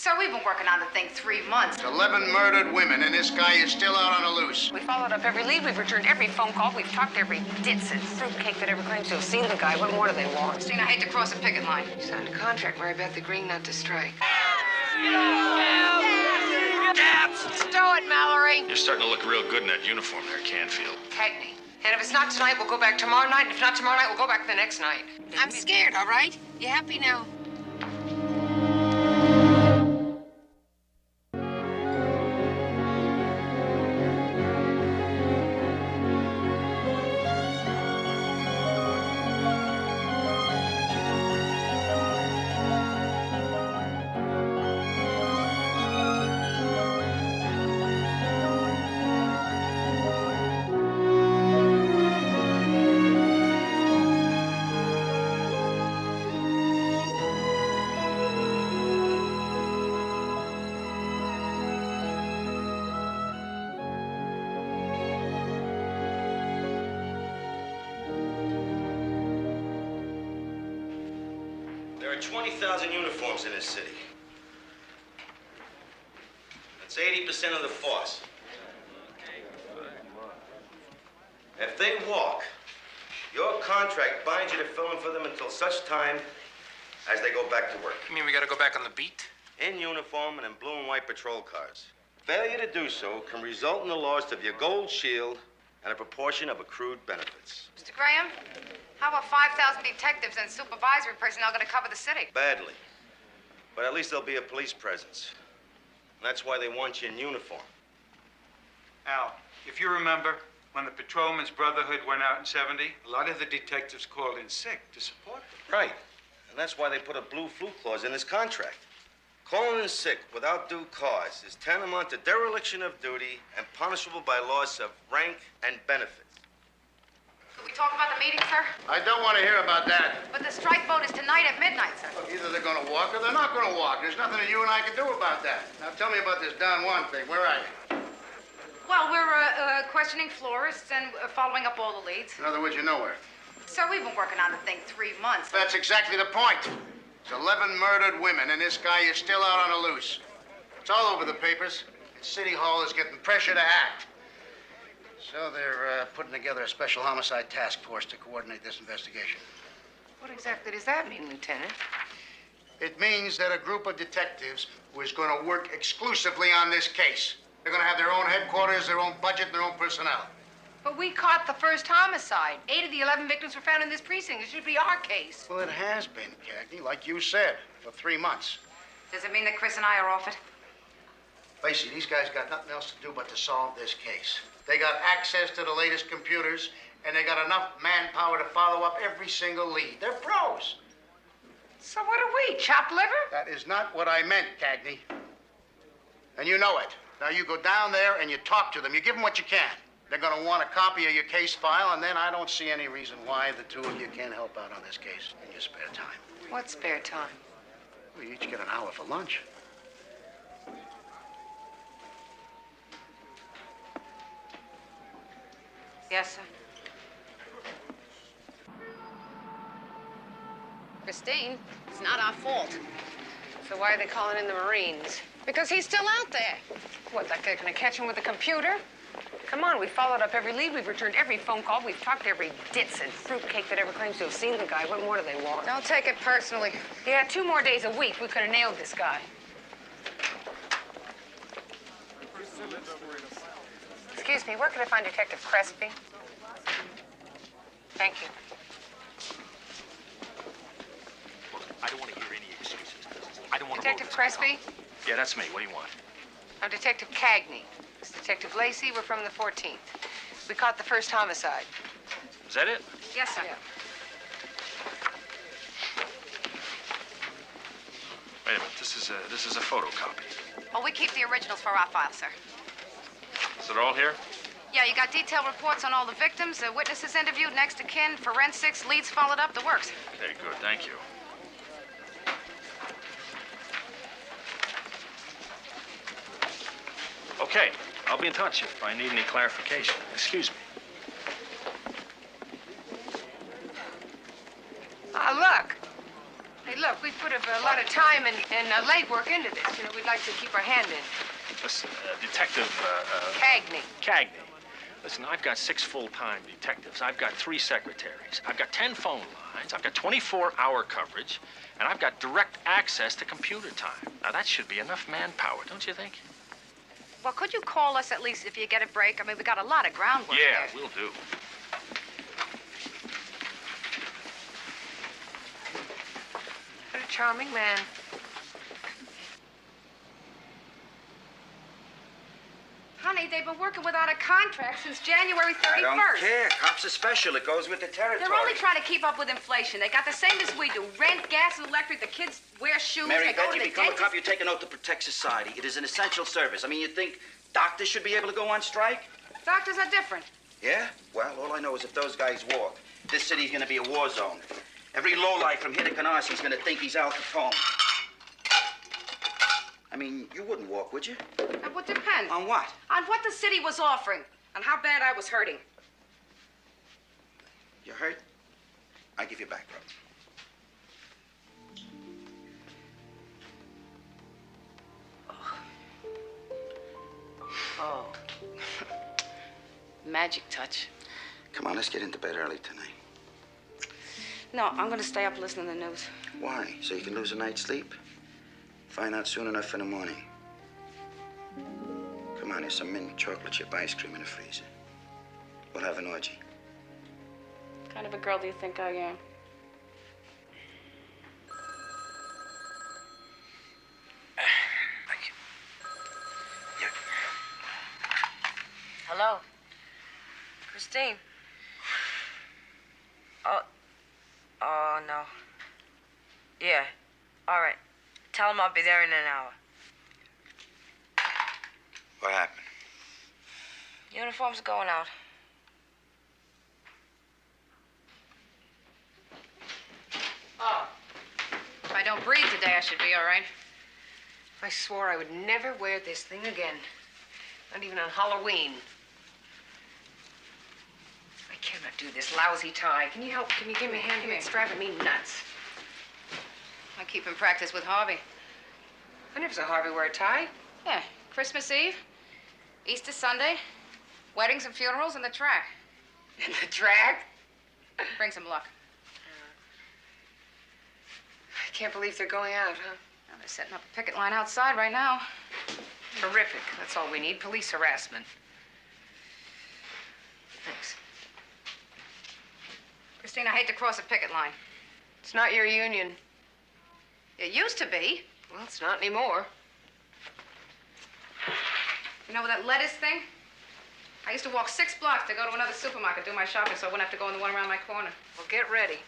So we've been working on the thing 3 months. 11 murdered women, and this guy is still out on the loose. We followed up every lead. We've returned every phone call. We've talked to every ditz and fruitcake that ever claims to have seen the guy. What more do they want? Christine, I hate to cross a picket line. You signed a contract, Mary Beth, agreeing not to strike. Stow it, Mallory. You're starting to look real good in that uniform there, Canfield. Cagney. And if it's not tonight, we'll go back tomorrow night. And if not tomorrow night, we'll go back the next night. I'm scared, all right? You happy now? There are 20,000 uniforms in this city. That's 80% of the force. If they walk, your contract binds you to fill in for them until such time as they go back to work. You mean we gotta go back on the beat? In uniform and in blue and white patrol cars. Failure to do so can result in the loss of your gold shield and a proportion of accrued benefits. Mr. Graham, how about 5,000 detectives and supervisory personnel going to cover the city? Badly. But at least there'll be a police presence. And that's why they want you in uniform. Al, if you remember, when the Patrolmen's Brotherhood went out in '70, a lot of the detectives called in sick to support them. Right. And that's why they put a blue flu clause in this contract. Calling in sick without due cause is tantamount to dereliction of duty and punishable by loss of rank and benefits. Could we talk about the meeting, sir? I don't want to hear about that. But the strike vote is tonight at midnight, sir. Look, either they're going to walk or they're not going to walk. There's nothing that you and I can do about that. Now, tell me about this Don Juan thing. Where are you? Well, we're questioning florists and following up all the leads. In other words, you know her. So we've been working on the thing 3 months. That's exactly the point. There's 11 murdered women, and this guy is still out on the loose. It's all over the papers. And City Hall is getting pressure to act. So they're putting together a special homicide task force to coordinate this investigation. What exactly does that mean, Lieutenant? It means that a group of detectives was going to work exclusively on this case. They're going to have their own headquarters, their own budget, and their own personnel. But we caught the first homicide. 8 of the 11 victims were found in this precinct. It should be our case. Well, it has been, Cagney, like you said, for 3 months. Does it mean that Chris and I are off it? Lacey, these guys got nothing else to do but to solve this case. They got access to the latest computers, and they got enough manpower to follow up every single lead. They're pros. So what are we, chopped liver? That is not what I meant, Cagney. And you know it. Now, you go down there and you talk to them. You give them what you can. They're going to want a copy of your case file, and then I don't see any reason why the two of you can't help out on this case in your spare time. What spare time? We each get an hour for lunch. Yes, sir. Christine, it's not our fault. So why are they calling in the Marines? Because he's still out there. What, like they're gonna catch him with a computer? Come on, we followed up every lead. We've returned every phone call. We've talked to every ditz and fruitcake that ever claims to have seen the guy. What more do they want? Don't take it personally. Yeah, 2 more days a week, we could have nailed this guy. Excuse me, where can I find Detective Crespi? Thank you. Look, I don't want to hear any excuses. I don't want to. Detective Crespi? Yeah, that's me. What do you want? I'm Detective Cagney. It's Detective Lacey. We're from the 14th. We caught the first homicide. Is that it? Yes, sir. Yeah. Wait a minute. This is a photocopy. Oh, we keep the originals for our file, sir. Is it all here? Yeah, you got detailed reports on all the victims, the witnesses interviewed, next of kin, forensics, leads followed up, the works. Okay, good. Thank you. Okay, I'll be in touch if I need any clarification. Excuse me. Ah, look. Hey, look, we put a lot of time and legwork into this. You know, we'd like to keep our hand in. Listen, Detective, Cagney. Cagney. Listen, I've got 6 full-time detectives. I've got 3 secretaries. I've got 10 phone lines. I've got 24-hour coverage. And I've got direct access to computer time. Now, that should be enough manpower, don't you think? Well, could you call us at least if you get a break? I mean, we got a lot of groundwork Yeah, there. we'll do. What a charming man. Honey, they've been working without a contract since January 31st. I don't care. Cops are special. It goes with the territory. They're only trying to keep up with inflation. They got the same as we do. Rent, gas, and electric. The kids wear shoes. Mary they go Beth, to you the become a dentist. cop, you take an oath to protect society. It is an essential service. I mean, you think doctors should be able to go on strike? Doctors are different. Yeah? Well, all I know is if those guys walk, this city's gonna be a war zone. Every lowlife from here to Canarsie is gonna think he's Al Capone. I mean, you wouldn't walk, would you? That would depend. On what? On what the city was offering. And how bad I was hurting. You hurt? I give you back, bro. Oh. Magic touch. Come on, let's get into bed early tonight. No, I'm gonna stay up listening to the news. Why? So you can lose a night's sleep? Find out soon enough in the morning. Come on, there's some mint chocolate chip ice cream in the freezer. We'll have an orgy. What kind of a girl do you think I am? Thank you. Yeah. Hello? Christine? Oh, no. Yeah. All right. Tell him I'll be there in an hour. What happened? Uniform's going out. Oh. If I don't breathe today, I should be all right. I swore I would never wear this thing again. Not even on Halloween. I cannot do this lousy tie. Can you help? Can you give me a hand here? It's driving me nuts. I keep in practice with Harvey. I never saw Harvey wear a tie. Yeah, Christmas Eve, Easter Sunday, weddings and funerals, and the track. And the track? Brings him luck. I can't believe they're going out, huh? Now, they're setting up a picket line outside right now. Terrific. That's all we need. Police harassment. Thanks. Christine, I hate to cross a picket line. It's not your union. It used to be. Well, it's not anymore. You know that lettuce thing? I used to walk 6 blocks to go to another supermarket, do my shopping, so I wouldn't have to go in the one around my corner. Well, get ready.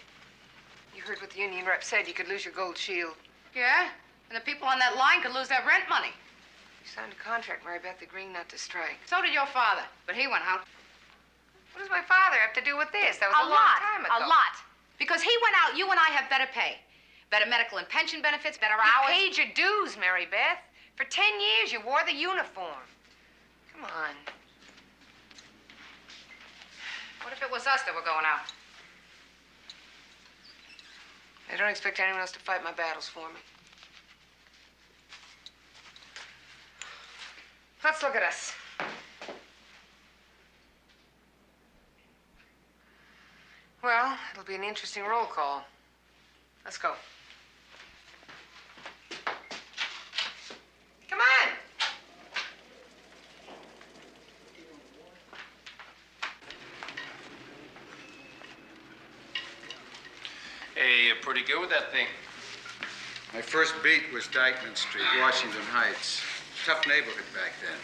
You heard what the union rep said. You could lose your gold shield. Yeah? And the people on that line could lose their rent money. You signed a contract, Mary Beth, agreeing not to strike. So did your father, but he went out. What does my father have to do with this? That was a long time ago. A lot. Because he went out, you and I have better pay. Better medical and pension benefits, better hours. You paid your dues, Mary Beth. For 10 years, you wore the uniform. Come on. What if it was us that were going out? I don't expect anyone else to fight my battles for me. Let's look at us. Well, it'll be an interesting roll call. Let's go. Come on! Hey, you're pretty good with that thing. My first beat was Dyckman Street, Washington Heights. Tough neighborhood back then.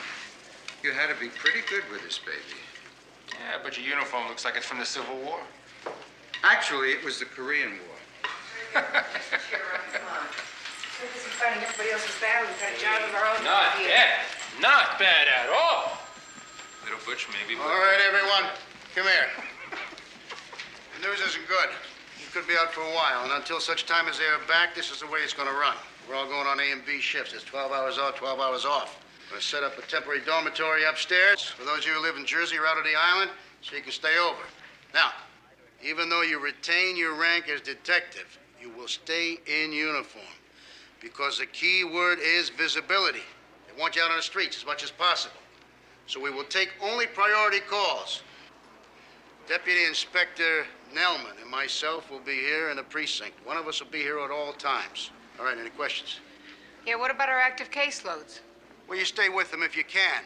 You had to be pretty good with this baby. Yeah, but your uniform looks like it's from the Civil War. Actually, it was the Korean War. Come on. We're busy fighting everybody else's battle. We've got a job of our own. Not bad. Not bad at all. Little butch, maybe. All right, everyone, come here. The news isn't good. You could be out for a while, and until such time as they're back, this is the way it's going to run. We're all going on A and B shifts. It's 12 hours on, 12 hours off. We're going to set up a temporary dormitory upstairs for those of you who live in Jersey or out of the island, so you can stay over. Now, even though you retain your rank as detective, you will stay in uniform because the key word is visibility. They want you out on the streets as much as possible. So we will take only priority calls. Deputy Inspector Nelman and myself will be here in the precinct. One of us will be here at all times. All right, any questions? Yeah, what about our active caseloads? Well, you stay with them if you can.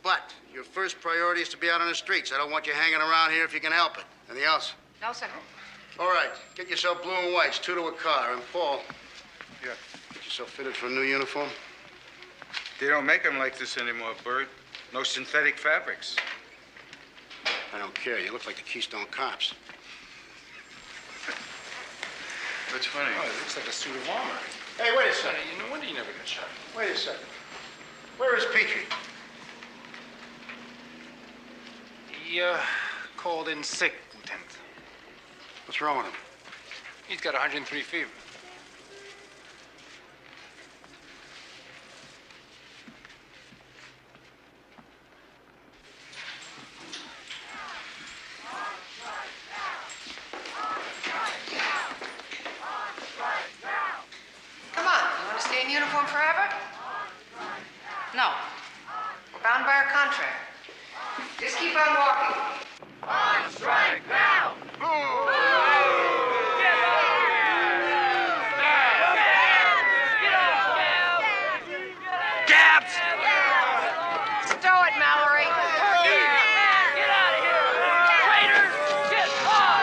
But your first priority is to be out on the streets. I don't want you hanging around here if you can help it. Anything else? No, sir. All right, get yourself blue and whites, 2 to a car. And Paul, Yeah. get yourself fitted for a new uniform. They don't make them like this anymore, Bert. No synthetic fabrics. I don't care. You look like the Keystone Cops. What's funny? Oh, it looks like a suit of armor. Hey, wait a second. Sonny, no wonder you never got shot. Wait a second. Where is Petrie? He, called in sick, Lieutenant. What's wrong with him? He's got 103 fever. Come on, you want to stay in uniform forever? No. We're bound by our contract. Just keep on walking. On strike now! Gabs! Stow it, Mallory. Get out of here! Traitors! Get off!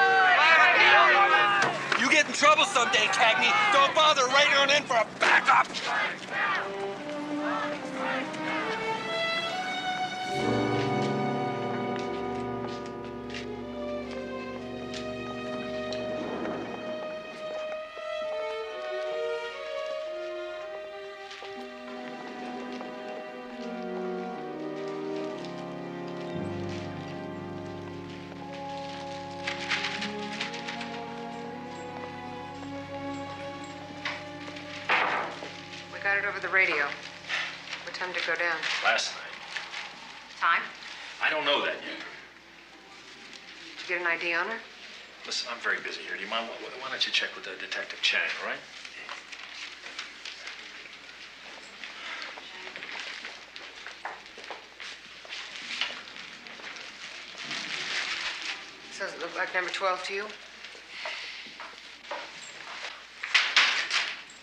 You get in trouble someday, Cagney. Don't bother radioing in for a backup. We got it over the radio. What time did it go down? Last night. Time? I don't know that yet. Did you get an ID on her? Listen, I'm very busy here. Do you mind? Why don't you check with Detective Chang, all right? Does it look like number 12 to you?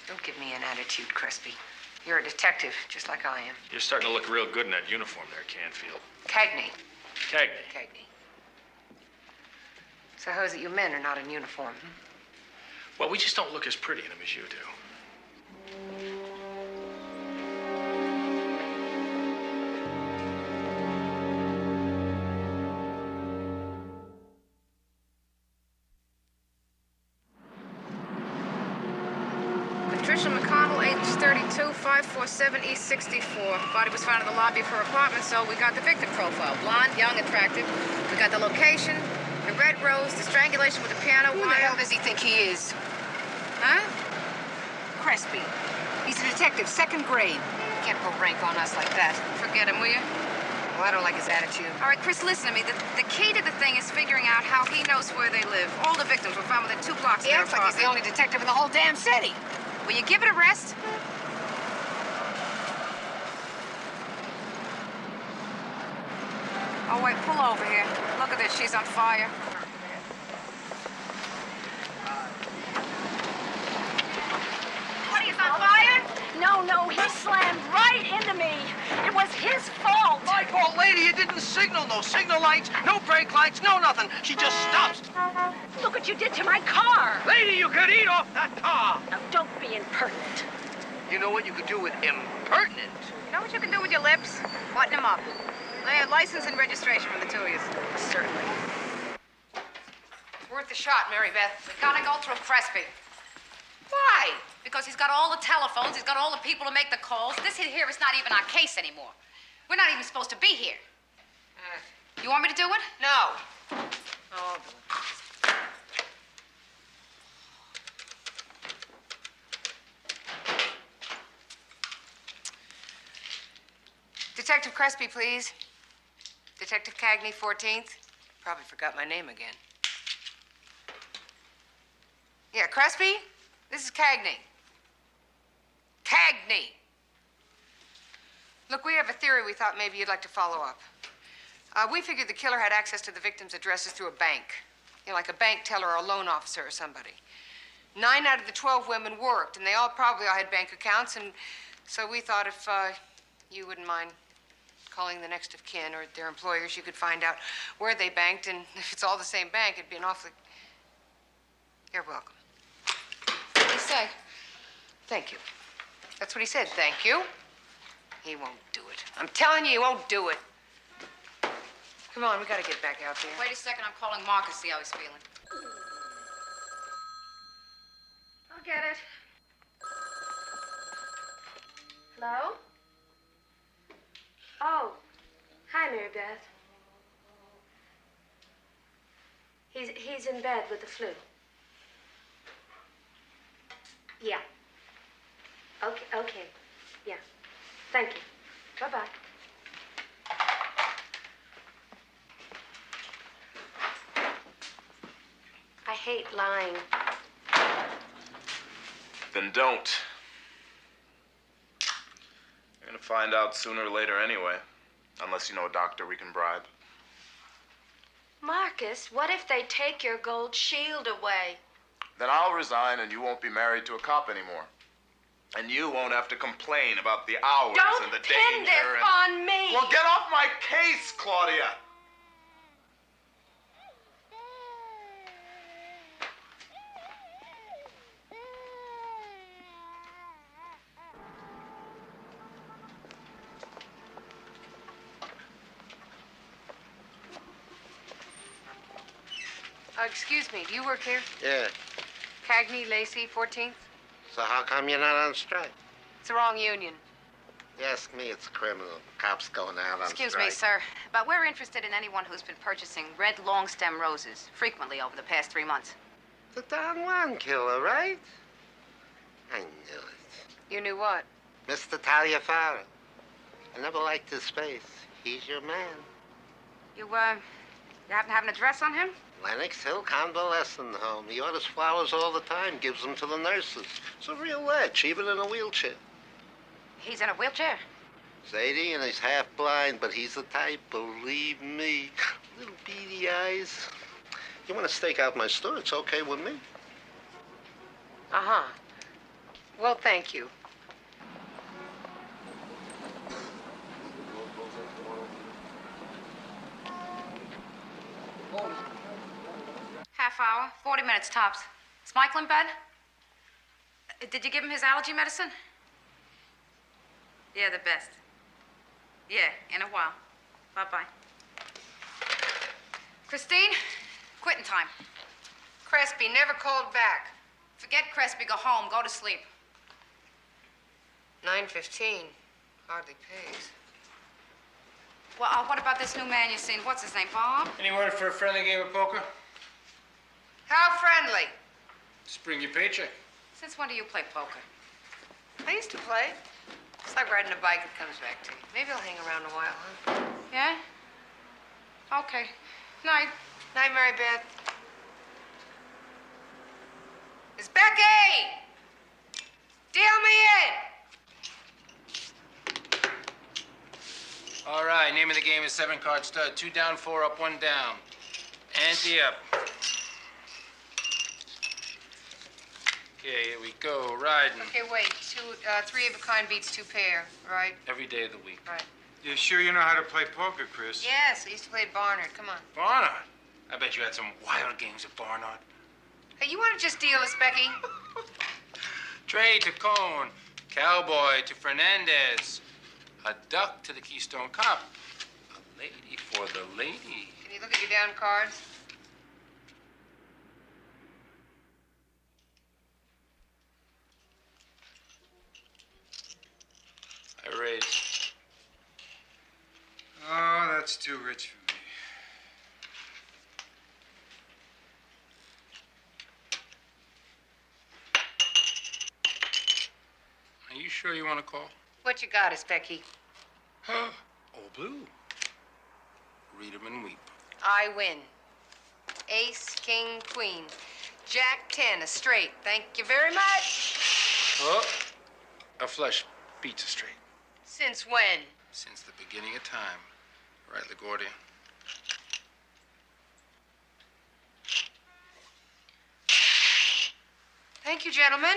Don't give me an attitude, Crespi. You're a detective, just like I am. You're starting to look real good in that uniform there, Canfield. Cagney. Cagney. Cagney. So how is it you men are not in uniform? Well, we just don't look as pretty in them as you do. Patricia McConnell, age 32, 547 East 64. Body was found in the lobby of her apartment, so we got the victim profile. Blonde, young, attractive. We got the location, the red rose, the strangulation with the piano Who the wire. hell does he think he is? Huh? Crespi. He's a detective, 2nd grade. Can't go rank on us like that. Forget him, will you? Well, I don't like his attitude. All right, Chris, listen to me. The key to the thing is figuring out how he knows where they live. All the victims were found within 2 blocks of He their acts like he's the apartment. only detective in the whole damn city. Will you give it a rest? Oh, wait, pull over here. Look at this, she's on fire. What, he's on fire? No, he slammed right into me. It was his fault. My fault, lady. You didn't signal. No signal lights, no brake lights, no nothing. She just stops. Look what you did to my car. Lady, you could eat off that car. Now, don't be impertinent. You know what you could do with impertinent? You know what you can do with your lips? Button them up. License and registration for the two of you. Certainly. It's worth the shot, Mary Beth. We gotta go through Crespi. Why? Because he's got all the telephones, he's got all the people to make the calls. This here is not even our case anymore. We're not even supposed to be here. You want me to do it? No. Oh, Detective Crespi, please. Detective Cagney, 14th. Probably forgot my name again. Yeah, Crespi? This is Cagney. Cagney! Look, we have a theory we thought maybe you'd like to follow up. We figured the killer had access to the victims' addresses through a bank. You know, like a bank teller or a loan officer or somebody. 9 out of the 12 women worked, and they all probably all had bank accounts, and so we thought if you wouldn't mind calling the next of kin or their employers, you could find out where they banked, and if it's all the same bank, it'd be an awfully... You're welcome. What did he say? Thank you. That's what he said, thank you. He won't do it. I'm telling you, he won't do it. Come on, we gotta get back out there. Wait a second, I'm calling Marcus, see how he's feeling. I'll get it. Hello? Oh, hi, Mary Beth. He's in bed with the flu. Yeah. Okay. Yeah. Thank you. Bye-bye. I hate lying. Then don't. You're gonna find out sooner or later anyway. Unless you know a doctor we can bribe. Marcus, what if they take your gold shield away? Then I'll resign and you won't be married to a cop anymore. And you won't have to complain about the hours Don't and the pin danger this and... on me! Well, get off my case, Claudia! Excuse me, do you work here? Yeah. Cagney Lacey, 14th? So how come you're not on strike? It's the wrong union. You ask me, it's criminal. Cops going out on Excuse strike. me, sir, but we're interested in anyone who's been purchasing red long-stem roses frequently over the past 3 months. The Don Juan killer, right? I knew it. You knew what? Mr. Taliaferro. I never liked his face. He's your man. You happen to have an address on him? Lenox Hill Convalescent Home. He orders flowers all the time, gives them to the nurses. It's a real ledge, even in a wheelchair. He's in a wheelchair. He's 80 and he's half blind, but he's the type, believe me. Little beady eyes. You want to stake out my store, it's okay with me. Uh-huh. Well, thank you. Half hour, 40 minutes tops. Is Michael in bed? Did you give him his allergy medicine? Yeah, the best. Yeah, in a while. Bye-bye. Christine, quitting time. Crespi never called back. Forget Crespi, go home, go to sleep. 9:15. Hardly pays. Well, what about this new man you've seen? What's his name, Bob? Any word for a friendly game of poker? How friendly. Just bring your paycheck. Since when do you play poker? I used to play. It's like riding a bike, it comes back to you. Maybe I'll hang around a while, huh? Yeah? Okay. Night. Night, Mary Beth. It's Becky! Deal me in! All right, name of the game is 7-card stud. 2 down, 4 up, 1 down. Ante up. Okay, here we go, riding. Okay, wait. 3 of a kind beats 2 pair, right? Every day of the week. Right. You sure you know how to play poker, Chris? Yes, I used to play at Barnard. Come on. Barnard? I bet you had some wild games at Barnard. Hey, you want to just deal us, Becky? Trey to Cone. Cowboy to Fernandez. A duck to the Keystone Cop. A lady for the lady. Can you look at your down cards? I raise. Oh, that's too rich for me. Are you sure you want to call? What you got us, Becky? Old blue. Read 'em and weep. I win. Ace, king, queen. Jack 10, a straight. Thank you very much. Oh, a flush beats a straight. Since when? Since the beginning of time. Right, LaGuardia? Thank you, gentlemen.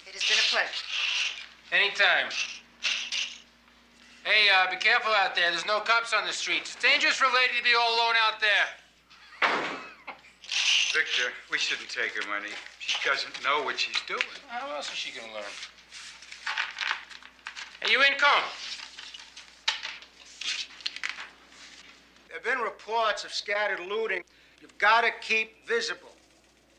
It has been a pleasure. Anytime. Hey, be careful out there. There's no cops on the streets. It's dangerous for a lady to be all alone out there. Victor, we shouldn't take her money. She doesn't know what she's doing. How else is she gonna learn? Hey, you in, come? There have been reports of scattered looting. You've got to keep visible.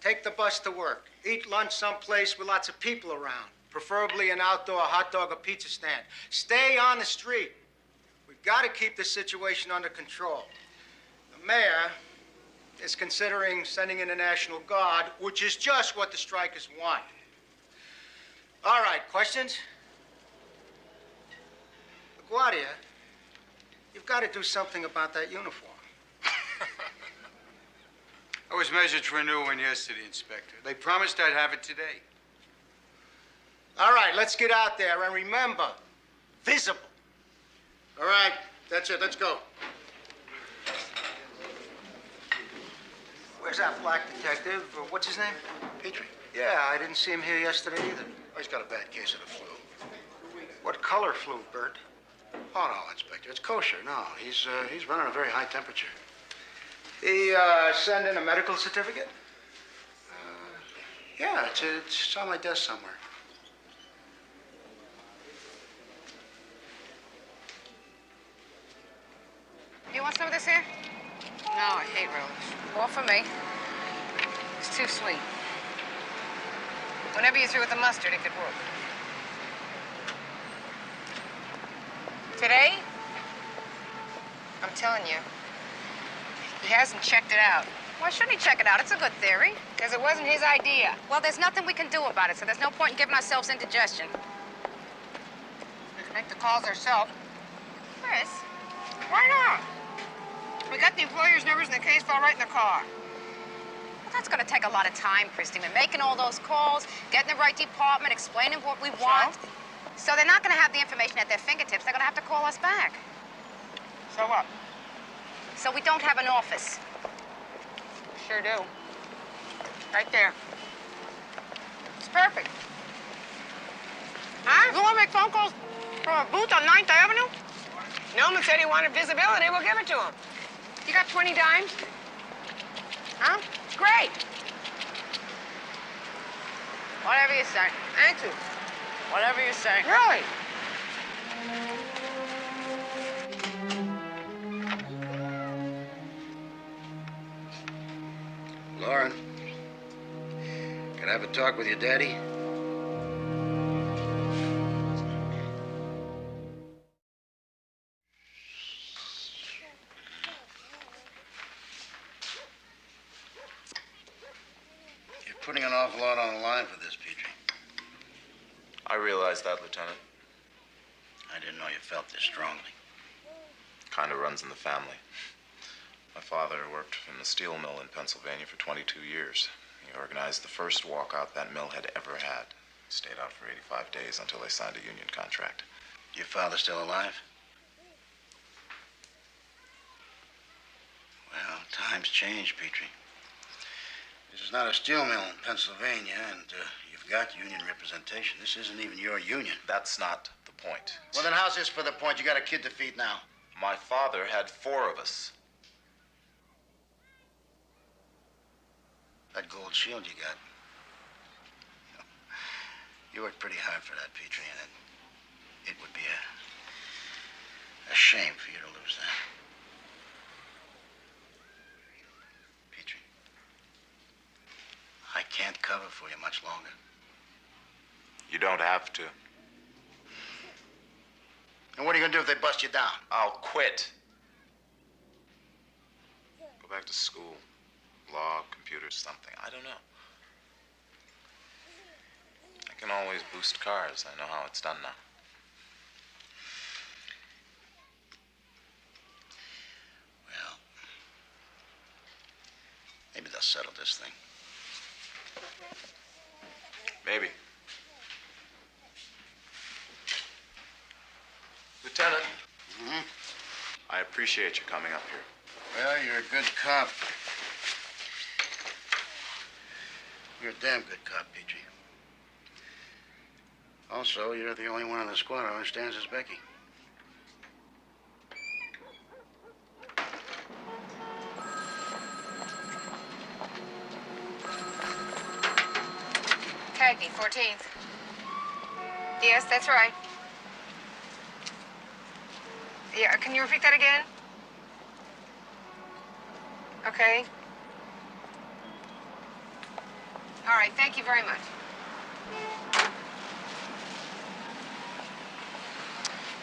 Take the bus to work. Eat lunch someplace with lots of people around, preferably an outdoor hot dog or pizza stand. Stay on the street. We've got to keep the situation under control. The mayor is considering sending in the National Guard, which is just what the strikers want. All right, questions? LaGuardia, you've got to do something about that uniform. I was measured for a new one yesterday, Inspector. They promised I'd have it today. All right, let's get out there and remember, visible. All right, that's it. Let's go. Where's that black detective? What's his name? Petrie. Yeah, I didn't see him here yesterday either. Oh, he's got a bad case of the flu. What color flu, Bert? Oh, no, Inspector. It's kosher. No, he's running a very high temperature. He send in a medical certificate? Yeah, it's on my desk somewhere. You want some of this here? No, I hate relish. More for me. It's too sweet. Whenever you're through with the mustard, it could work. Today, I'm telling you, he hasn't checked it out. Why shouldn't he check it out? It's a good theory. Because it wasn't his idea. Well, there's nothing we can do about it, so there's no point in giving ourselves indigestion. We can make the calls ourselves. Chris, why not? We got the employer's numbers and the case file right in the car. Well, that's going to take a lot of time, Christy. We're making all those calls, getting the right department, explaining what we want. So they're not going to have the information at their fingertips. They're going to have to call us back. So what? So we don't have an office. Sure do. Right there. It's perfect. Huh? You want to make phone calls from a booth on 9th Avenue? Noman said he wanted visibility. We'll give it to him. You got 20 dimes? Huh? Great. Whatever you say. Thank you. Whatever you say. Really? Lauren, can I have a talk with your daddy? You're putting an awful lot on the line for this, Petrie. I realize that, Lieutenant. I didn't know you felt this strongly. Kind of runs in the family. My father worked in the steel mill in Pennsylvania for 22 years. He organized the first walkout that mill had ever had. He stayed out for 85 days until they signed a union contract. Your father still alive? Well, times change, Petrie. This is not a steel mill in Pennsylvania, and you've got union representation. This isn't even your union. That's not the point. Well, then how's this for the point? You got a kid to feed now. My father had 4 of us. That gold shield you got. You worked pretty hard for that, Petrie, and it would be a shame for you to lose that. Petrie, I can't cover for you much longer. You don't have to. And what are you gonna do if they bust you down? I'll quit. Go back to school. Law, computers, something. I don't know. I can always boost cars. I know how it's done now. Well, settle this thing. Maybe. Lieutenant. Mm-hmm. I appreciate you coming up here. Well, you're a good cop. You're a damn good cop, PG. Also, you're the only one in the squad who understands his Becky. Cagney, 14th. Yes, that's right. Yeah, can you repeat that again? Okay. All right, thank you very much.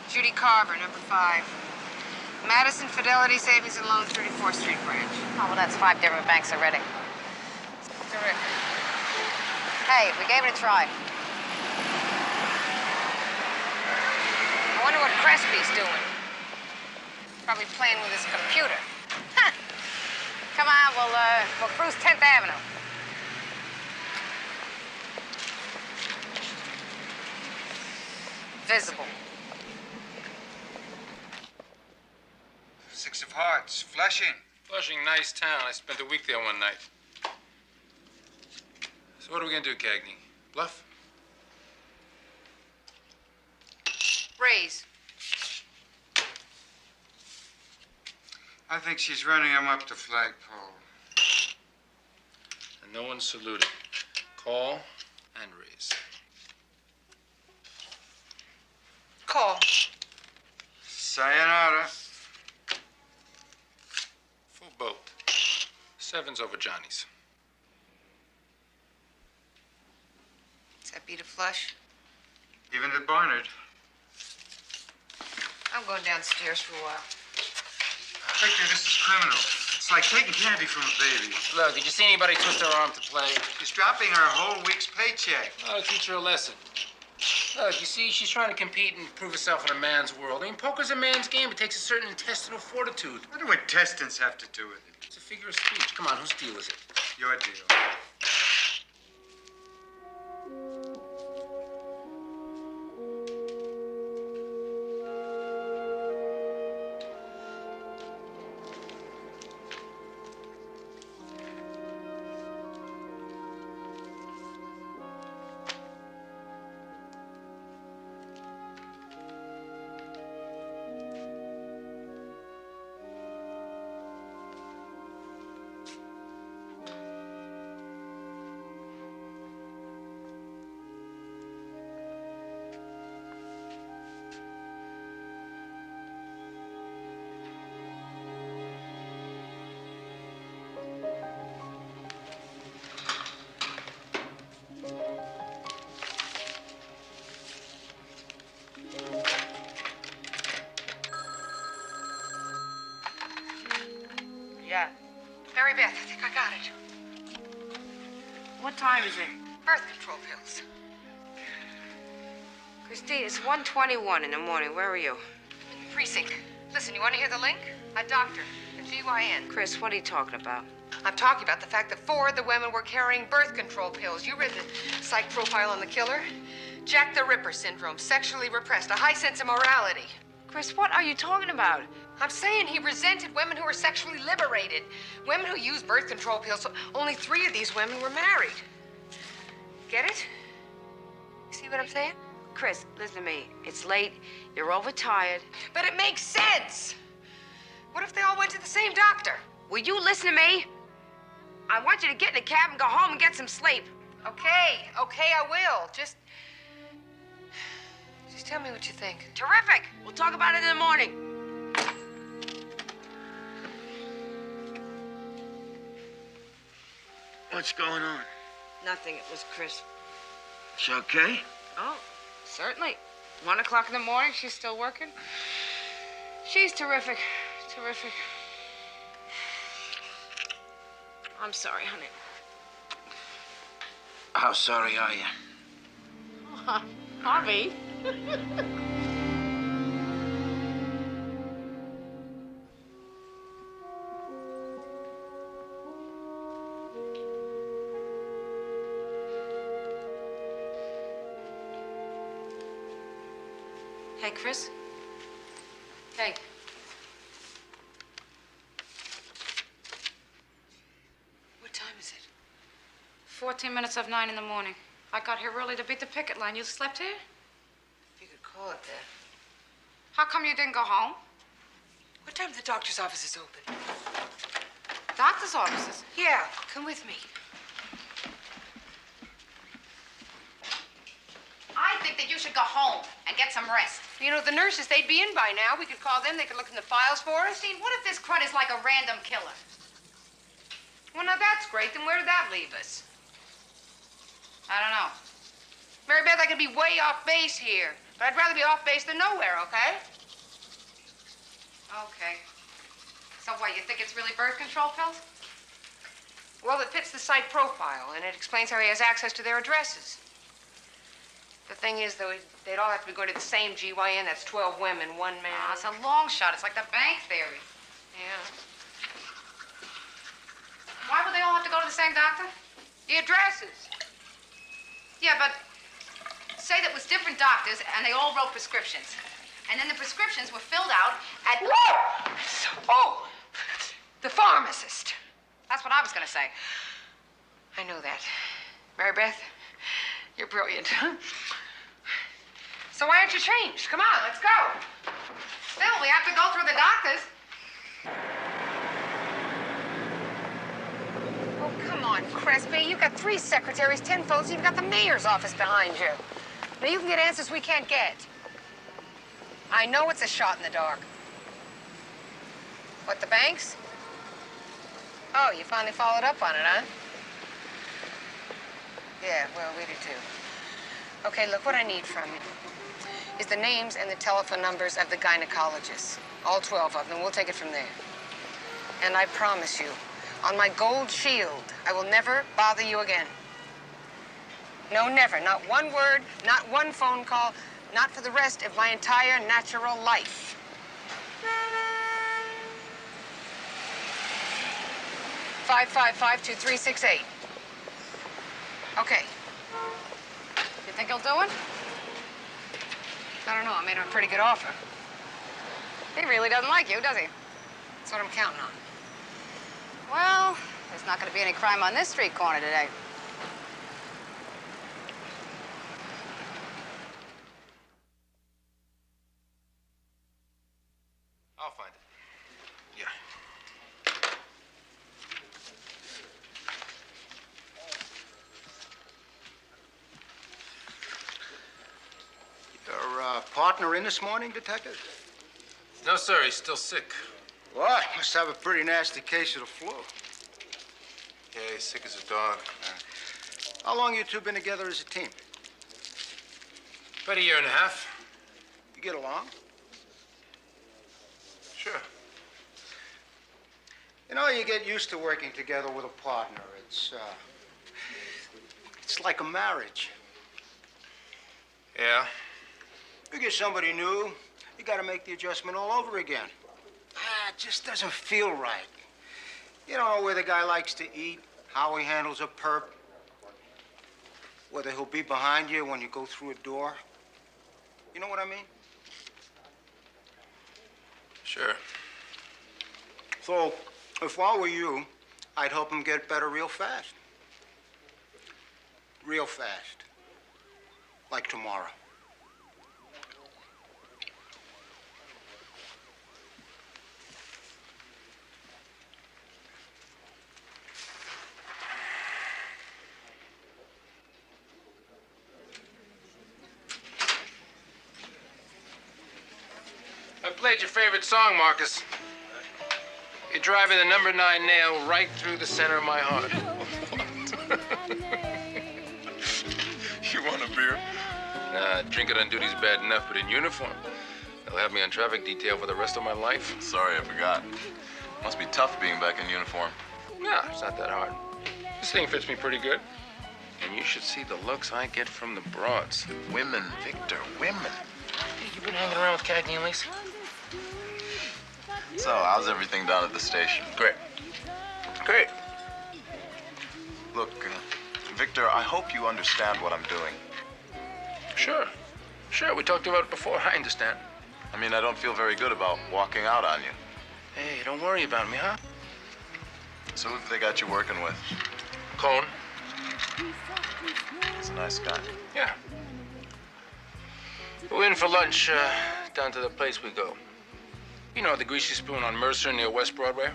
Judy Carver, number 5. Madison Fidelity Savings and Loan, 34th Street branch. Oh, well, that's 5 different banks already. Terrific. Hey, we gave it a try. I wonder what Crespi's doing. Probably playing with his computer. Huh. Come on, we'll cruise 10th Avenue. Visible. 6 of Hearts, Flushing. Flushing, nice town. I spent a week there one night. So what are we gonna do, Cagney? Bluff? Raise. I think she's running him up the flagpole. And no one saluted. Call and raise. Call. Sayonara. Full boat. 7's over Johnny's. Does that beat a flush? Even at Barnard. I'm going downstairs for a while. Victor, this is criminal. It's like taking candy from a baby. Look, did you see anybody twist her arm to play? She's dropping her whole week's paycheck. Oh, teach her a lesson. Look, you see, she's trying to compete and prove herself in a man's world. I mean, poker's a man's game. It takes a certain intestinal fortitude. What do intestines have to do with it? It's a figure of speech. Come on, whose deal is it? Your deal. Yeah. Mary Beth, I think I got it. What time is it? Birth control pills. Christine, it's 1:21 in the morning. Where are you? Precinct. Listen, you want to hear the link? A doctor, a GYN. Chris, what are you talking about? I'm talking about the fact that 4 of the women were carrying birth control pills. You read the psych profile on the killer? Jack the Ripper syndrome, sexually repressed, a high sense of morality. Chris, what are you talking about? I'm saying he resented women who were sexually liberated. Women who used birth control pills. Only 3 of these women were married. Get it? See what I'm saying? Chris, listen to me. It's late. You're overtired. But it makes sense. What if they all went to the same doctor? Will you listen to me? I want you to get in the cab and go home and get some sleep. Okay, I will. Just tell me what you think. Terrific. We'll talk about it in the morning. What's going on? Nothing. It was Chris. She okay? Oh, certainly. 1 o'clock in the morning. She's still working. She's terrific. Terrific. I'm sorry, honey. How sorry are you? Harvey. Hey, Chris? Hey. What time is it? 14 minutes of 9 in the morning. I got here early to beat the picket line. You slept here? If you could call it that. How come you didn't go home? What time the doctor's office is open? Doctor's offices? Yeah, come with me. I think that you should go home and get some rest. You know, the nurses, they'd be in by now. We could call them. They could look in the files for us. Christine, what if this crud is like a random killer? Well, now that's great. Then where did that leave us? I don't know. Mary Beth, I could be way off base here. But I'd rather be off base than nowhere, okay? Okay. So what, you think it's really birth control pills? Well, it fits the site profile, and it explains how he has access to their addresses. The thing is, though, they'd all have to be going to the same GYN. That's 12 women, one man. Ah, it's a long shot. It's like the bank theory. Yeah. Why would they all have to go to the same doctor? The addresses. Yeah, but say that was different doctors, and they all wrote prescriptions. And then the prescriptions were filled out at... Oh, the pharmacist. That's what I was going to say. I know that. Mary Beth, you're brilliant. So why aren't you changed? Come on, let's go. Still, we have to go through the doctors. Oh, come on, Crespi. You've got 3 secretaries, 10 phones, you've got the mayor's office behind you. Now, you can get answers we can't get. I know it's a shot in the dark. What, the banks? Oh, you finally followed up on it, huh? Yeah, well, we do too. Okay, look, what I need from you is the names and the telephone numbers of the gynecologists. All 12 of them. We'll take it from there. And I promise you, on my gold shield, I will never bother you again. No, never. Not one word, not one phone call, not for the rest of my entire natural life. Five 2368. Okay. You think he'll do it? I don't know. I made him a pretty good offer. He really doesn't like you, does he? That's what I'm counting on. Well, there's not going to be any crime on this street corner today. I'll find it. Yeah. Your partner in this morning, Detective? No, sir, he's still sick. What? Must have a pretty nasty case of the flu. Yeah, he's sick as a dog. How long you two been together as a team? About a year and a half. You get along? Sure. You know, you get used to working together with a partner. It's like a marriage. Yeah. You get somebody new, you gotta make the adjustment all over again. It just doesn't feel right. You don't know where the guy likes to eat, how he handles a perp, whether he'll be behind you when you go through a door. You know what I mean? Sure. So, if I were you, I'd help him get better real fast. Real fast. Like tomorrow. I played your favorite song, Marcus. You're driving the number 9 nail right through the center of my heart. You want a beer? Nah, drinking on duty's bad enough, but in uniform. They'll have me on traffic detail for the rest of my life. Sorry, I forgot. Must be tough being back in uniform. Nah, it's not that hard. This thing fits me pretty good. And you should see the looks I get from the broads. Women, Victor, women. Hey, you been hanging around with Cagney Lacey? So, how's everything down at the station? Great. Great. Look, Victor, I hope you understand what I'm doing. Sure. Sure, we talked about it before. I understand. I mean, I don't feel very good about walking out on you. Hey, don't worry about me, huh? So who have they got you working with? Cone? He's a nice guy. Yeah. We're in for lunch down to the place we go. You know, the Greasy Spoon on Mercer near West Broadway?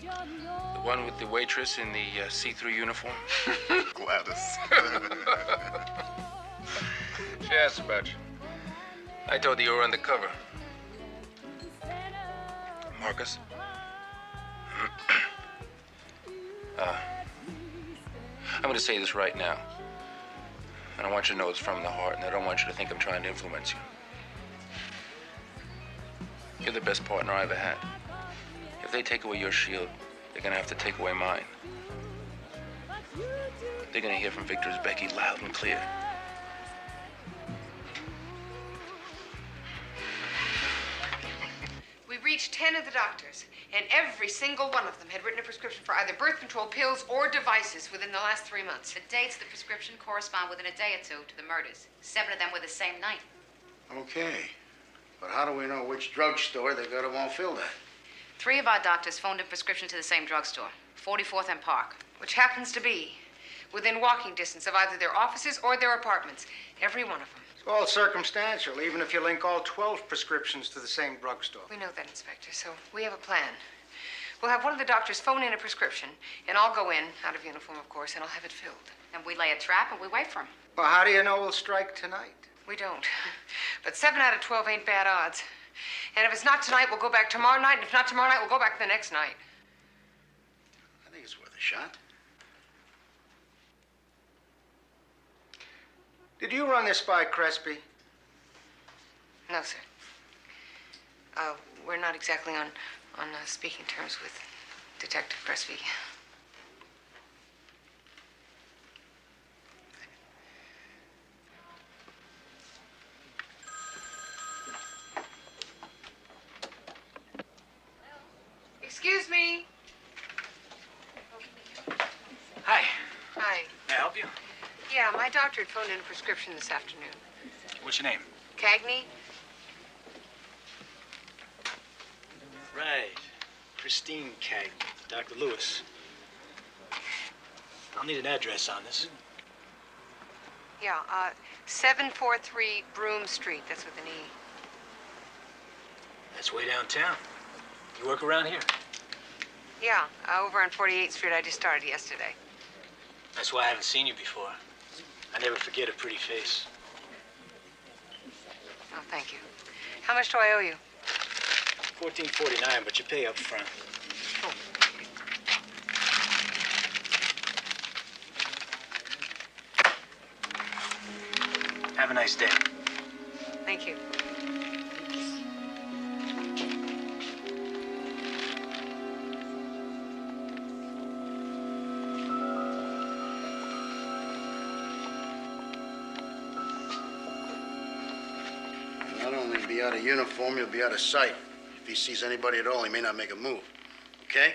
The one with the waitress in the see-through uniform? Gladys. She asked about you. I told her you were undercover. Marcus? I'm going to say this right now. And I want you to know it's from the heart, and I don't want you to think I'm trying to influence you. You're the best partner I ever had. If they take away your shield, they're going to have to take away mine. They're going to hear from Victor's Becky loud and clear. We reached 10 of the doctors, and every single one of them had written a prescription for either birth control pills or devices within the last 3 months. The dates of the prescription correspond within a day or two to the murders. 7 of them were the same night. Okay. But how do we know which drugstore they got them all filled at? 3 of our doctors phoned in prescriptions to the same drugstore, 44th and Park. Which happens to be within walking distance of either their offices or their apartments. Every one of them. It's all circumstantial, even if you link all 12 prescriptions to the same drugstore. We know that, Inspector, so we have a plan. We'll have one of the doctors phone in a prescription, and I'll go in, out of uniform, of course, and I'll have it filled. And we lay a trap and we wait for him. Well, how do you know we'll strike tonight? We don't. But 7 out of 12 ain't bad odds. And if it's not tonight, we'll go back tomorrow night, and if not tomorrow night, we'll go back the next night. I think it's worth a shot. Did you run this by Crespi? No, sir. We're not exactly on speaking terms with Detective Crespi. Excuse me. Hi. Hi. May I help you? Yeah, my doctor had phoned in a prescription this afternoon. What's your name? Cagney? Right. Christine Cagney. Dr. Lewis. I'll need an address on this. Yeah, 743 Broome Street. That's with an E. That's way downtown. You work around here? Yeah, over on 48th Street. I just started yesterday. That's why I haven't seen you before. I never forget a pretty face. Oh, thank you. How much do I owe you? $14.49, but you pay up front. Oh. Have a nice day. Thank you. Not only be out of uniform, you'll be out of sight. If he sees anybody at all, he may not make a move. Okay?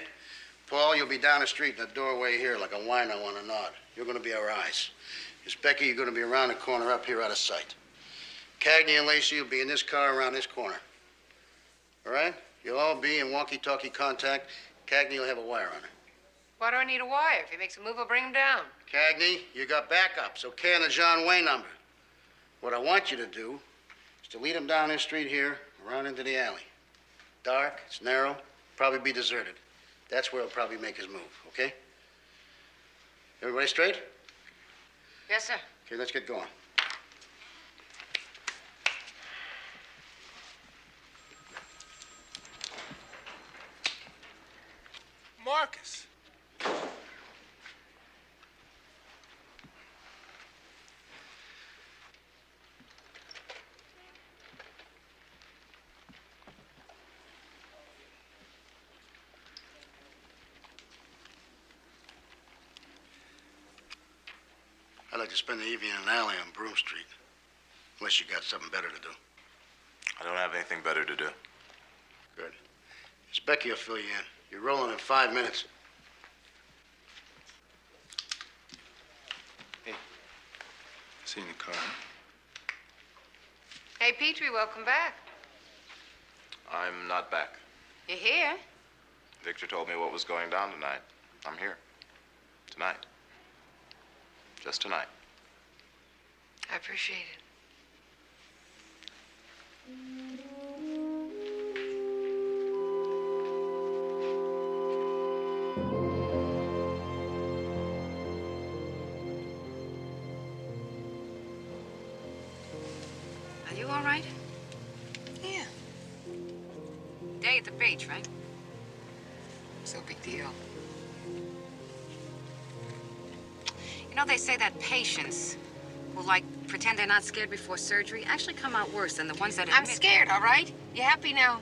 Paul, you'll be down the street in the doorway here like a wino on a nod. You're gonna be our eyes. Miss Becky, you're gonna be around the corner up here out of sight. Cagney and Lacey will be in this car around this corner. All right? You'll all be in walkie-talkie contact. Cagney will have a wire on her. Why do I need a wire? If he makes a move, I'll bring him down. Cagney, you got backups, okay, on the John Wayne number. What I want you to do is to lead him down this street here, around into the alley. Dark, it's narrow, probably be deserted. That's where he'll probably make his move, okay? Everybody straight? Yes, sir. Okay, let's get going. Marcus. I'd like to spend the evening in an alley on Broome Street. Unless you got something better to do. I don't have anything better to do. Good. Miss Becky will fill you in. You're rolling in 5 minutes. Hey, see you in the car, huh? Hey, Petrie, welcome back. I'm not back. You're here. Victor told me what was going down tonight. I'm here. Tonight. Just tonight. I appreciate it. Are you all right? Yeah. Day at the beach, right? So big deal. You know, they say that patients who, like, pretend they're not scared before surgery actually come out worse than the ones that admit... I'm scared, all right? You happy now?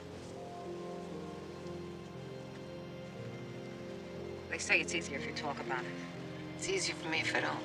They say it's easier if you talk about it. It's easier for me if I don't.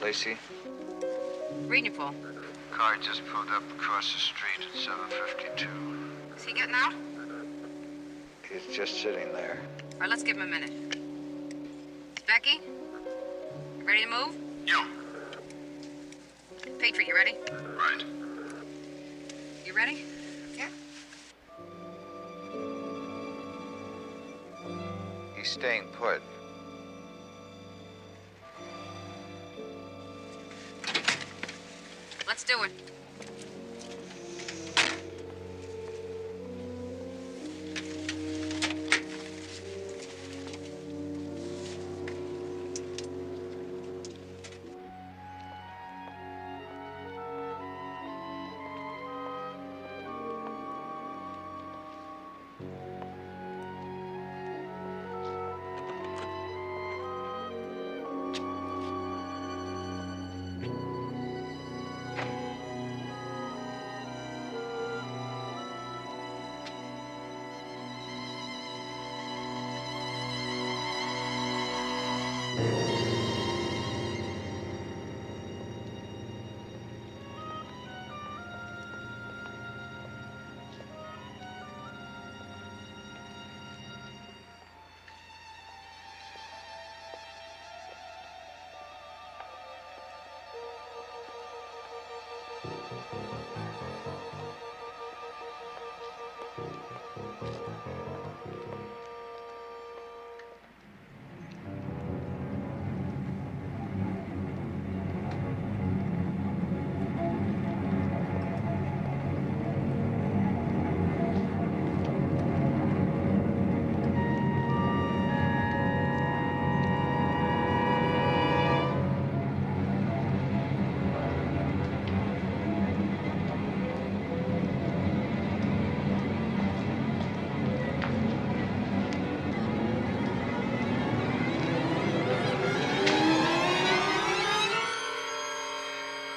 Lacey? Reading you, Paul. Car just pulled up across the street at 7:52. Is he getting out? He's just sitting there. All right, let's give him a minute. Becky? You ready to move? Yo. Petrie, you ready? Right. You ready? Yeah. He's staying put. Let's do it.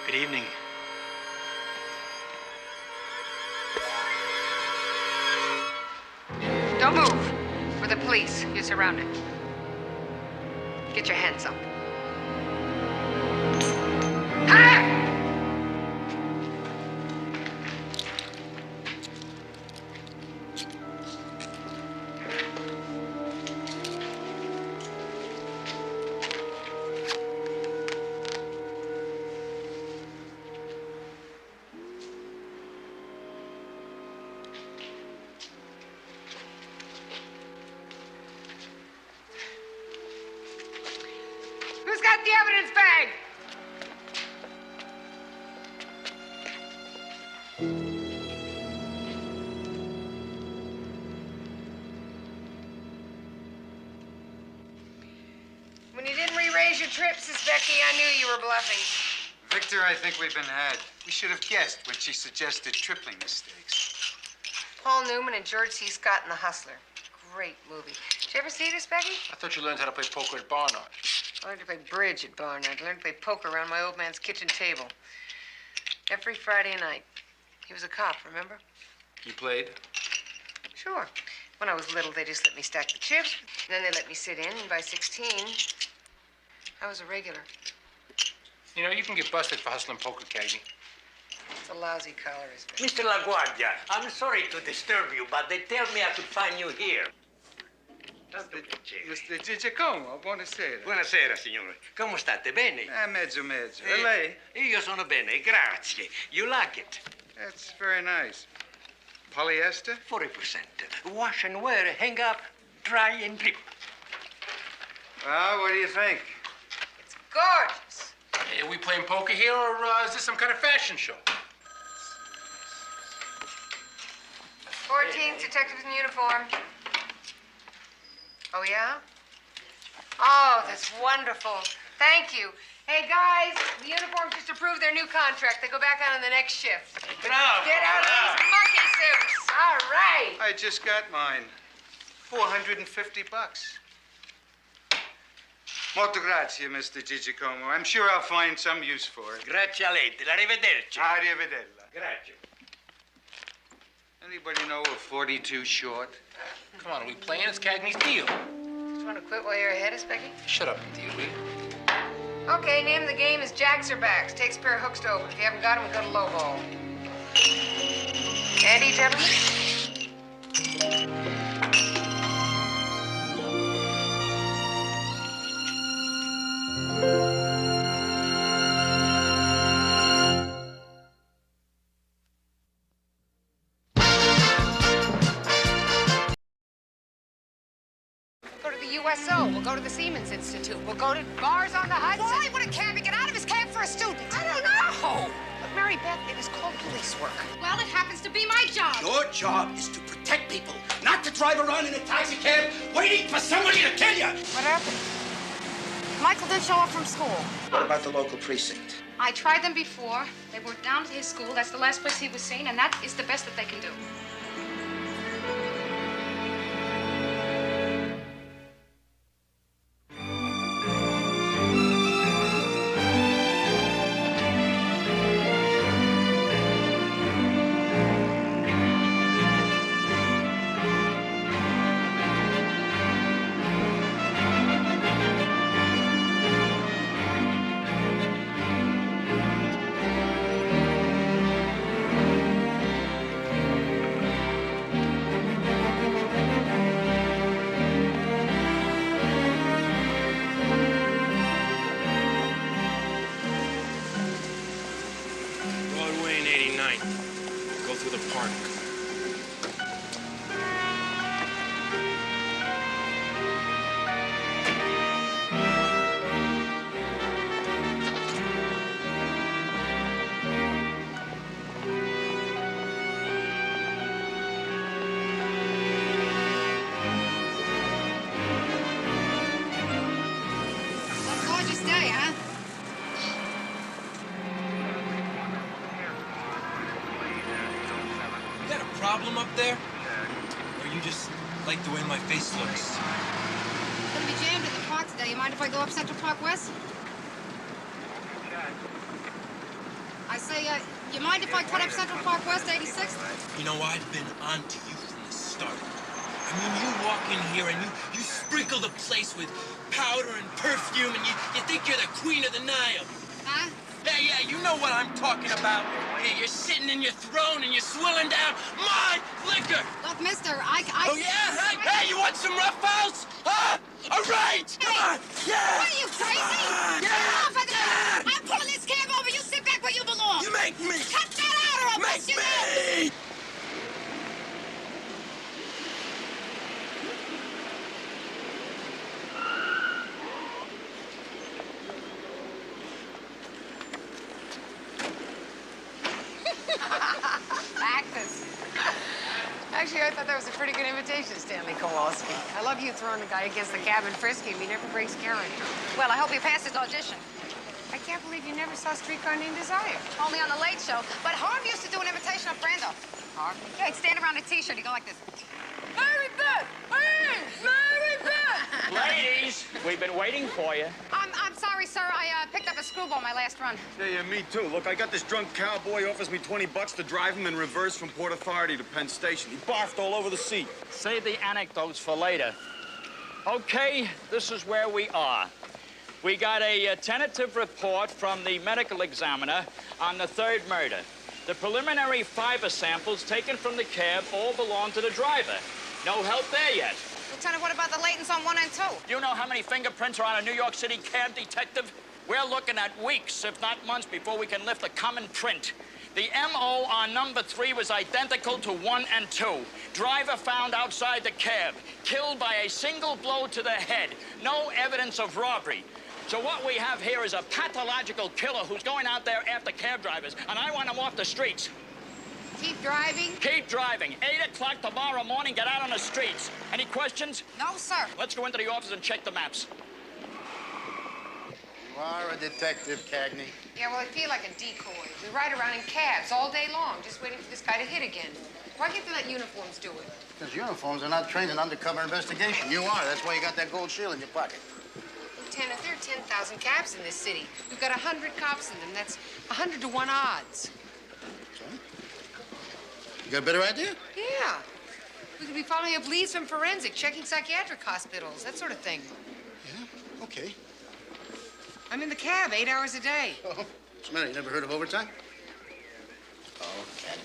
Good evening. Don't move. We're the police. You're surrounded. Get your hands up. Who's got the evidence bag? When you didn't re-raise your trips, Miss Becky, I knew you were bluffing. Victor, I think we've been had. We should have guessed when she suggested tripling the stakes. Paul Newman and George C. Scott in The Hustler. Great movie. Did you ever see this, Becky? I thought you learned how to play poker at Barnard. I learned to play bridge at Barnard. I learned to play poker around my old man's kitchen table. Every Friday night. He was a cop, remember? You played? Sure. When I was little, they just let me stack the chips. Then they let me sit in, and by 16, I was a regular. You know, you can get busted for hustling poker, Cagney. It's a lousy collar, isn't it? Mr. LaGuardia, I'm sorry to disturb you, but they tell me I could find you here. Mr. Giacomo, buonasera. Buonasera, signore. Come state? Bene? Mezzo. E lei? Io sono bene, grazie. You like it? That's very nice. Polyester? 40%. Wash and wear, hang up, dry and drip. Well, what do you think? It's gorgeous. Hey, are we playing poker here, or is this some kind of fashion show? 14th, detectives in uniform. Oh, yeah? Oh, that's wonderful. Thank you. Hey, guys, the uniforms just approved their new contract. They go back on in the next shift. Bravo! Get out of these monkey suits. All right. I just got mine. $450. Molto grazie, Mr. Giacomo. I'm sure I'll find some use for it. Grazie a lei. Arrivederci. Arrivederla. Grazie. Anybody know a 42 short? Come on, are we playing? It's Cagney's deal. Do you want to quit while you're ahead of Specky? Shut up and deal, will you? Okay, name of the game is Jacks or Backs. Takes a pair of hooks to open. If you haven't got them, we go to low ball. Andy, gentlemen? Go to the USO. We'll go to the Siemens Institute. We'll go to bars on the Hudson. Why would a cabbie get out of his cab for a student? I don't know. But Mary Beth, it is called police work. Well, it happens to be my job. Your job is to protect people, not to drive around in a taxi cab waiting for somebody to kill you. What happened? Michael did show up from school. What about the local precinct? I tried them before. They were down at his school. That's the last place he was seen, and that is the best that they can do. Broadway and 89th. Go through the park. Gorgeous day, huh? You got a problem up there? Or you just like the way my face looks? Gonna be jammed in the park today. You mind if I go up Central Park West? I say, you mind if I cut up Central Park West, 86th? You know, I've been on to you from the start. I mean, you walk in here and you sprinkle the place with powder and perfume, and you think you're the queen of the Nile. Huh? Yeah, you know what I'm talking about. Yeah, you're sitting in your throne and you're swilling down my liquor. Look, mister, Oh, yeah? Hey, you want some rough house? Huh? All right, come on. Yeah. What are you, crazy? I'm pulling this cab over. You sit back where you belong. You make me. Cut that out or I'll bust you me. Actors. Actually, I thought that was a pretty good imitation, Stanley Kowalski. I love you throwing the guy against the cab and frisking him. He never breaks character. Well, I hope you passed his audition. I can't believe you never saw Streetcar Named Desire. Only on the Late Show. But Harv used to do an imitation of Brando. Harv? Yeah, he'd stand around a T-shirt. He'd go like this. Mary Beth! Hey! Mary Beth! Ladies, we've been waiting for you. I'm sorry. sorry, sir. I picked up a screwball my last run. Yeah, me too. Look, I got this drunk cowboy offers me 20 bucks to drive him in reverse from Port Authority to Penn Station. He barfed all over the seat. Save the anecdotes for later. Okay, this is where we are. We got a tentative report from the medical examiner on the third murder. The preliminary fiber samples taken from the cab all belong to the driver. No help there yet. Lieutenant, what about the latents on 1 and 2? You know how many fingerprints are on a New York City cab detective? We're looking at weeks, if not months, before we can lift a common print. The M.O. on number 3 was identical to 1 and 2. Driver found outside the cab, killed by a single blow to the head. No evidence of robbery. So what we have here is a pathological killer who's going out there after cab drivers, and I want him off the streets. Keep driving? Keep driving. 8 o'clock tomorrow morning, get out on the streets. Any questions? No, sir. Let's go into the office and check the maps. You are a detective, Cagney. Yeah, well, I feel like a decoy. We ride around in cabs all day long, just waiting for this guy to hit again. Why can't they let uniforms do it? Because uniforms are not trained in undercover investigation. You are. That's why you got that gold shield in your pocket. Lieutenant, there are 10,000 cabs in this city. We've got 100 cops in them. That's 100 to 1 odds. You got a better idea? Yeah. We could be following up leads from forensic, checking psychiatric hospitals, that sort of thing. Yeah? Okay. I'm in the cab 8 hours a day. Oh, what's the matter? You never heard of overtime? Okay.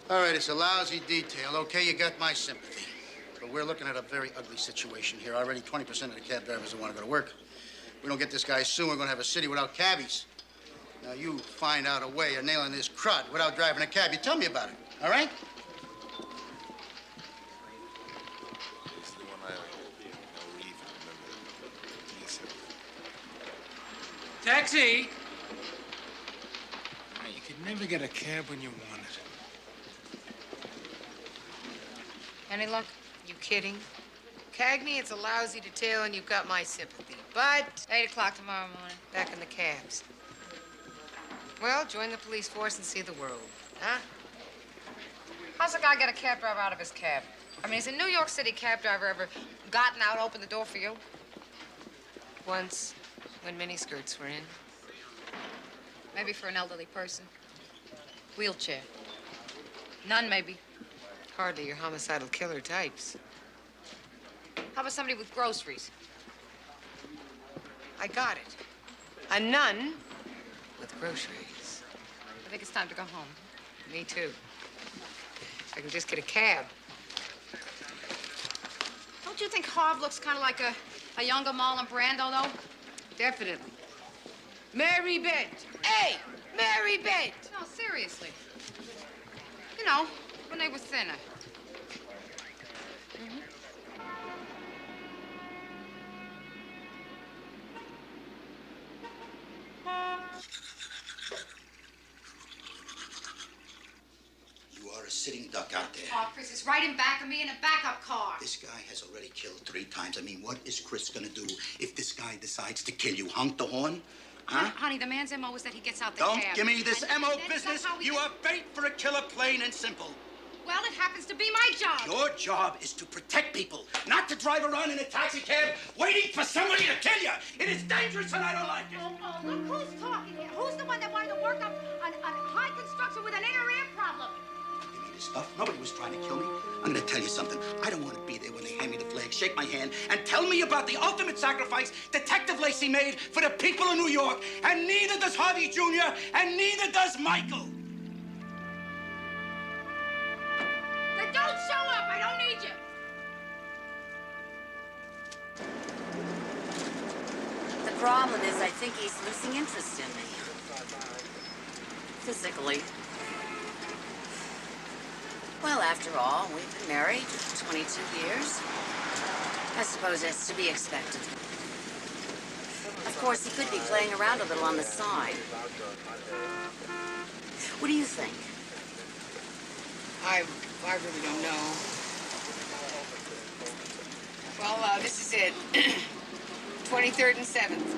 All right, it's a lousy detail. Okay, you got my sympathy. But we're looking at a very ugly situation here. Already 20% of the cab drivers don't want to go to work. We don't get this guy soon, we're going to have a city without cabbies. Now, you find out a way of nailing this crud without driving a cab. You tell me about it, all right? It's the one I never even remember. Yes, sir. Taxi! You could never get a cab when you want it. Any luck? You kidding? Cagney, it's a lousy detail, and you've got my sympathy. But 8 o'clock tomorrow morning, back in the cabs. Well, join the police force and see the world, huh? How's a guy get a cab driver out of his cab? I mean, has a New York City cab driver ever gotten out, opened the door for you? Once, when miniskirts were in. Maybe for an elderly person. Wheelchair. None, maybe. Hardly your homicidal killer types. How about somebody with groceries? I got it. A nun with groceries. I think it's time to go home. Me too. I can just get a cab. Don't you think Harv looks kind of like a younger Marlon Brando, though? Definitely. Mary Bent. Hey, Mary Bent. No, seriously. You know, when they were thinner. You are a sitting duck out there. Oh, Chris is right in back of me in a backup car. This guy has already killed 3 times. I mean, what is Chris gonna do if this guy decides to kill you? Honk the horn? Huh? Honey, the man's MO is that he gets out the Don't cab. give me this And MO that's business. how we You get- are bait for a killer, plain and simple. Well, it happens to be my job. Your job is to protect people, not to drive around in a taxi cab waiting for somebody to kill you. It is dangerous and I don't like it. Oh, look who's talking here. Who's the one that wanted to work up on high construction with an inner ear problem? Give me this stuff. Nobody was trying to kill me. I'm gonna tell you something. I don't want to be there when they hand me the flag, shake my hand, and tell me about the ultimate sacrifice Detective Lacey made for the people of New York. And neither does Harvey Jr., and neither does Michael. Then don't show up. I don't need you. The problem is I think he's losing interest in me. Physically. Well, after all, we've been married 22 years. I suppose that's to be expected. Of course, he could be playing around a little on the side. What do you think? I really don't know. Well, this is it. 23rd and 7th.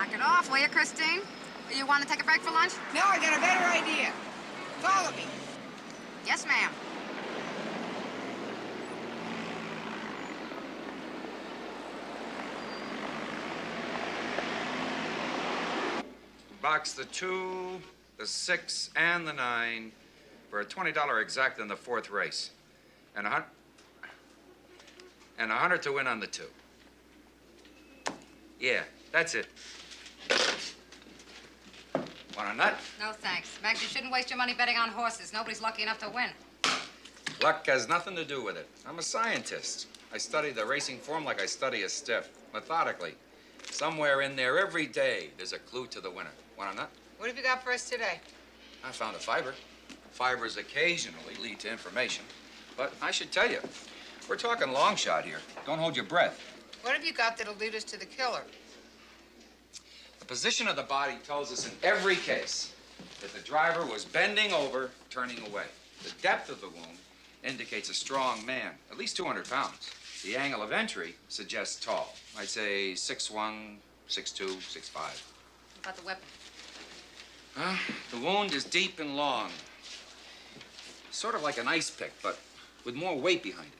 Knock it off, will you, Christine? You want to take a break for lunch? No, I got a better idea. Follow me. Yes, ma'am. Box the 2, the 6, and the 9 for a $20 exact in the 4th race. And a hundred to win on the 2. Yeah, that's it. Want a nut? No, thanks. Max, you shouldn't waste your money betting on horses. Nobody's lucky enough to win. Luck has nothing to do with it. I'm a scientist. I study the racing form like I study a stiff, methodically. Somewhere in there, every day, there's a clue to the winner. Want a nut? What have you got for us today? I found a fiber. Fibers occasionally lead to information. But I should tell you, we're talking long shot here. Don't hold your breath. What have you got that'll lead us to the killer? The position of the body tells us in every case that the driver was bending over, turning away. The depth of the wound indicates a strong man, at least 200 pounds. The angle of entry suggests tall. I'd say 6'1", 6'2", 6'5". What about the weapon? The wound is deep and long. Sort of like an ice pick, but with more weight behind it.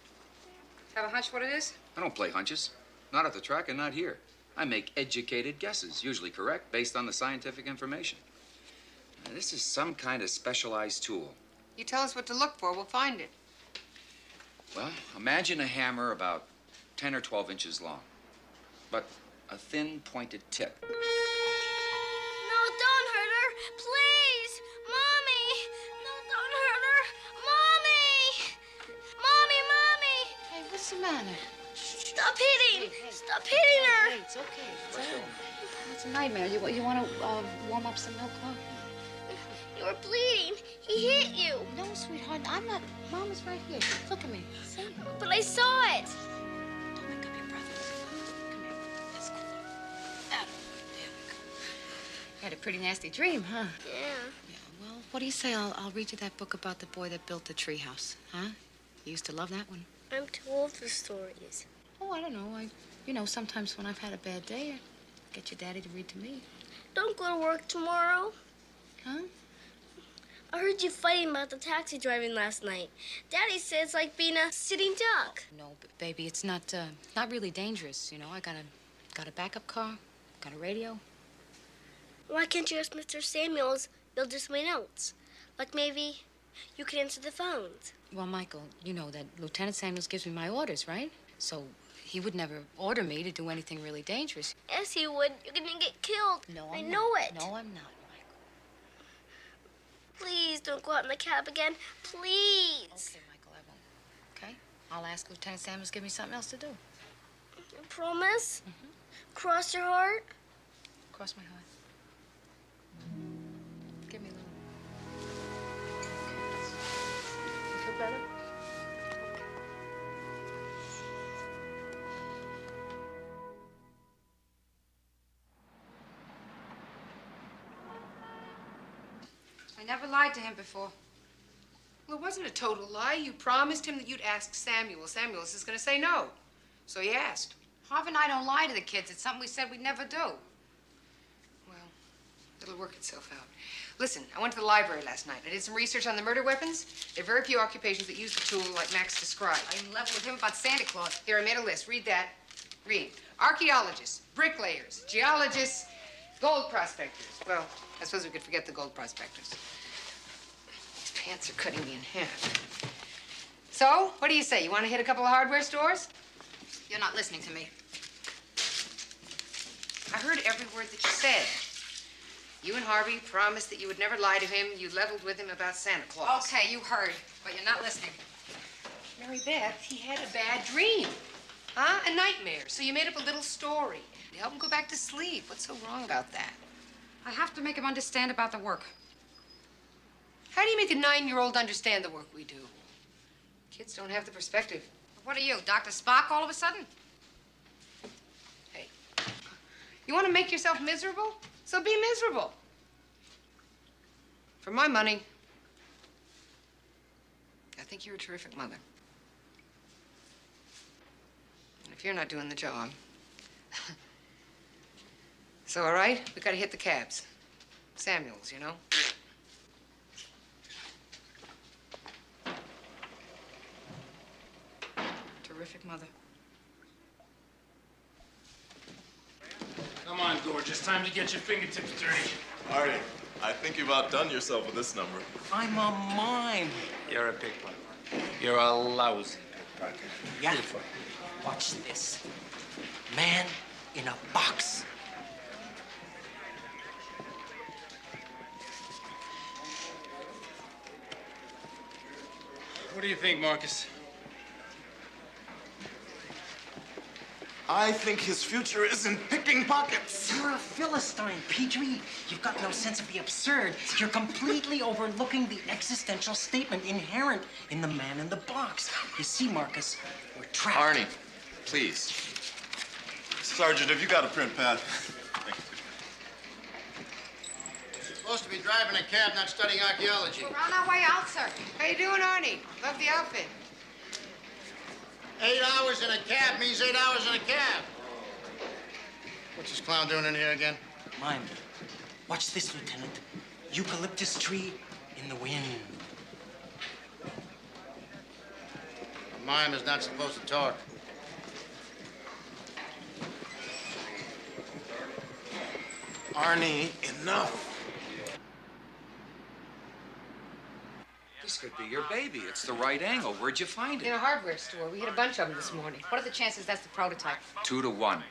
Have a hunch what it is? I don't play hunches. Not at the track and not here. I make educated guesses, usually correct, based on the scientific information. Now, this is some kind of specialized tool. You tell us what to look for, we'll find it. Well, imagine a hammer about 10 or 12 inches long, but a thin, pointed tip. No, don't hurt her. Please. Mommy. No, don't hurt her. Mommy. Mommy, Mommy. Hey, what's the matter? Stop hitting. Stop hitting her. Hey, it's okay. It's all right. It's a nightmare. You want to warm up some milk, huh? You were bleeding. He hit you. No, sweetheart. I'm not. Mom is right here. Look at me. See? But I saw it. Don't wake up your brother. Come here. That's cool. There we go. You had a pretty nasty dream, huh? Yeah. Well, what do you say? I'll read you that book about the boy that built the treehouse, huh? You used to love that one. I'm too old for stories. Oh, I don't know. Sometimes when I've had a bad day, I get your daddy to read to me. Don't go to work tomorrow. Huh? I heard you fighting about the taxi driving last night. Daddy said it's like being a sitting duck. No, but baby, it's not really dangerous. I got a backup car, got a radio. Why can't you ask Mr. Samuels? They'll just my notes. Like maybe you could answer the phones. Well, Michael, you know that Lieutenant Samuels gives me my orders, right? So he would never order me to do anything really dangerous. Yes, he would. You're gonna get killed. No, I I'm know not. it. No, I'm not. Please don't go out in the cab again. Please. Okay, Michael, I won't. Okay? I'll ask Lieutenant Samuels to give me something else to do. You promise? Mm-hmm. Cross your heart? Cross my heart. Give me a little. You feel better? I never lied to him before. Well, it wasn't a total lie. You promised him that you'd ask Samuel. Samuels is going to say no. So he asked. Harv and I don't lie to the kids. It's something we said we'd never do. Well, it'll work itself out. Listen, I went to the library last night. I did some research on the murder weapons. There are very few occupations that use the tool like Max described. I'm level with him about Santa Claus. Here, I made a list. Read that. Read. Archaeologists, bricklayers, geologists, gold prospectors. Well, I suppose we could forget the gold prospectors. These pants are cutting me in half. So, what do you say? You want to hit a couple of hardware stores? You're not listening to me. I heard every word that you said. You and Harvey promised that you would never lie to him. You leveled with him about Santa Claus. Okay, you heard, but you're not listening. Mary Beth, he had a bad dream. Huh? A nightmare. So you made up a little story to help him go back to sleep. What's so wrong about that? I have to make him understand about the work. How do you make a 9-year-old understand the work we do? Kids don't have the perspective. What are you, Dr. Spock all of a sudden? Hey, you want to make yourself miserable? So be miserable. For my money, I think you're a terrific mother. And if you're not doing the job, So, all right, we gotta hit the cabs. Samuels, you know? Terrific mother. Come on, gorgeous. Time to get your fingertips dirty. Artie, I think you've outdone yourself with this number. I'm a mime. You're a pickpocket. You're a lousy pickpocket. Yeah. Watch this. Man in a box. What do you think, Marcus? I think his future is in picking pockets. You're a Philistine, Petrie. You've got no sense of the absurd. You're completely overlooking the existential statement inherent in the man in the box. You see, Marcus, we're trapped. Arnie, please. Sergeant, have you got a print pad? You're supposed to be driving a cab, not studying archaeology. We're on our way out, sir. How you doing, Arnie? Love the outfit. 8 hours in a cab means 8 hours in a cab. What's this clown doing in here again? Mime. Watch this, Lieutenant. Eucalyptus tree in the wind. A mime is not supposed to talk. Arnie, enough. This could be your baby. It's the right angle. Where'd you find it? In a hardware store. We hit a bunch of them this morning. What are the chances that's the prototype? 2 to 1.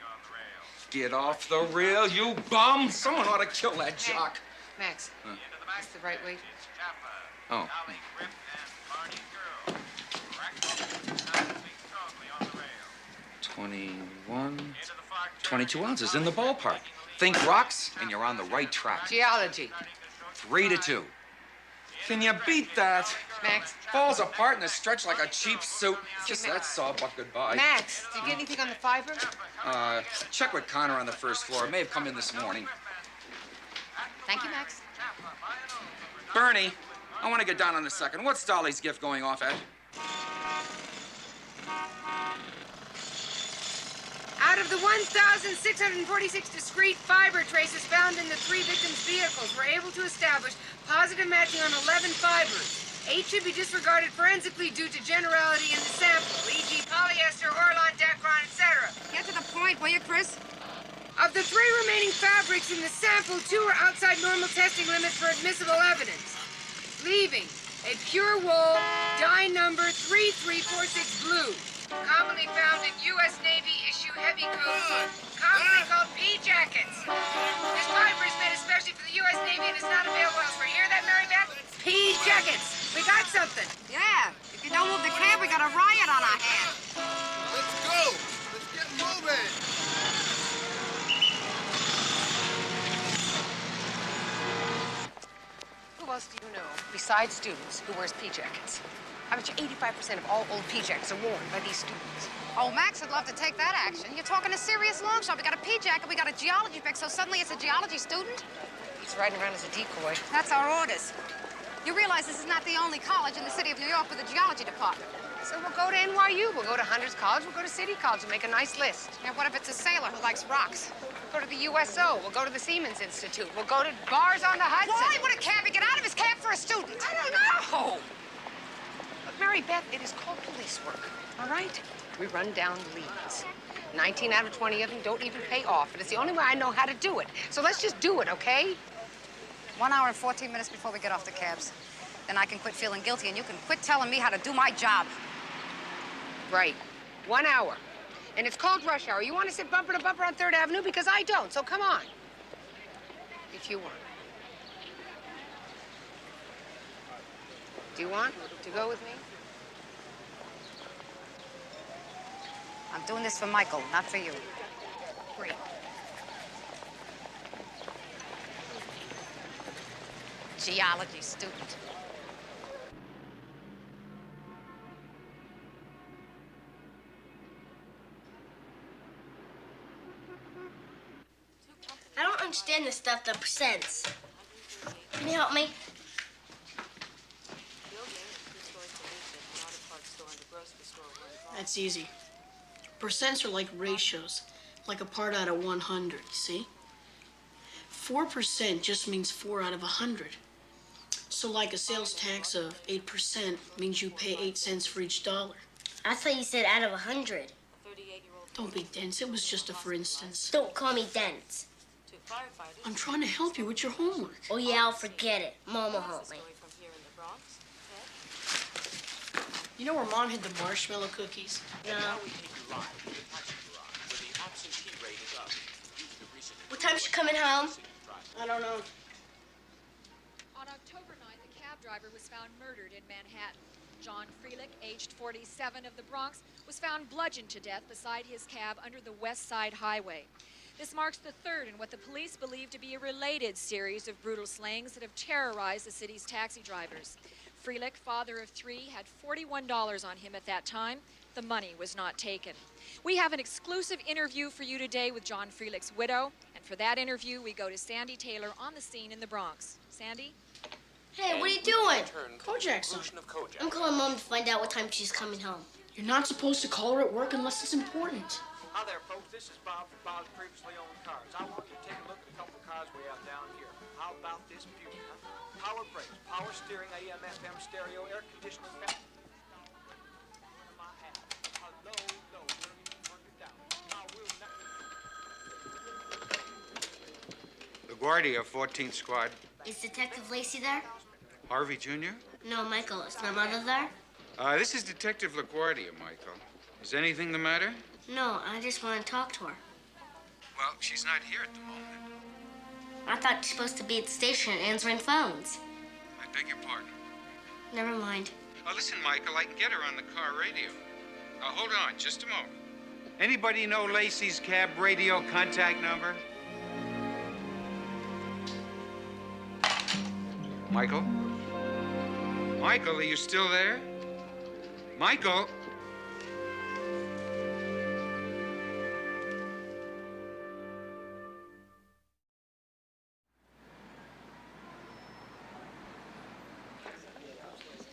Get off the rail, you bum! Someone ought to kill that jock. Max, Huh. is this the right weight? Oh. 21, 22 ounces in the ballpark. Think rocks, and you're on the right track. Geology. 3 to 2. Can you beat that? Max. Falls apart in a stretch like a cheap suit. Kiss that sawbuck goodbye. Max, did you get anything on the fiber? Check with Connor on the first floor. It may have come in this morning. Thank you, Max. Bernie, I want to get down on a second. What's Dolly's gift going off at? Out of the 1,646 discrete fiber traces found in the 3 victims' vehicles, we're able to establish positive matching on 11 fibers. 8 should be disregarded forensically due to generality in the sample, e.g. polyester, Orlon, Dacron, etc. Get to the point, will you, Chris? Of the 3 remaining fabrics in the sample, 2 are outside normal testing limits for admissible evidence, leaving a pure wool dye number 3346 blue, commonly found in U.S. Navy issue heavy coats, commonly called pea jackets. This fiber is made especially for the U.S. Navy and is not available elsewhere. You hear that, Mary Beth? Pea jackets. We got something. Yeah. If you don't move the cab, we got a riot on our hands. Let's go. Let's get moving. Who else do you know, besides students, who wears pea jackets? I bet you 85% of all old pea jackets are worn by these students. Oh, Max would love to take that action. You're talking a serious long shot. We got a pea jacket, we got a geology pick, so suddenly it's a geology student? He's riding around as a decoy. That's our orders. You realize this is not the only college in the city of New York with a geology department. So we'll go to NYU, we'll go to Hunter's College, we'll go to City College and make a nice list. Yeah, what if it's a sailor who likes rocks? We'll go to the USO, we'll go to the Siemens Institute, we'll go to bars on the Hudson. Why would a cabbie get out of his cab for a student? I don't know. Look, Mary Beth, it is called police work, all right? We run down leads. 19 out of 20 of them don't even pay off, and it's the only way I know how to do it. So let's just do it, okay? 1 hour and 14 minutes before we get off the cabs. Then I can quit feeling guilty, and you can quit telling me how to do my job. Right. 1 hour. And it's called rush hour. You want to sit bumper to bumper on 3rd Avenue? Because I don't, so come on. If you want. Do you want to go with me? I'm doing this for Michael, not for you. Great. Geology student. I don't understand this stuff, the percents. Can you help me? That's easy. Percents are like ratios, like a part out of 100, see? 4% just means 4 out of 100. So like a sales tax of 8% means you pay 8 cents for each dollar. I thought you said out of 100. Don't be dense. It was just a for instance. Don't call me dense. I'm trying to help you with your homework. Oh, yeah, I'll forget it. Mama help me. You know where Mom hid the marshmallow cookies? No. What time's she coming home? I don't know. On October 9th, a cab driver was found murdered in Manhattan. John Freelick, aged 47 of the Bronx, was found bludgeoned to death beside his cab under the West Side Highway. This marks the third in what the police believe to be a related series of brutal slayings that have terrorized the city's taxi drivers. Freelick, father of 3, had $41 on him at that time. The money was not taken. We have an exclusive interview for you today with John Freelick's widow, and for that interview, we go to Sandy Taylor on the scene in the Bronx. Sandy? Hey, what are you doing? Kojak's on. I'm calling Mom to find out what time she's coming home. You're not supposed to call her at work unless it's important. Hi there, folks. This is Bob from Bob's Previously Owned Cars. I want you to take a look at a couple of cars we have down here. How about this beauty, huh? Power brakes, power steering, AM, FM, stereo, air conditioning, fan. LaGuardia, 14th Squad. Is Detective Lacey there? Harvey Jr.? No, Michael. Is my mother there? This is Detective LaGuardia, Michael. Is anything the matter? No, I just want to talk to her. Well, she's not here at the moment. I thought she's supposed to be at the station answering phones. I beg your pardon. Never mind. Listen, Michael, I can get her on the car radio. Hold on, just a moment. Anybody know Lacey's cab radio contact number? Michael? Michael, are you still there? Michael?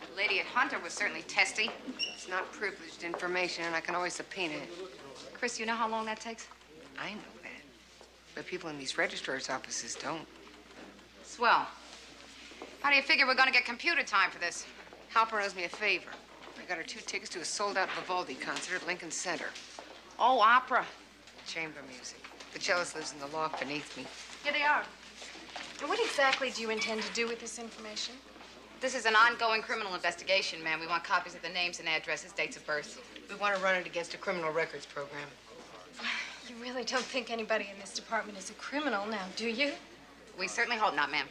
The lady at Hunter was certainly testy. It's not privileged information, and I can always subpoena it. Chris, you know how long that takes? I know that. But people in these registrar's offices don't. Swell. How do you figure we're gonna get computer time for this? Halper owes me a favor. I got her 2 tickets to a sold-out Vivaldi concert at Lincoln Center. Oh, opera. Chamber music. The cellist lives in the loft beneath me. Here they are. And what exactly do you intend to do with this information? This is an ongoing criminal investigation, ma'am. We want copies of the names and addresses, dates of birth. We want to run it against a criminal records program. You really don't think anybody in this department is a criminal now, do you? We certainly hope not, ma'am.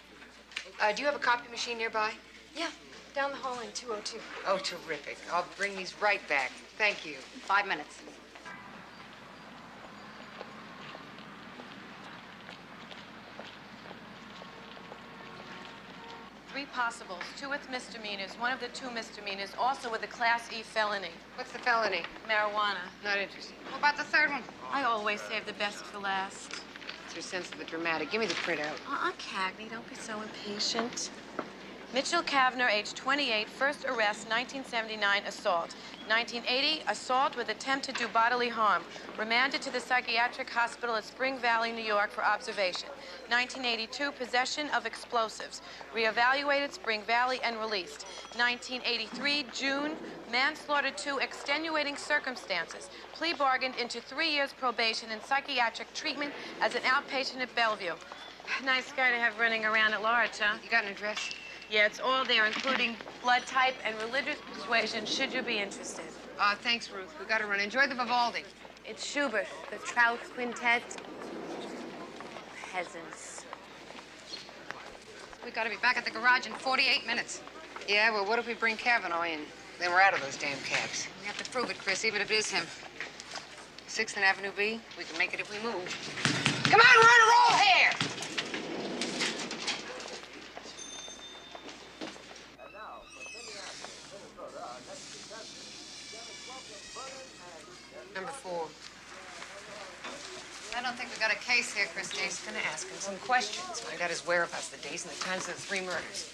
Do you have a copy machine nearby? Yeah, down the hall in 202. Oh, terrific. I'll bring these right back. Thank you. 5 minutes. Three possibles, 2 with misdemeanors, 1 of the 2 misdemeanors, also with a Class E felony. What's the felony? Marijuana. Not interested. What about the third one? I always save the best for last. It's your sense of the dramatic. Give me the printout. Cagney, don't be so impatient. Mitchell Kavner, age 28, first arrest, 1979, assault. 1980, assault with attempt to do bodily harm. Remanded to the psychiatric hospital at Spring Valley, New York for observation. 1982, possession of explosives. Reevaluated Spring Valley and released. 1983, June, manslaughter 2, extenuating circumstances. Plea bargained into 3 years probation and psychiatric treatment as an outpatient at Bellevue. Nice guy to have running around at large, huh? You got an address? Yeah, it's all there, including blood type and religious persuasion, should you be interested. Thanks, Ruth. We gotta run. Enjoy the Vivaldi. It's Schubert, the Trout Quintet. Peasants. We gotta be back at the garage in 48 minutes. Yeah, well, what if we bring Kavanaugh in? Then we're out of those damn cabs. We have to prove it, Chris, even if it is him. 6th and Avenue B? We can make it if we move. Come on, we're on a roll here! Number 4. I don't think we got a case here, Christine. Jay's gonna ask him some questions. Find out his whereabouts, the days and the times of the 3 murders.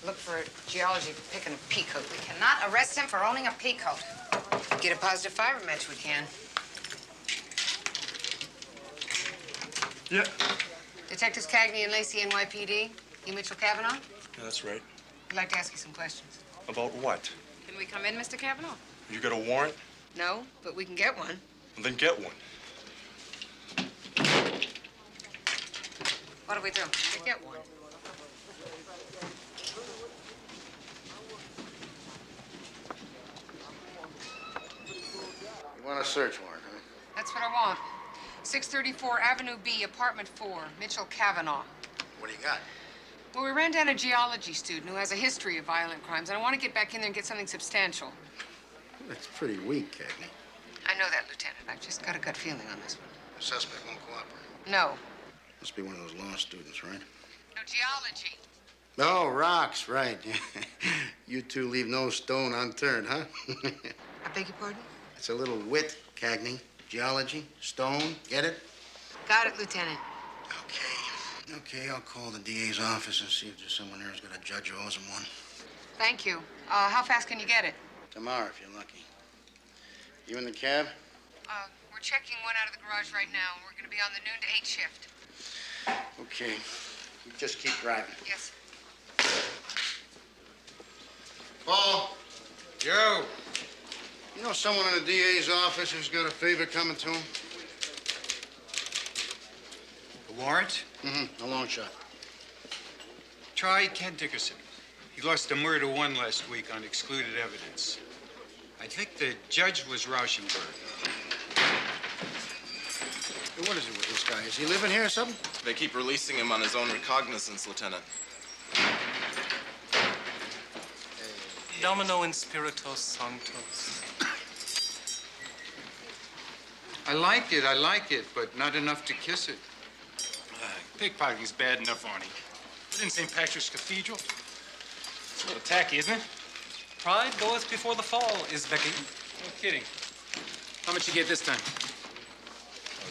Look for geology for picking a pea coat. We cannot arrest him for owning a pea coat. Get a positive fiber match, we can. Yeah. Detectives Cagney and Lacey, NYPD. You Mitchell Cavanaugh? Yeah, that's right. I'd like to ask you some questions. About what? Can we come in, Mr. Cavanaugh? You got a warrant? No, but we can get one. Well, then get one. What do we do? We get one. You want a search warrant, huh? That's what I want. 634 Avenue B, Apartment 4, Mitchell Cavanaugh. What do you got? Well, we ran down a geology student who has a history of violent crimes, and I want to get back in there and get something substantial. That's pretty weak, Cagney. I know that, Lieutenant. I've just got a gut feeling on this one. The suspect won't cooperate. No. Must be one of those law students, right? No, geology. Oh, rocks, right. You two leave no stone unturned, huh? I beg your pardon? It's a little wit, Cagney. Geology, stone, get it? Got it, Lieutenant. Okay, I'll call the DA's office and see if there's someone there who's got a judge who owes him one. Thank you. How fast can you get it? Tomorrow, if you're lucky. You in the cab? We're checking one out of the garage right now. We're going to be on the noon to 8 shift. Okay. You just keep driving. Yes. Paul. Joe. You know someone in the DA's office who's got a favor coming to him? A warrant? Mm-hmm. A long shot. Try Ken Dickerson. He lost a murder one last week on excluded evidence. I think the judge was Rauschenberg. Hey, what is it with this guy? Is he living here or something? They keep releasing him on his own recognizance, Lieutenant. Domino in Spiritus Sanctus. I like it, but not enough to kiss it. Pickpocketing's bad enough, Arnie. But in St. Patrick's Cathedral? It's a little tacky, isn't it? Pride goeth before the fall, is Becky. No kidding. How much you get this time?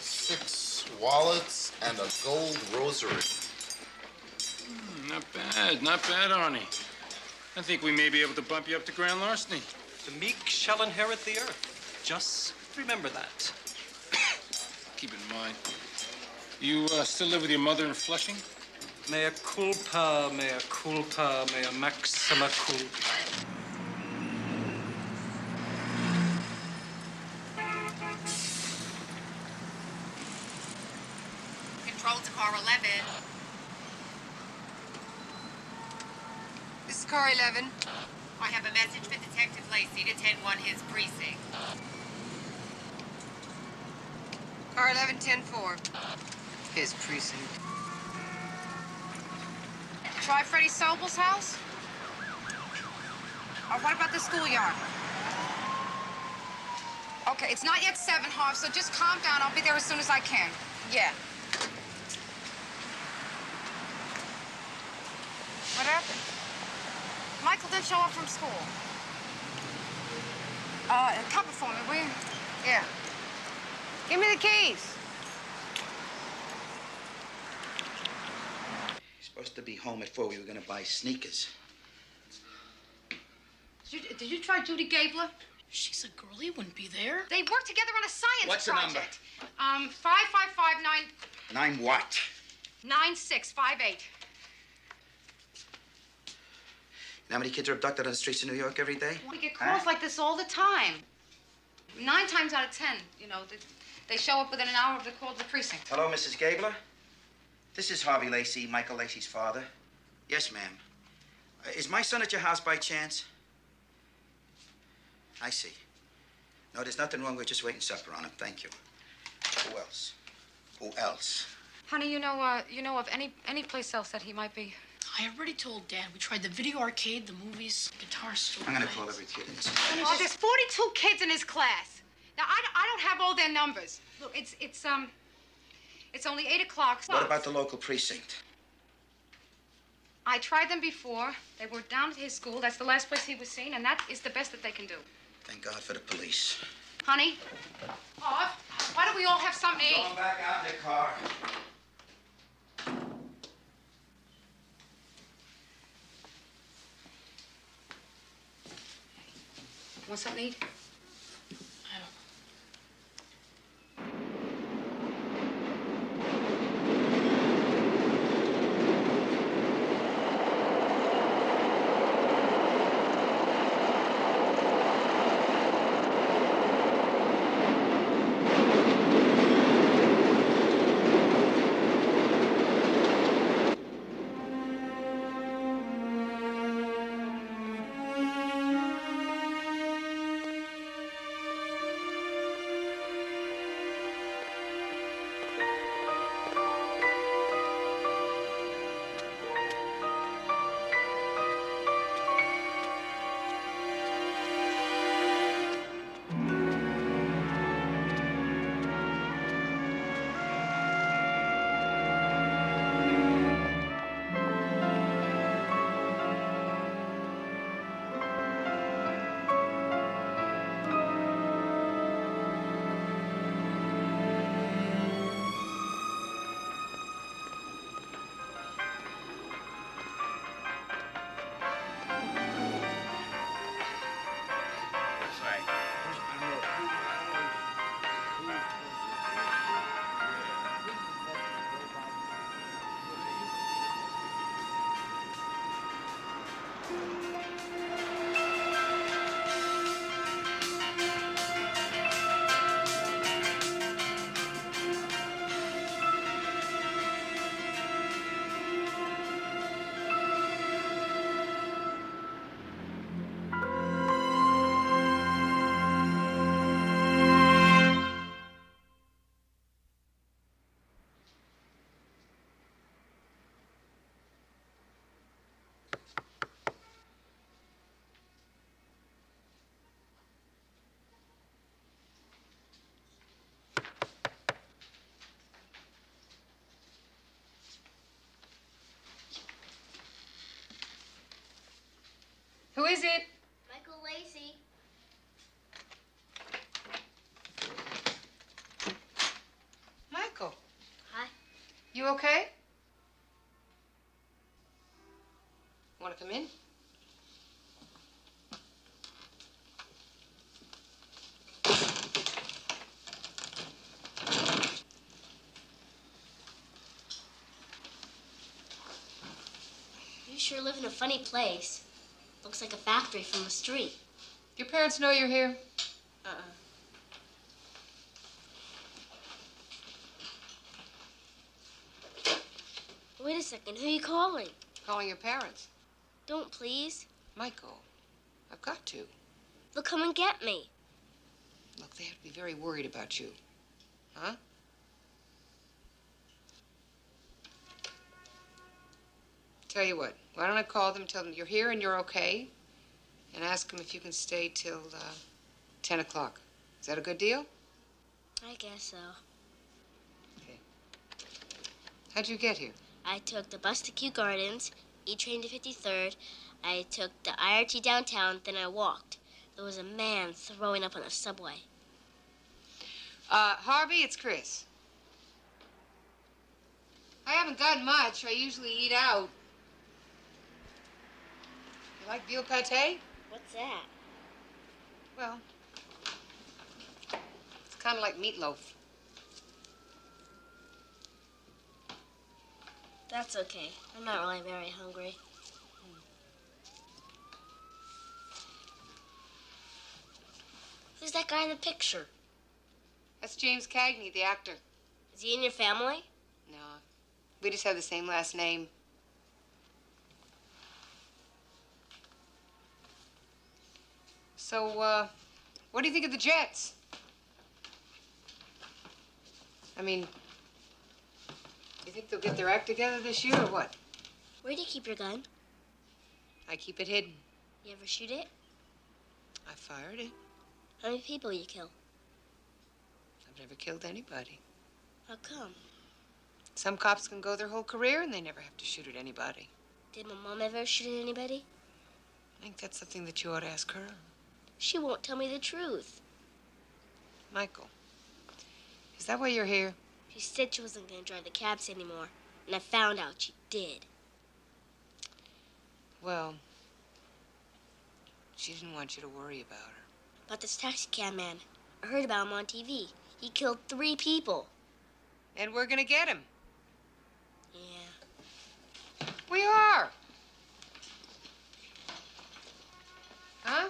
6 wallets and a gold rosary. Not bad, Arnie. I think we may be able to bump you up to grand larceny. The meek shall inherit the earth. Just remember that. Keep it in mind. You still live with your mother in Flushing? Mea culpa, mea culpa, mea maxima culpa. Control to car 11. This is car 11. I have a message for Detective Lacey to 10-1 his precinct. Car 11, 10-4. His precinct. Try Freddie Sobel's house? Or what about the schoolyard? Okay, it's not yet 7, Harv, so just calm down. I'll be there as soon as I can. Yeah. What happened? Michael didn't show up from school. Cover for me, will you? Yeah. Give me the keys. Supposed to be home at 4. We were gonna buy sneakers. Did you try Judy Gabler? She's a girl. He wouldn't be there. They work together on a science What's the project. number? 5559 9 what? 9658. How many kids are abducted on the streets of New York every day? We get calls like this all the time. 9 times out of 10, you know, they show up within an hour of the call to the precinct. Hello, Mrs. Gabler. This is Harvey Lacey, Michael Lacey's father. Yes, ma'am. Is my son at your house by chance? I see. No, there's nothing wrong with just waiting supper on him. Thank you. Who else? Who else? Honey, you know of any place else that he might be? I already told Dad. We tried the video arcade, the movies, guitar store. I'm gonna call every kid in. Oh, there's 42 kids in his class. Now, I don't have all their numbers. Look, it's only 8 o'clock. What about the local precinct? I tried them before. They were down at his school. That's the last place he was seen, and that is the best that they can do. Thank God for the police. Honey? Oh, why don't we all have something to eat? Going back out in the car. Want something to eat? is it? Michael Lacey. Michael. Hi. You okay? Want to come in? You sure live in a funny place. Looks like a factory from the street. Your parents know you're here? Wait a second, who are you calling? Calling your parents. Don't, please. Michael, I've got to. They'll come and get me. Look, they have to be very worried about you. Huh? Tell you what, why don't I call them, tell them you're here and you're okay, and ask them if you can stay till 10 o'clock. Is that a good deal? I guess so. How'd you get here? I took the bus to Kew Gardens, E-train to 53rd. I took the IRT downtown, then I walked. There was a man throwing up on the subway. Harvey, it's Chris. I haven't got much. I usually eat out. You like veal pate? What's that? Well, it's kind of like meatloaf. That's okay. I'm not really very hungry. Who's that guy in the picture? That's James Cagney, the actor. Is he in your family? No, we just have the same last name. So, what do you think of the Jets? I mean, you think they'll get their act together this year or what? Where do you keep your gun? I keep it hidden. You ever shoot it? I fired it. How many people you kill? I've never killed anybody. How come? Some cops can go their whole career and they never have to shoot at anybody. Did my mom ever shoot at anybody? I think that's something that you ought to ask her. She won't tell me the truth. Michael, is that why you're here? She said she wasn't going to drive the cabs anymore, and I found out she did. Well, she didn't want you to worry about her. About this taxi cab man. I heard about him on TV. He killed 3 people. And we're gonna get him. Yeah. We are. Huh?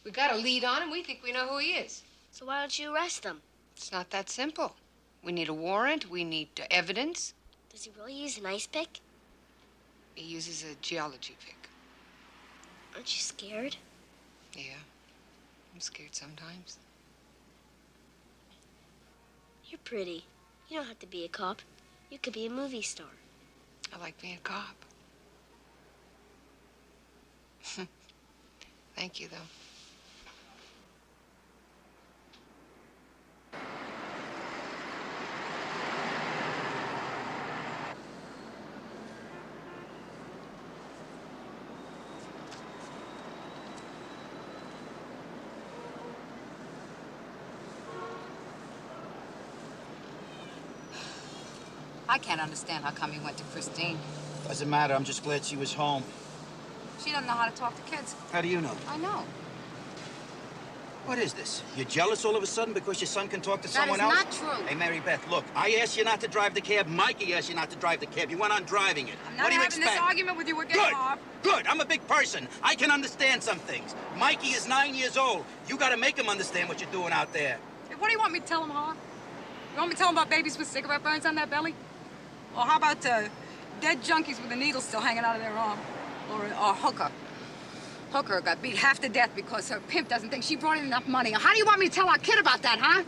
We got a lead on him. We think we know who he is. So why don't you arrest him? It's not that simple. We need a warrant. We need evidence. Does he really use an ice pick? He uses a geology pick. Aren't you scared? Yeah. I'm scared sometimes. You're pretty. You don't have to be a cop. You could be a movie star. I like being a cop. Thank you, though. I can't understand how come he went to Christine. Doesn't matter. I'm just glad she was home. She doesn't know how to talk to kids. How do you know? I know. What is this? You're jealous all of a sudden because your son can talk to someone else? That is not true. Hey, Mary Beth, look, I asked you not to drive the cab. Mikey asked you not to drive the cab. You went on driving it. I'm not what do you having expect? this argument with you. We're getting off. Good. I'm a big person. I can understand some things. Mikey is 9 years old. You got to make him understand what you're doing out there. Hey, what do you want me to tell him, huh? You want me to tell him about babies with cigarette burns on their belly? Or how about dead junkies with a needle still hanging out of their arm? Or a hooker. Hooker got beat half to death because her pimp doesn't think she brought in enough money. How do you want me to tell our kid about that, huh?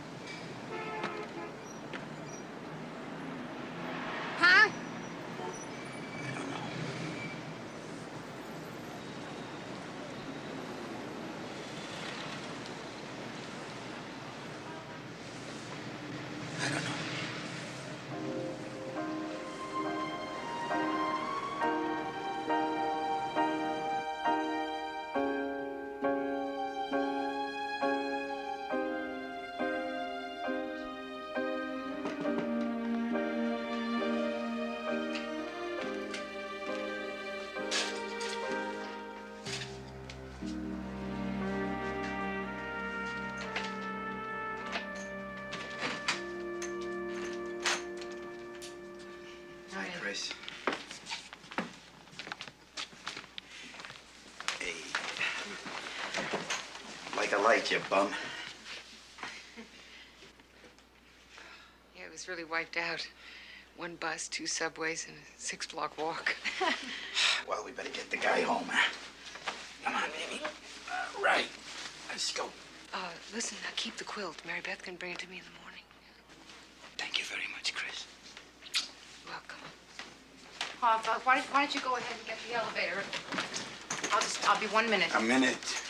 Huh? I don't know. like you, bum. Yeah, it was really wiped out. One bus, 2 subways, and a 6-block walk. Well, we better get the guy home. Come on, baby. All right. Let's go. Listen, now keep the quilt. Mary Beth can bring it to me in the morning. Thank you very much, Chris. Welcome. Why don't you go ahead and get the elevator? I'll be 1 minute. A minute.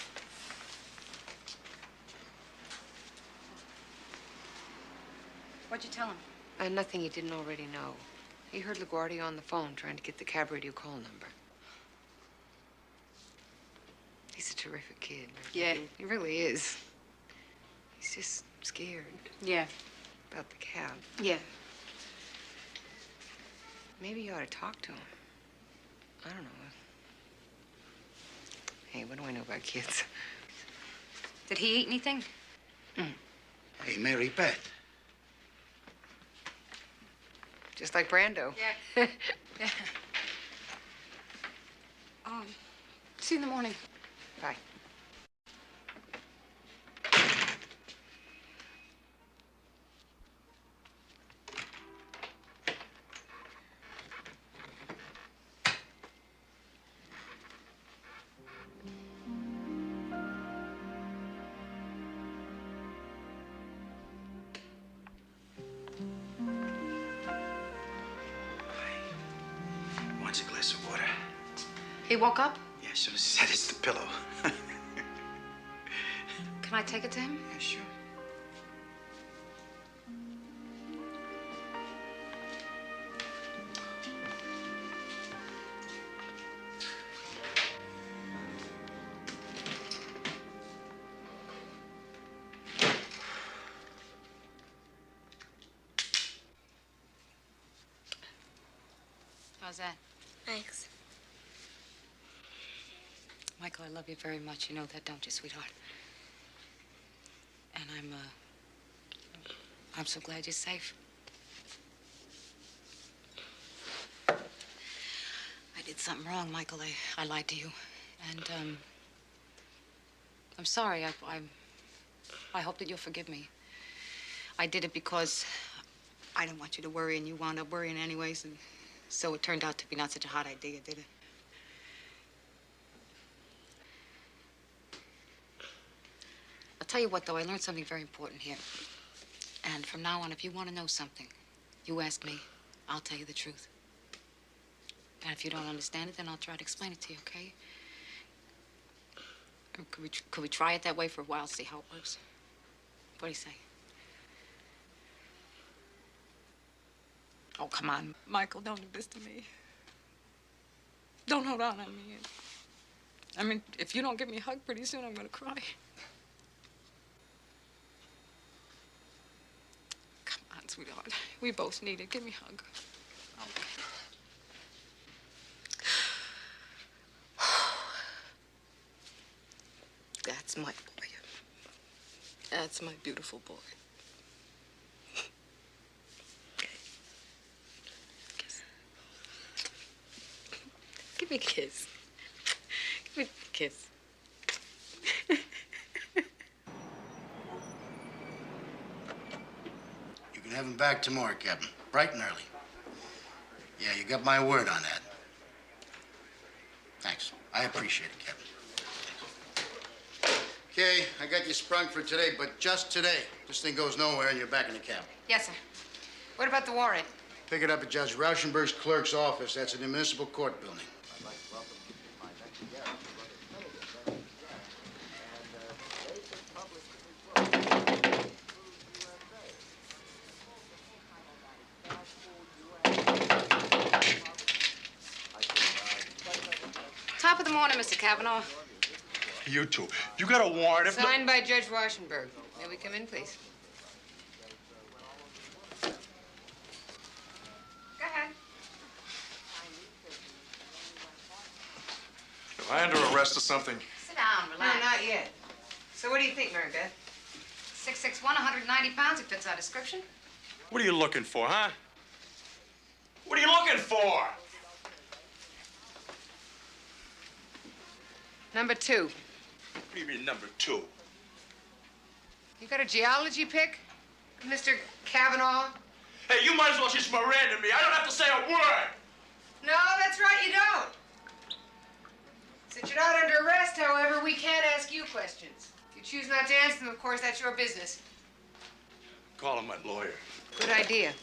What'd you tell him? Nothing he didn't already know. He heard LaGuardia on the phone trying to get the cab radio call number. He's a terrific kid. Yeah. He really is. He's just scared. Yeah. About the cab. Yeah. Maybe you ought to talk to him. I don't know. Hey, what do I know about kids? Did he eat anything? Hey, Mary Beth. Just like Brando. Yeah. Yeah. See you in the morning. Bye. Wants a glass of water. He woke up? Yeah, as soon as he said it's the pillow. Can I take it to him? Yeah, sure. How's that? Thanks. Michael, I love you very much. You know that, don't you, sweetheart? And I'm so glad you're safe. I did something wrong, Michael. I lied to you. And, I'm sorry. I hope that you'll forgive me. I did it because I didn't want you to worry, and you wound up worrying anyways, and so it turned out to be not such a hot idea, did it? I'll tell you what, though, I learned something very important here. And from now on, if you want to know something, you ask me. I'll tell you the truth. And if you don't understand it, then I'll try to explain it to you, okay? Or could we try it that way for a while, see how it works? What do you say? Oh, come on. Michael, don't do this to me. Don't hold on me. I mean, if you don't give me a hug pretty soon, I'm gonna cry. Come on, sweetheart. We both need it. Give me a hug. Okay. That's my boy. That's my beautiful boy. Give me a kiss. Give me a kiss. You can have him back tomorrow, Captain. Bright and early. Yeah, you got my word on that. Thanks. I appreciate it, Captain. Okay, I got you sprung for today, but just today. This thing goes nowhere and you're back in the cab. Yes, sir. What about the warrant? Pick it up at Judge Rauschenberg's clerk's office. That's in the municipal court building. Top of the morning, Mr. Kavanaugh. You two. You got a warrant. If Signed by Judge Rauschenberg. May we come in, please? Go ahead. Am I under arrest or something? Sit down, relax. No, not yet. So what do you think, Mary Beth? 6'1", 190 pounds. It fits our description. What are you looking for, huh? What are you looking for? Number 2. What do you mean, number 2? You got a geology pick, Mr. Kavanaugh? Hey, you might as well just Miranda me. I don't have to say a word. No, that's right, you don't. Since you're not under arrest, however, we can't ask you questions. If you choose not to answer them, of course, that's your business. Call him my lawyer. Good idea.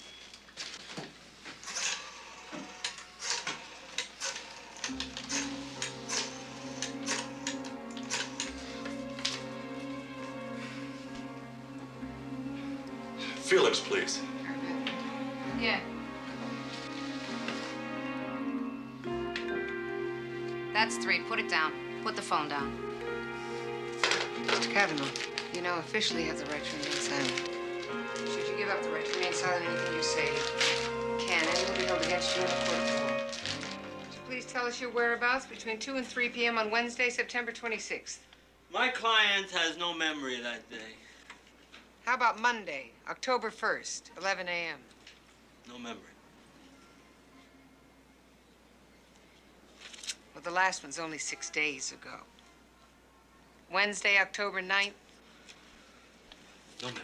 Felix, please. Yeah. That's 3. Put it down. Put the phone down. Mr. Kavanaugh, you now officially have the right to remain silent. Should you give up the right to remain silent, anything you say can and will be held against you in a court of law. Would you please tell us your whereabouts between 2 and 3 p.m. on Wednesday, September 26th? My client has no memory of that day. How about Monday, October 1st, 11 a.m.? No memory. Well, the last one's only 6 days ago. Wednesday, October 9th. No memory.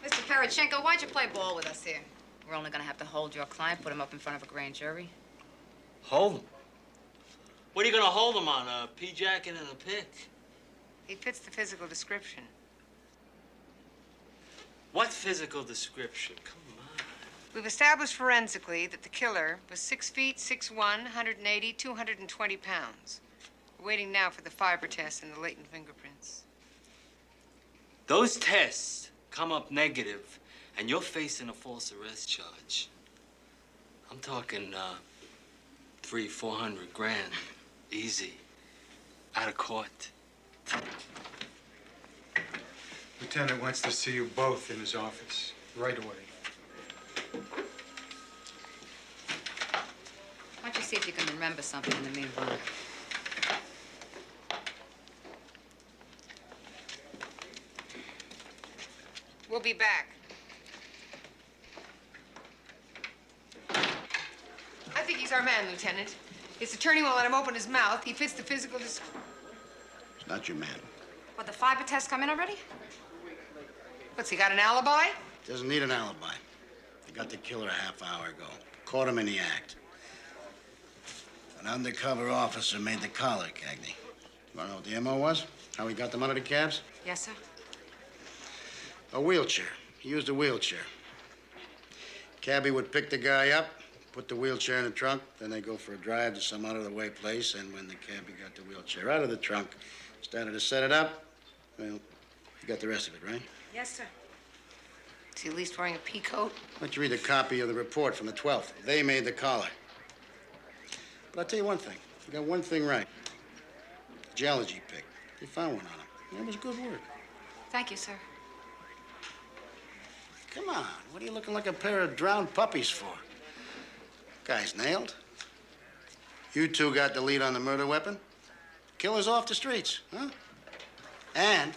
Mr. Parachenko, why'd you play ball with us here? We're only gonna have to hold your client, put him up in front of a grand jury. Hold him? What are you gonna hold him on, a pea jacket and a pick? He fits the physical description. What physical description? Come on. We've established forensically that the killer was 6 feet, 6'1", 180, 220 pounds. We're waiting now for the fiber test and the latent fingerprints. Those tests come up negative, and you're facing a false arrest charge. I'm talking 300-400 grand, easy, out of court. Lieutenant wants to see you both in his office right away. Why don't you see if you can remember something in the meanwhile? We'll be back. I think he's our man, Lieutenant. His attorney won't let him open his mouth. He fits the physical description. It's not your man. What, the fiber test come in already? What's he got, an alibi? Doesn't need an alibi. They got the killer a half hour ago. Caught him in the act. An undercover officer made the collar, Cagney. You want to know what the MO was? How he got them out of the cabs? Yes, sir. A wheelchair. He used a wheelchair. Cabbie would pick the guy up, put the wheelchair in the trunk, then they go for a drive to some out-of-the-way place, and when the cabbie got the wheelchair out of the trunk, started to set it up, well, you got the rest of it, right? Yes, sir. Is he at least wearing a pea coat? Why don't you read a copy of the report from the 12th? They made the collar. But I'll tell you one thing. You got one thing right. Geology pick. They found one on him. That was good work. Thank you, sir. Come on. What are you looking like a pair of drowned puppies for? Guy's nailed. You two got the lead on the murder weapon. Killer's off the streets, huh? And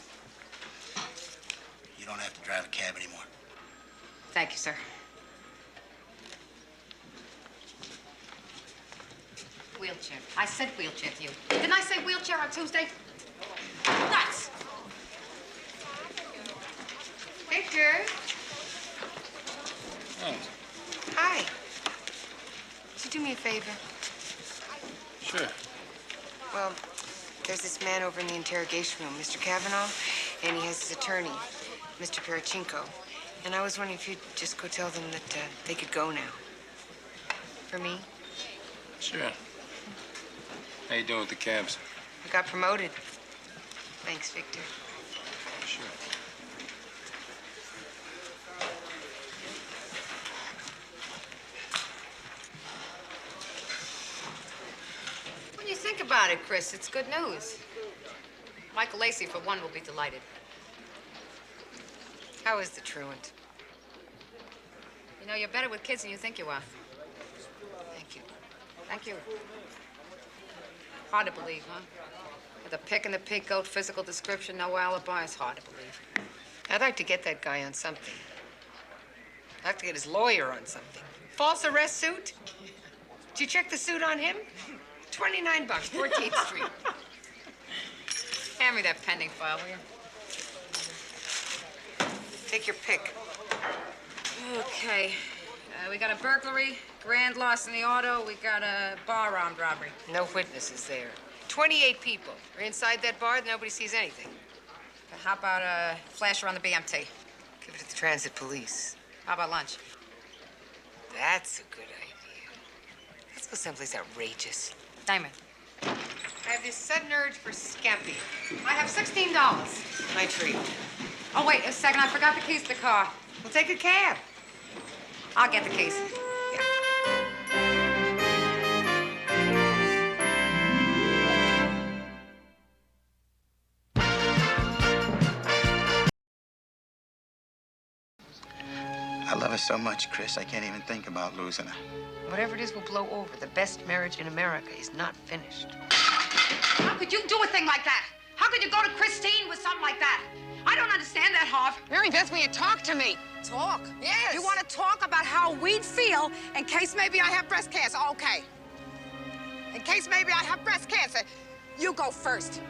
you don't have to drive a cab anymore. Thank you, sir. Wheelchair. I said wheelchair to you. Didn't I say wheelchair on Tuesday? Nuts! Victor. Oh, Hi. Would you do me a favor? sure. Well, there's this man over in the interrogation room, Mr. Kavanaugh, and he has his attorney, Mr. Parachenko. And I was wondering if you'd just go tell them that they could go now. For me? Sure. How you doing with the cabs? I got promoted. Thanks, Victor. Sure. When you think about it, Chris, it's good news. Michael Lacey, for one, will be delighted. How is the truant? You know, you're better with kids than you think you are. Thank you. Thank you. Hard to believe, huh? With a pick and the pig coat, physical description, no alibi, it's hard to believe. I'd like to get that guy on something. I'd like to get his lawyer on something. False arrest suit? Did you check the suit on him? $29, 14th Street. Hand me that pending file, will you? Take your pick. Okay. We got a burglary, grand loss in the auto. We got a bar armed robbery. No witnesses there. 28 people. We're inside that bar. Nobody sees anything. How about a flasher on the BMT? Give it to the transit police. How about lunch? That's a good idea. Let's go someplace outrageous. Diamond. I have this sudden urge for scampi. I have $16. My treat. Oh, wait a second. I forgot the keys to the car. We'll take a cab. I'll get the keys. I love her so much, Chris, I can't even think about losing her. Whatever it is will blow over. The best marriage in America is not finished. How could you do a thing like that? How could you go to Christine with something like that? I don't understand that, Harv. Mary Beth, will you talk to me? Talk? Yes. You want to talk about how we'd feel in case maybe I have breast cancer? Okay. In case maybe I have breast cancer. You go first.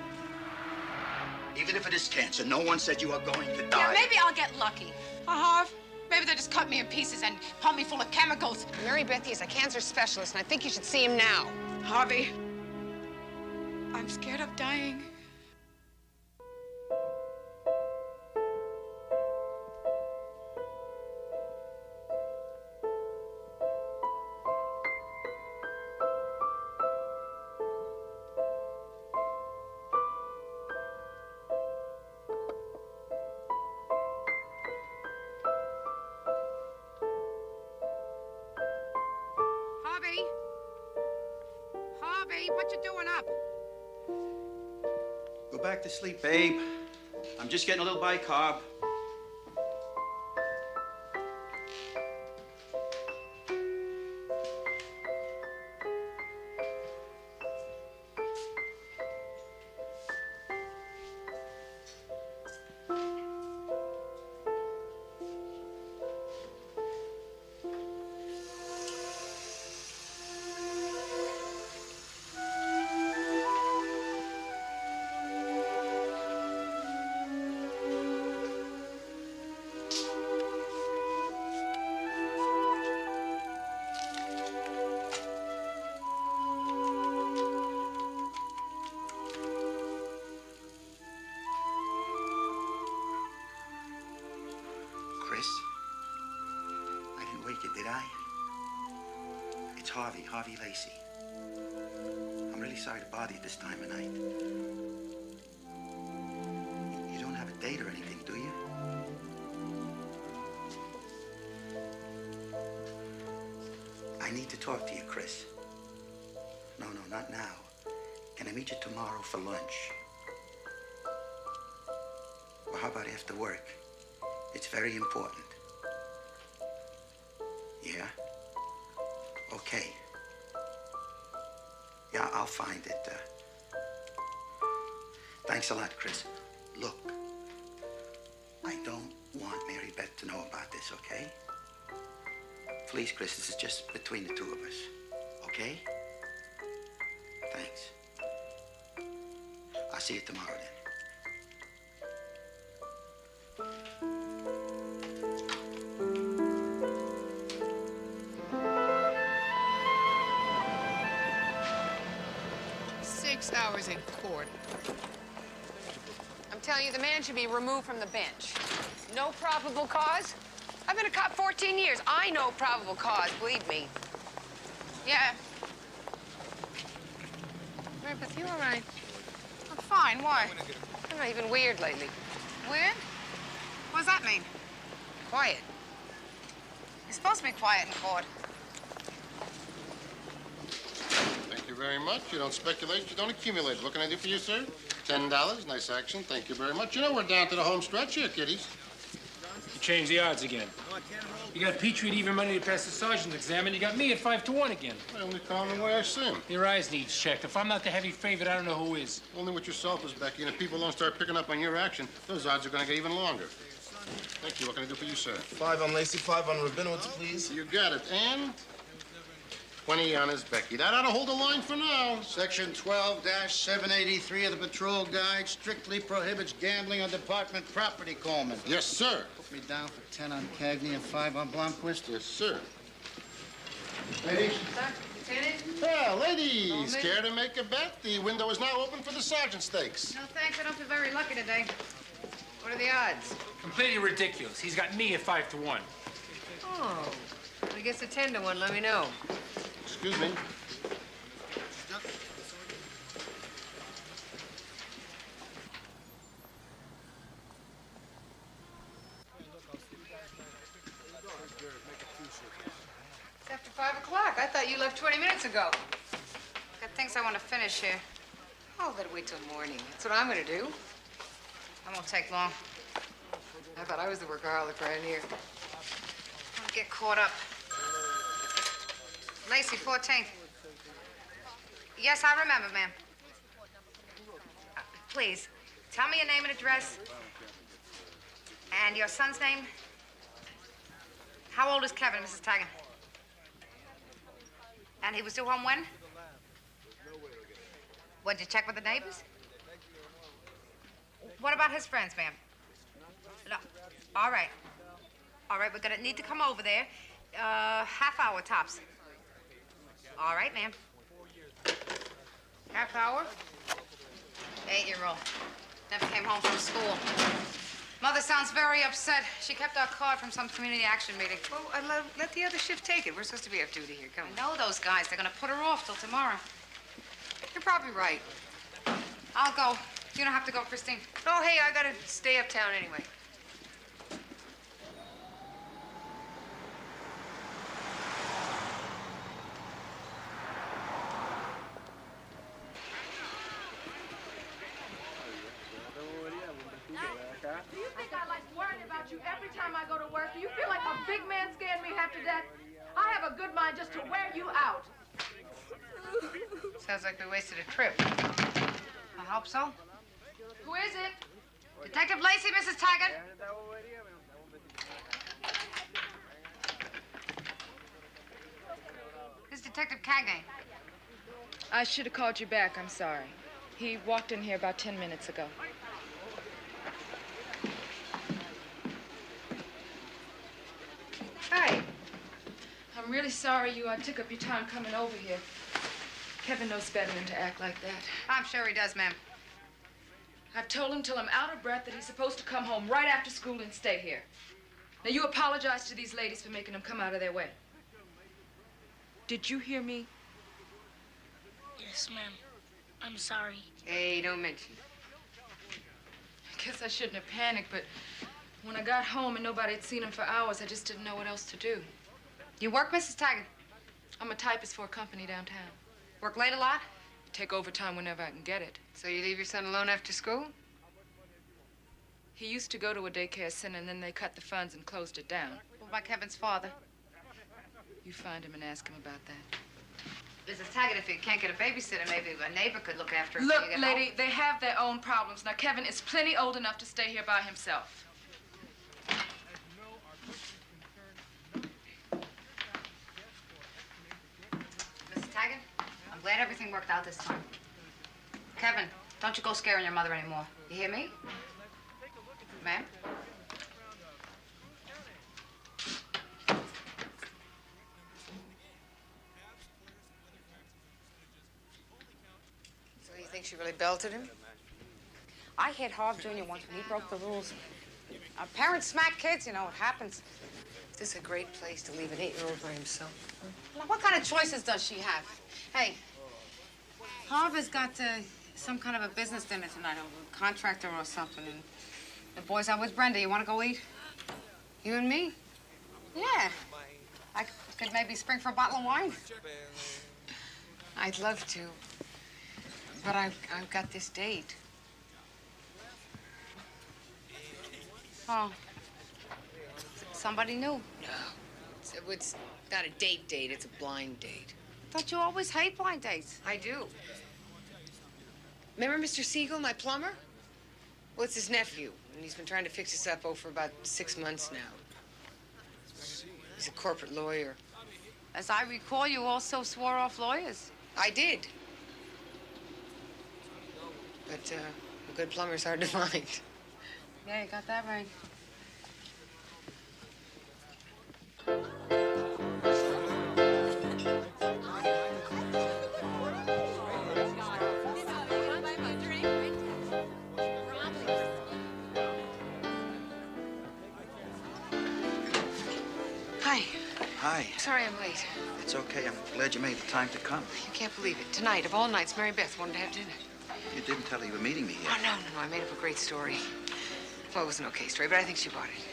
Even if it is cancer, no one said you are going to die. Yeah, maybe I'll get lucky. Harv, maybe they'll just cut me in pieces and pump me full of chemicals. Mary Beth, he's a cancer specialist, and I think you should see him now. Harvey, I'm scared of dying. Harvey, what you doing up? Go back to sleep, babe. I'm just getting a little bicarb. Chris, I didn't wake you, did I? It's Harvey Lacey. I'm really sorry to bother you this time of night. You don't have a date or anything, do you? I need to talk to you, Chris. No, not now. Can I meet you tomorrow for lunch? Or how about after work? It's very important. Yeah? Okay. Yeah, I'll find it. Thanks a lot, Chris. Look, I don't want Mary Beth to know about this, okay? Please, Chris, this is just between the two of us, okay? Thanks. I'll see you tomorrow then. 6 hours in court. I'm telling you, the man should be removed from the bench. No probable cause? I've been a cop 14 years. I know probable cause, believe me. Yeah. Mary Beth, you all right? I'm fine. Why? I'm not even weird lately. Weird? What does that mean? Quiet. You're supposed to be quiet in court. Thank you very much. You don't speculate, you don't accumulate. What can I do for you, sir? $10. Nice action. Thank you very much. You know we're down to the home stretch here, kiddies. You changed the odds again. You got Petrie at even money to pass the sergeant's exam, and you got me at 5-1 again. I only call him the way I see him. Your eyes needs checked. If I'm not the heavy favorite, I don't know who is. Only with yourself is, Becky, and if people don't start picking up on your action, those odds are going to get even longer. Thank you. What can I do for you, sir? 5 on Lacey, 5 on Rabinowitz, please. You got it. And? 20 on his Becky. That ought to hold the line for now. Section 12-783 of the Patrol Guide strictly prohibits gambling on department property, Coleman. Yes, sir. Put me down for 10 on Cagney and 5 on Blomquist. Yes, sir. Ladies? Well, ladies, care to make a bet? The window is now open for the sergeant stakes. No, thanks. I don't feel very lucky today. What are the odds? Completely ridiculous. He's got me at 5 to 1. Oh, when he gets to 10 to 1, let me know. Excuse me. It's after 5 o'clock. I thought you left 20 minutes ago. Got things I want to finish here. Oh, let it wait till morning. That's what I'm gonna do. That won't take long. I thought I was the workaholic around here. I'll get caught up. Lacey, 14th. Yes, I remember, ma'am. Please, tell me your name and address. And your son's name. How old is Kevin, Mrs. Taggart? And he was due home when? What, did you check with the neighbors? What about his friends, ma'am? No. All right. All right, we're gonna need to come over there. Half hour tops. All right, ma'am. Half hour? 8-year-old. Never came home from school. Mother sounds very upset. She kept our card from some community action meeting. Well, let the other shift take it. We're supposed to be off duty here. Come on. I know those guys. They're gonna put her off till tomorrow. You're probably right. I'll go. You don't have to go, Christine. Oh, hey, I gotta stay uptown anyway. Do you think I like worrying about you every time I go to work? Do you feel like a big man scared me half to death? I have a good mind just to wear you out. Sounds like we wasted a trip. I hope so. Who is it? Detective Lacey, Mrs. Taggart. This is Detective Cagney. I should have called you back. I'm sorry. He walked in here about 10 minutes ago. Hi. I'm really sorry you took up your time coming over here. Kevin knows better than to act like that. I'm sure he does, ma'am. I've told him till I'm out of breath that he's supposed to come home right after school and stay here. Now, you apologize to these ladies for making him come out of their way. Did you hear me? Yes, ma'am. I'm sorry. Hey, don't mention. I guess I shouldn't have panicked, but when I got home and nobody had seen him for hours, I just didn't know what else to do. You work, Mrs. Taggart? I'm a typist for a company downtown. Work late a lot? Take overtime whenever I can get it. So you leave your son alone after school? He used to go to a daycare center, and then they cut the funds and closed it down. What about Kevin's father? You find him and ask him about that. Mrs. Taggart, if you can't get a babysitter, maybe a neighbor could look after him. Look, lady, they have their own problems. Now, Kevin is plenty old enough to stay here by himself. Mrs. Taggart, I'm glad everything worked out this time. Kevin, don't you go scaring your mother anymore. You hear me? Ma'am? So you think she really belted him? I hit Harv Jr. once when he broke the rules. Our parents smack kids, you know, it happens. This is a great place to leave an 8-year-old by himself. Now, what kind of choices does she have? Hey, Harv has got some kind of a business dinner tonight, a contractor or something, and the boys out with Brenda. You want to go eat? You and me? Yeah. I could maybe spring for a bottle of wine. I'd love to. But I've got this date. Oh. Somebody new? No. It's not a date, it's a blind date. Don't you always hate blind dates? I do. Remember Mr. Siegel, my plumber? Well, it's his nephew, and he's been trying to fix us up for about 6 months now. He's a corporate lawyer. As I recall, you also swore off lawyers. I did. But a good plumber's hard to find. Yeah, you got that right. Hi. Hi. Sorry I'm late. It's okay. I'm glad you made the time to come. You can't believe it. Tonight, of all nights, Mary Beth wanted to have dinner. You didn't tell her you were meeting me here. Oh, no. I made up a great story. Well, it was an okay story, but I think she bought it.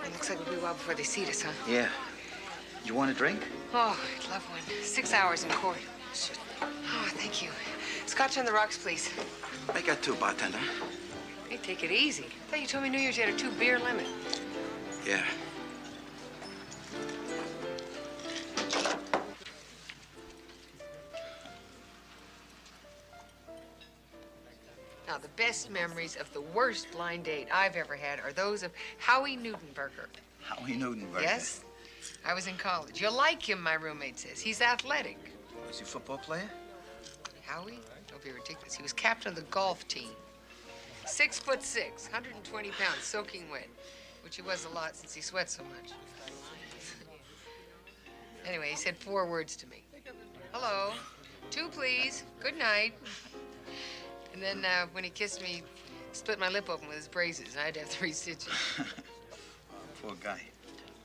It looks like it'll be a while before they seat us, huh? Yeah. You want a drink? Oh, I'd love one. 6 hours in court. Oh, thank you. Scotch on the rocks, please. I got two, bartender. Hey, take it easy. I thought you told me New Year's you had a 2-beer limit. Yeah. Now, the best memories of the worst blind date I've ever had are those of Howie Newdenberger. Howie Newdenberger. Yes? I was in college. You'll like him, my roommate says. He's athletic. Was he a football player? Howie? Don't be ridiculous. He was captain of the golf team. 6'6", 120 pounds, soaking wet. Which he was a lot since he sweats so much. Anyway, he said 4 words to me. Hello. 2, please. Good night. And then when he kissed me, he split my lip open with his braces. I had to have 3 stitches. Poor guy.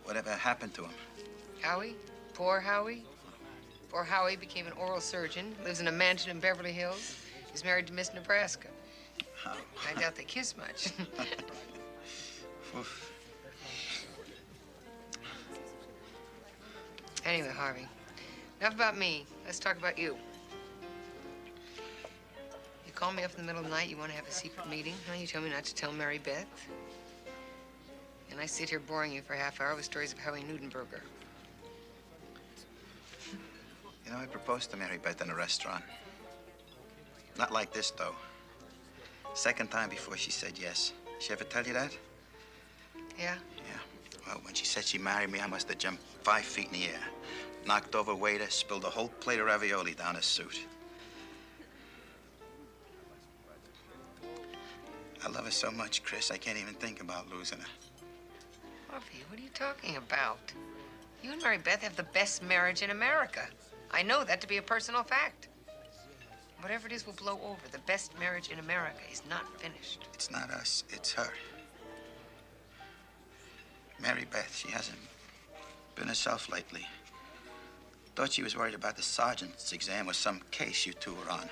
Whatever happened to him? Howie? Poor Howie? Poor Howie became an oral surgeon, lives in a mansion in Beverly Hills. He's married to Miss Nebraska. How? I doubt they kiss much. Oof. Anyway, Harvey, enough about me. Let's talk about you. You call me up in the middle of the night, you want to have a secret meeting, huh? You tell me not to tell Mary Beth. And I sit here boring you for a half hour with stories of Howie Newdenberger. You know, I proposed to Mary Beth in a restaurant. Not like this, though. Second time before she said yes. She ever tell you that? Yeah? Yeah. Well, when she said she married me, I must have jumped 5 feet in the air. Knocked over a waiter, spilled a whole plate of ravioli down his suit. I love her so much, Chris, I can't even think about losing her. Harvey, what are you talking about? You and Mary Beth have the best marriage in America. I know that to be a personal fact. Whatever it is will blow over. The best marriage in America is not finished. It's not us, it's her. Mary Beth, she hasn't been herself lately. Thought she was worried about the sergeant's exam or some case you two were on.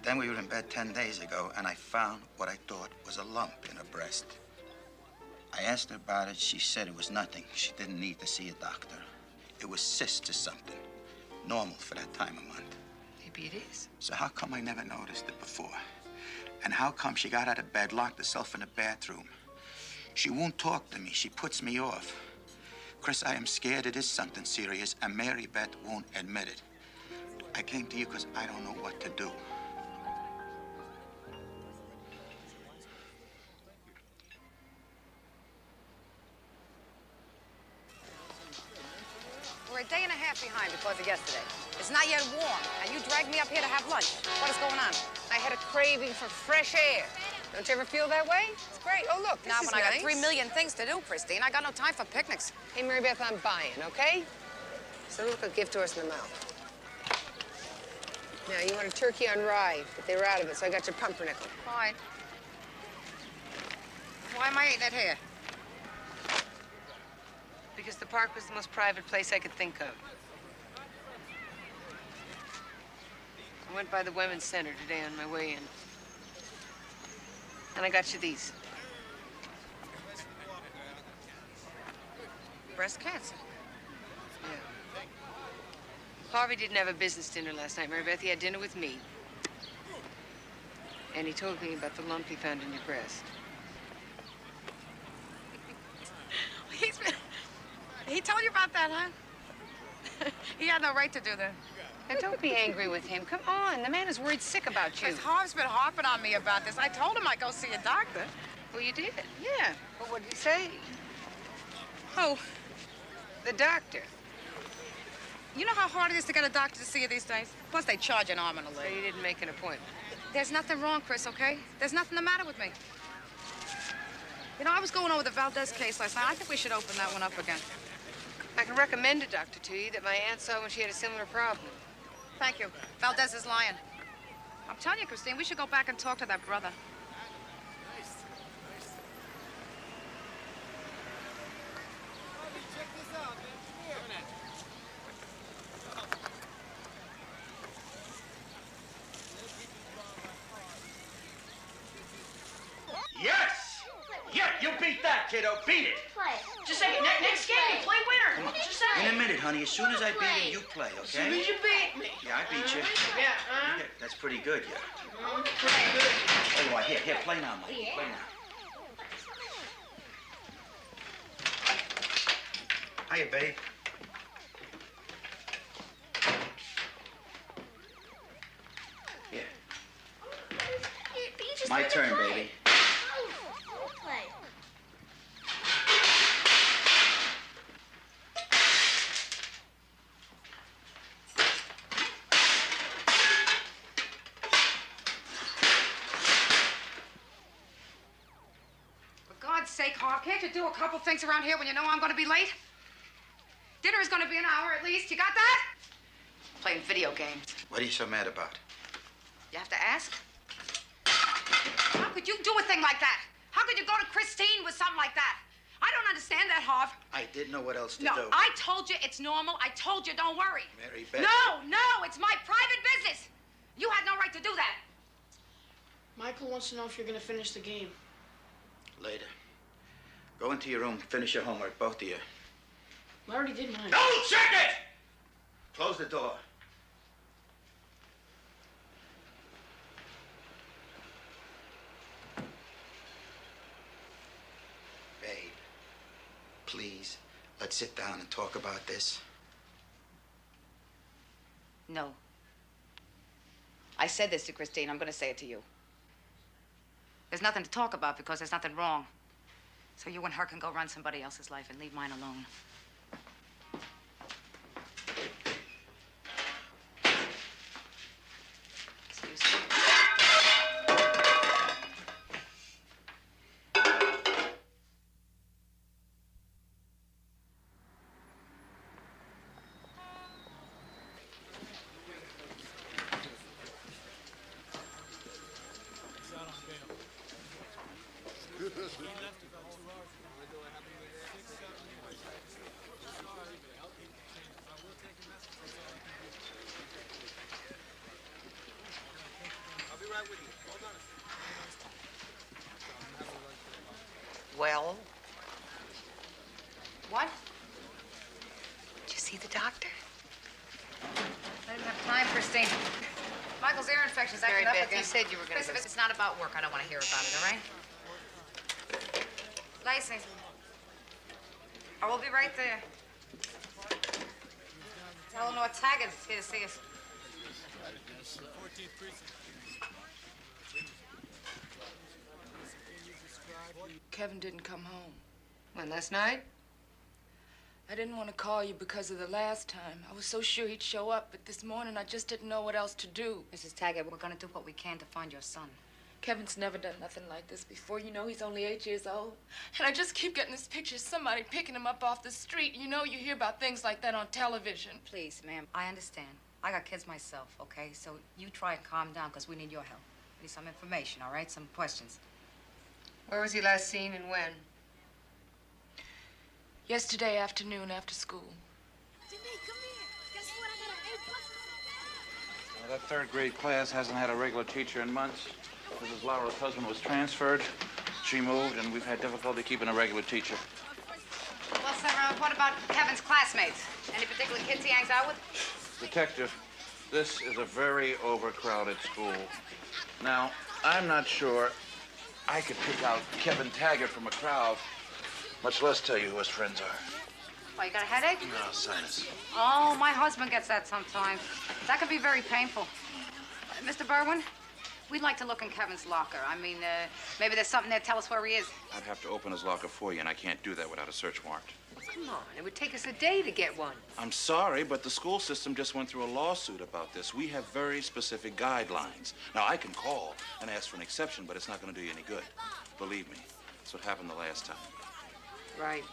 Then we were in bed 10 days ago, and I found what I thought was a lump in her breast. I asked her about it. She said it was nothing. She didn't need to see a doctor. It was cysts or something. Normal for that time of month. Maybe it is. So how come I never noticed it before? And how come she got out of bed, locked herself in the bathroom? She won't talk to me. She puts me off. Chris, I am scared it is something serious, and Mary Beth won't admit it. I came to you because I don't know what to do. We're a day and a half behind because of yesterday. It's not yet warm, and you dragged me up here to have lunch. What is going on? I had a craving for fresh air. Don't you ever feel that way? It's great. Oh, look, this Now, is when I nice. got 3 million things to do, Christine, I got no time for picnics. Hey, Mary Beth, I'm buying, okay? So look a gift horse in the mouth. Now, you want a turkey on rye, but they were out of it, so I got your pumpernickel. Fine. Why am I eating it here? Because the park was the most private place I could think of. I went by the Women's Center today on my way in. And I got you these. Breast cancer. Yeah. Harvey didn't have a business dinner last night, Mary Beth. He had dinner with me. And he told me about the lump he found in your breast. He told you about that, huh? He had no right to do that. Now, don't be angry with him. Come on. The man is worried sick about you. Because Harv's been harping on me about this. I told him I'd go see a doctor. Well, you did? Yeah. Well, what did he say? Oh, the doctor. You know how hard it is to get a doctor to see you these days? Plus, they charge an arm and a leg. So you didn't make an appointment? There's nothing wrong, Chris, okay? There's nothing the matter with me. You know, I was going over the Valdez case last night. I think we should open that one up again. I can recommend a doctor to you that my aunt saw when she had a similar problem. Thank you. Valdez is lying. I'm telling you, Christine, we should go back and talk to that brother. Yes! Yeah, you beat that, kiddo. Beat it. Play. Just a second. Next game, we play winner. Just a second. In a minute, honey. As soon as I beat him, you play, okay? As soon as you beat me. Yeah, I beat you. Yeah, Yeah, that's pretty good, yeah. Pretty good. Tell you what, here, play now, Mike. Play now. Hiya, babe. Here. My turn, baby. Play. For God's sake, Harv, can't you do a couple things around here when you know I'm going to be late? Dinner is going to be an hour at least. You got that? Playing video games. What are you so mad about? You have to ask? How could you do a thing like that? How could you go to Christine with something like that? I don't understand that, Harv. I didn't know what else to No, do. I told you it's normal. I told you don't worry. Mary Beth. No, it's my private business. You had no right to do that. Michael wants to know if you're going to finish the game. Later. Go into your room, finish your homework, both of you. I already did mine. Don't check it! Close the door. Babe, please, let's sit down and talk about this. No. I said this to Christine. I'm going to say it to you. There's nothing to talk about because there's nothing wrong. So you and her can go run somebody else's life and leave mine alone. Excuse me. Well? What? Did you see the doctor? I didn't have time, Christine. Michael's ear infection's acting Mary up Beth, again. you said you were going Chris, to if it's not about work, I don't want to hear about it, all right? Lacey. I will be right there. Eleanor Taggart's here to see us. Kevin didn't come home. When, last night? I didn't want to call you because of the last time. I was so sure he'd show up, but this morning I just didn't know what else to do. Mrs. Taggart, we're going to do what we can to find your son. Kevin's never done nothing like this before. You know, he's only 8 years old. And I just keep getting this picture of somebody picking him up off the street. You know, you hear about things like that on television. Please, ma'am, I understand. I got kids myself, okay? So you try and calm down because we need your help. We need some information, all right? Some questions. Where was he last seen and when? Yesterday afternoon after school. That third grade class hasn't had a regular teacher in months. Mrs. Laura's husband was transferred. She moved, and we've had difficulty keeping a regular teacher. Well, sir, what about Kevin's classmates? Any particular kids he hangs out with? Detective, this is a very overcrowded school. Now, I'm not sure I could pick out Kevin Taggart from a crowd, much less tell you who his friends are. Why, you got a headache? No, sinus. Oh, my husband gets that sometimes. That can be very painful. Mr. Berwin, we'd like to look in Kevin's locker. I mean, maybe there's something there to tell us where he is. I'd have to open his locker for you, and I can't do that without a search warrant. Come on, it would take us a day to get one. I'm sorry, but the school system just went through a lawsuit about this. We have very specific guidelines. Now, I can call and ask for an exception, but it's not going to do you any good. Believe me, that's what happened the last time. Right.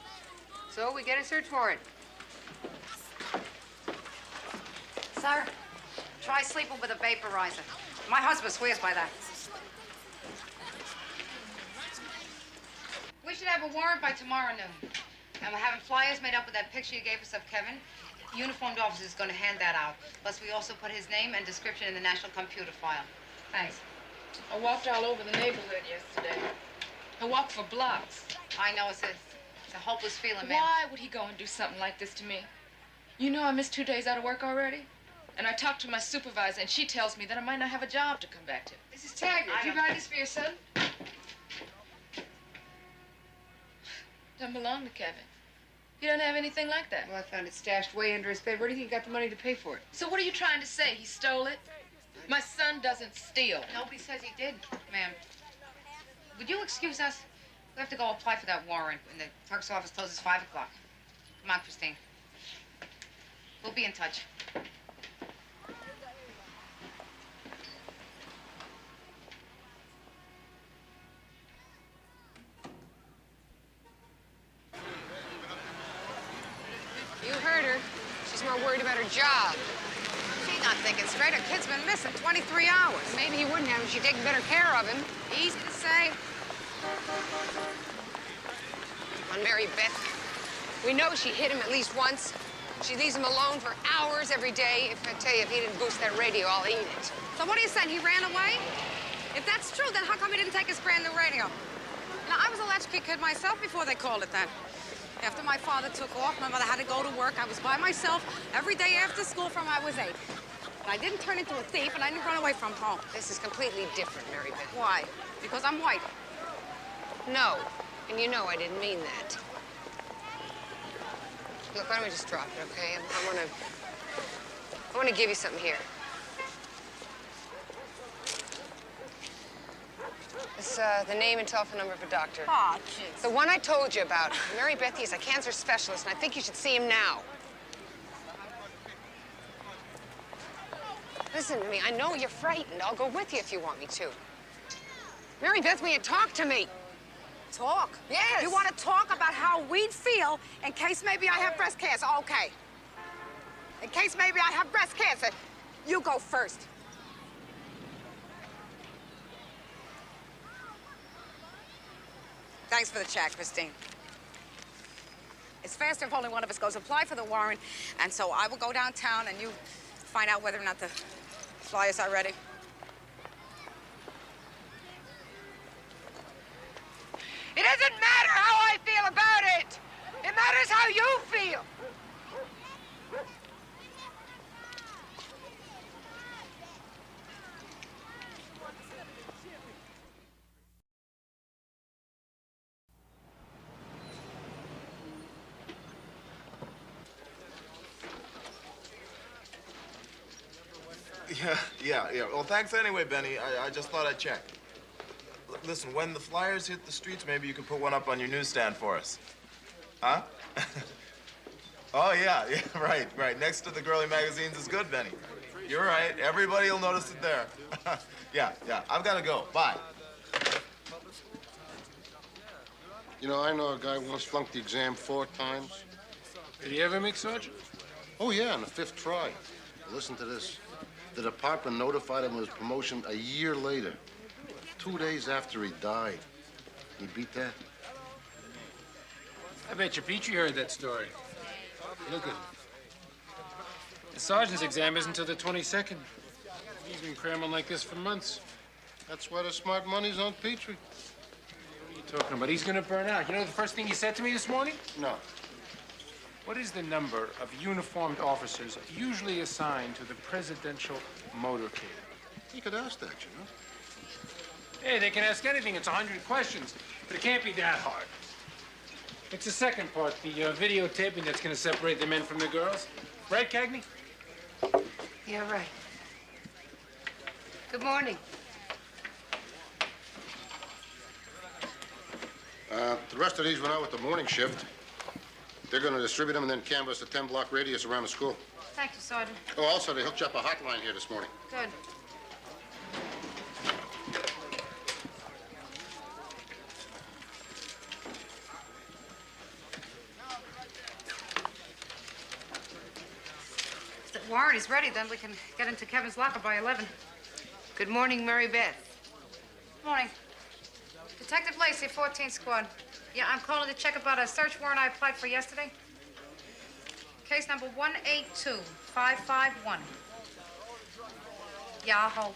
So we get a search warrant. Sir, try sleeping with a vaporizer. My husband swears by that. We should have a warrant by tomorrow noon. And we're having flyers made up with that picture you gave us of Kevin. Uniformed officer is going to hand that out. Plus, we also put his name and description in the national computer file. Thanks. I walked all over the neighborhood yesterday. I walked for blocks. I know it's a hopeless feeling, man. Why would he go and do something like this to me? You know I missed 2 days out of work already? And I talked to my supervisor, and she tells me that I might not have a job to come back to. Mrs. Taggart, you buy this for your son? Doesn't belong to Kevin. He doesn't have anything like that. Well, I found it stashed way under his bed. Where do you think he got the money to pay for it? So what are you trying to say? He stole it? My son doesn't steal. Nobody says he did, ma'am. Would you excuse us? We have to go apply for that warrant, and the clerk's office closes 5 o'clock. Come on, Christine. We'll be in touch. You heard her. She's more worried about her job. She's not thinking straight. Her kid's been missing 23 hours. Maybe he wouldn't have if she'd taken better care of him. Easy to say. On Mary Beth. We know she hit him at least once. She leaves him alone for hours every day. If I tell you, if he didn't boost that radio, I'll eat it. So what are you saying? He ran away? If that's true, then how come he didn't take his brand new radio? Now, I was a latchkey kid myself before they called it that. After my father took off, my mother had to go to work. I was by myself every day after school from I was 8. But I didn't turn into a thief, and I didn't run away from home. This is completely different, Mary Beth. Why? Because I'm white. No. And you know I didn't mean that. Look, why don't we just drop it, okay? I want to give you something here. It's the name and telephone number of a doctor. Aw, jeez. The one I told you about. Mary Beth, he's a cancer specialist, and I think you should see him now. Listen to me. I know you're frightened. I'll go with you if you want me to. Mary Beth, will you talk to me? Talk? Yes. You want to talk about how we'd feel in case maybe I have breast cancer? Okay. In case maybe I have breast cancer, you go first. Thanks for the chat, Christine. It's faster if only one of us goes apply for the warrant, and so I will go downtown and you find out whether or not the flyers are ready. It doesn't matter how I feel about it. It matters how you feel. Yeah. Well, thanks anyway, Benny. I just thought I'd check. Listen, when the flyers hit the streets, maybe you can put one up on your newsstand for us. Huh? Oh, yeah, right. Next to the girly magazines is good, Benny. You're right. Everybody will notice it there. Yeah. I've got to go. Bye. You know, I know a guy who once flunked the exam 4 times. Did he ever make sergeant? Oh, yeah, on the 5th try. Listen to this. The department notified him of his promotion a year later, 2 days after he died. Can you beat that? I bet you Petrie heard that story. Look at him. The sergeant's exam isn't until the 22nd. He's been cramming like this for months. That's why the smart money's on Petrie. What are you talking about? He's gonna burn out. You know the first thing he said to me this morning? No. What is the number of uniformed officers usually assigned to the presidential motorcade? You could ask that, you know. Hey, they can ask anything. It's 100 questions, but it can't be that hard. It's the second part, the videotaping that's going to separate the men from the girls. Right, Cagney? Yeah, right. Good morning. The rest of these went out with the morning shift. They're going to distribute them and then canvass a 10-block radius around the school. Thank you, Sergeant. Oh, also, they hooked you up a hotline here this morning. Good. If the warrant is ready, then we can get into Kevin's locker by 11. Good morning, Mary Beth. Morning. Detective Lacey, 14th Squad. Yeah, I'm calling to check about a search warrant I applied for yesterday. Case number 182551. Yeah, I'll hold.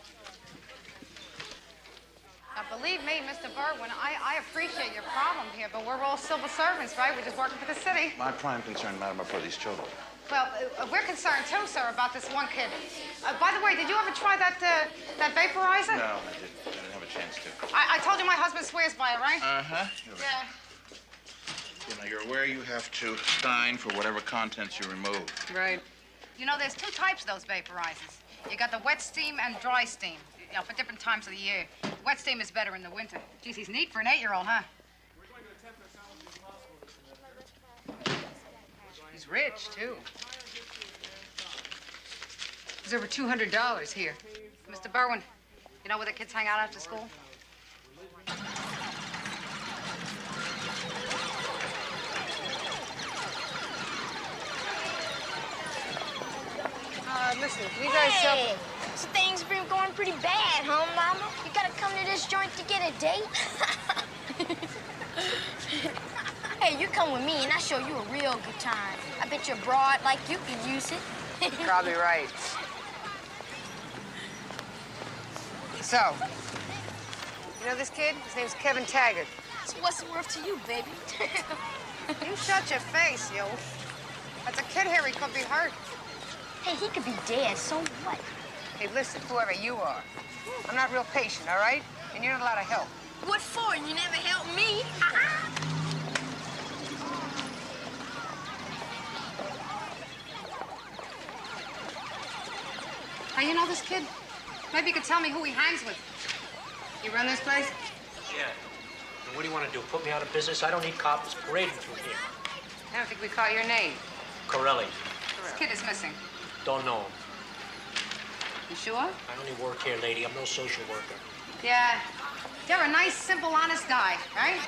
Now, believe me, Mr. Berwin, I appreciate your problem here, but we're all civil servants, right? We're just working for the city. My prime concern, madam, are for these children. Well, we're concerned too, sir, about this one kid. By the way, did you ever try that vaporizer? No, I didn't have a chance to. I told you my husband swears by it, right? Uh-huh. Yeah. You know, you're aware you have to sign for whatever contents you remove. Right. You know, there's two types of those vaporizers. You got the wet steam and dry steam, you know, for different times of the year. Wet steam is better in the winter. Geez, he's neat for an 8-year-old, huh? He's rich, too. There's over $200 here. Mr. Berwin, you know where the kids hang out after school? Listen, can you guys Hey, so things been going pretty bad, huh, Mama? You gotta come to this joint to get a date? Hey, you come with me and I'll show you a real good time. I bet you're broad like you could use it. You're probably right. So, you know this kid? His name's Kevin Taggart. So what's it worth to you, baby? You shut your face, you. That's a kid here. He could be hurt. Hey, he could be dead, so what? Hey, listen, whoever you are, I'm not real patient, all right? And you're not allowed to help. What for? You never helped me. Hey, you know this kid? Maybe you could tell me who he hangs with. You run this place? Yeah. And what do you want to do? Put me out of business? I don't need cops parading through here. I don't think we caught your name. Corelli. This kid is missing. Don't know him. You sure? I only work here, lady. I'm no social worker. Yeah. You're a nice, simple, honest guy, right?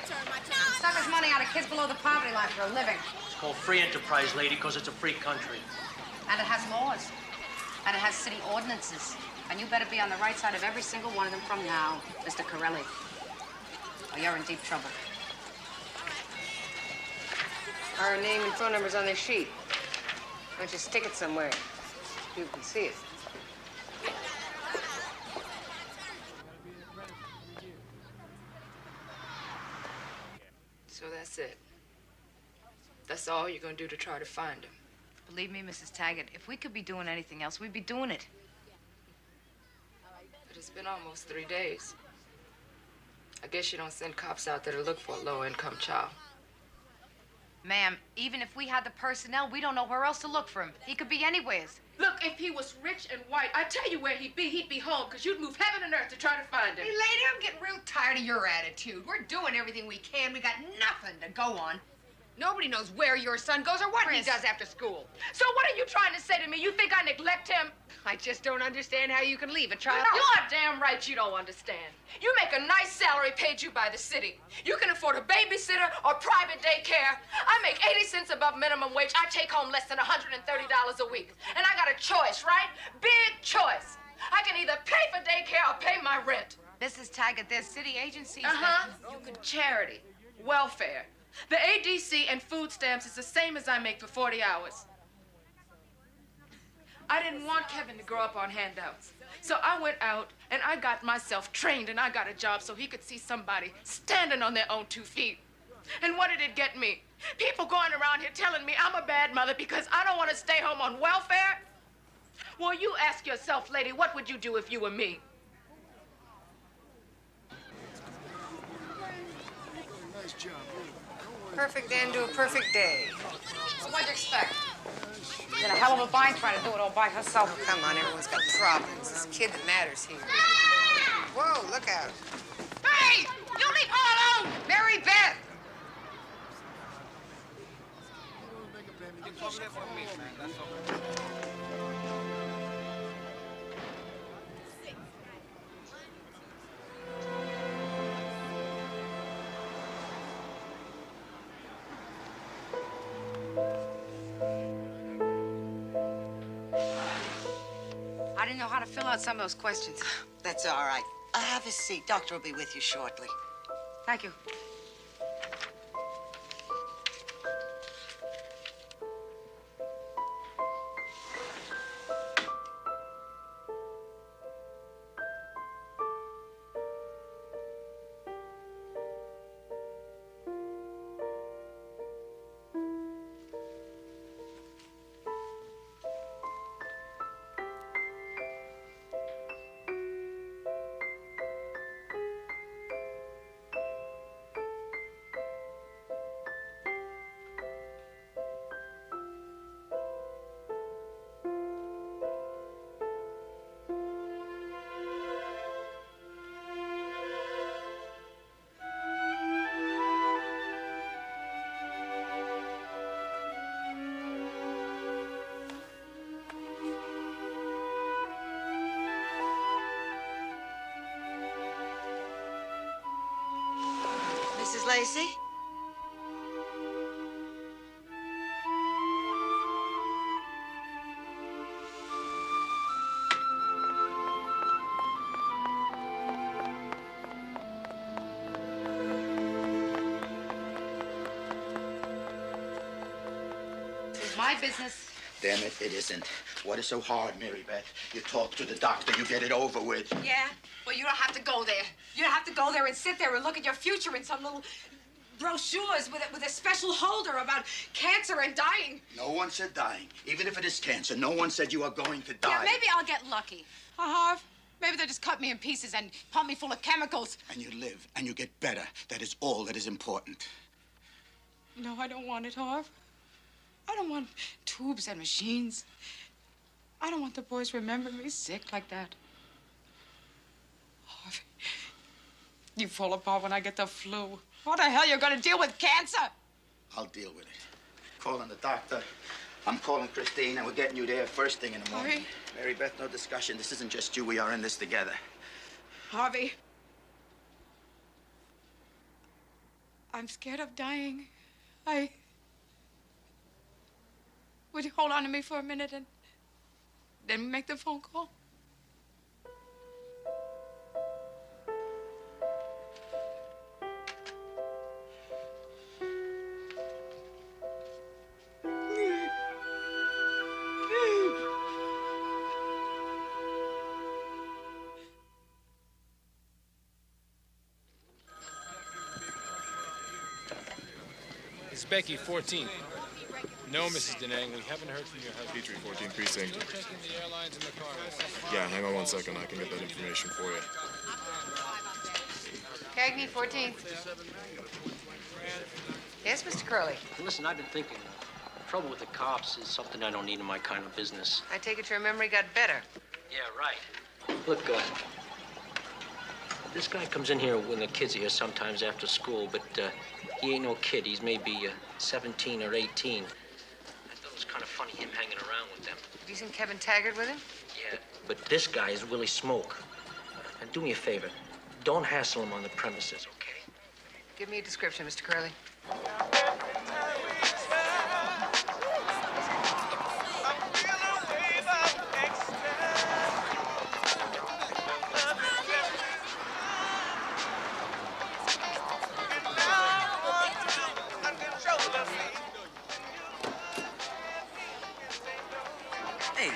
Suck his money out of kids below the poverty line for a living. It's called free enterprise, lady, because it's a free country. And it has laws. And it has city ordinances. And you better be on the right side of every single one of them from now, Mr. Corelli. Or you're in deep trouble. Our name and phone number's on this sheet. Why don't you stick it somewhere? People can see it. So that's it. That's all you're gonna do to try to find him. Believe me, Mrs. Taggart, if we could be doing anything else, we'd be doing it. But it's been almost 3 days. I guess you don't send cops out there to look for a low-income child. Ma'am, even if we had the personnel, we don't know where else to look for him. He could be anywheres. Look, if he was rich and white, I tell you where he'd be home, because you'd move heaven and earth to try to find him. Hey, lady, I'm getting real tired of your attitude. We're doing everything we can. We got nothing to go on. Nobody knows where your son goes or what he does after school. So what are you trying to say to me? You think I neglect him? I just don't understand how you can leave a child. You are damn right you don't understand. You make a nice salary paid you by the city. You can afford a babysitter or private daycare. I make 80 cents above minimum wage. I take home less than $130 a week. And I got a choice, right? Big choice. I can either pay for daycare or pay my rent. Mrs. Taggart, there's city agencies You could charity, welfare. The ADC and food stamps is the same as I make for 40 hours. I didn't want Kevin to grow up on handouts. So I went out and I got myself trained and I got a job so he could see somebody standing on their own 2 feet. And what did it get me? People going around here telling me I'm a bad mother because I don't want to stay home on welfare. Well, you ask yourself, lady, what would you do if you were me? Nice job. Perfect end to a perfect day. So what'd you expect? She's in a hell of a bind trying to do it all by herself. Oh, come on, everyone's got problems. It's the kid that matters here. Whoa, look out. Hey! You leave her alone! Mary Beth! I didn't know how to fill out some of those questions. That's all right. Have a seat. Doctor will be with you shortly. Thank you. Mrs. Lacey? It's my business. Damn it, it isn't. What is so hard, Mary Beth? You talk to the doctor, you get it over with. Yeah? Well, you don't have to go there. You don't have to go there and sit there and look at your future in some little brochures with a special holder about cancer and dying. No one said dying. Even if it is cancer, no one said you are going to die. Yeah, maybe I'll get lucky. Harv, maybe they'll just cut me in pieces and pump me full of chemicals. And you live, and you get better. That is all that is important. No, I don't want it, Harv. I don't want tubes and machines. I don't want the boys remembering me sick like that. Harv, you fall apart when I get the flu. What the hell, you're gonna deal with cancer? I'll deal with it. Calling the doctor. I'm calling Christine, and we're getting you there first thing in the morning. Harvey? Mary Beth, no discussion. This isn't just you. We are in this together. Harvey, I'm scared of dying. Would you hold on to me for a minute and then make the phone call? It's Becky, 14. No, Mrs. Denang, we haven't heard from your husband. Petrie, 14 precinct. You're checking the airlines in the car. Yeah, hang on 1 second. I can get that information for you. Cagney, 14. Yes, Mr. Curley. Listen, I've been thinking. The trouble with the cops is something I don't need in my kind of business. I take it your memory got better. Yeah, right. Look, this guy comes in here when the kids are here sometimes after school, but he ain't no kid. He's maybe 17 or 18. I thought it was kind of funny him hanging around with them. Have you seen Kevin Taggart with him? Yeah, but this guy is Willie Smoke. And do me a favor. Don't hassle him on the premises, okay? Give me a description, Mr. Curley. Hey,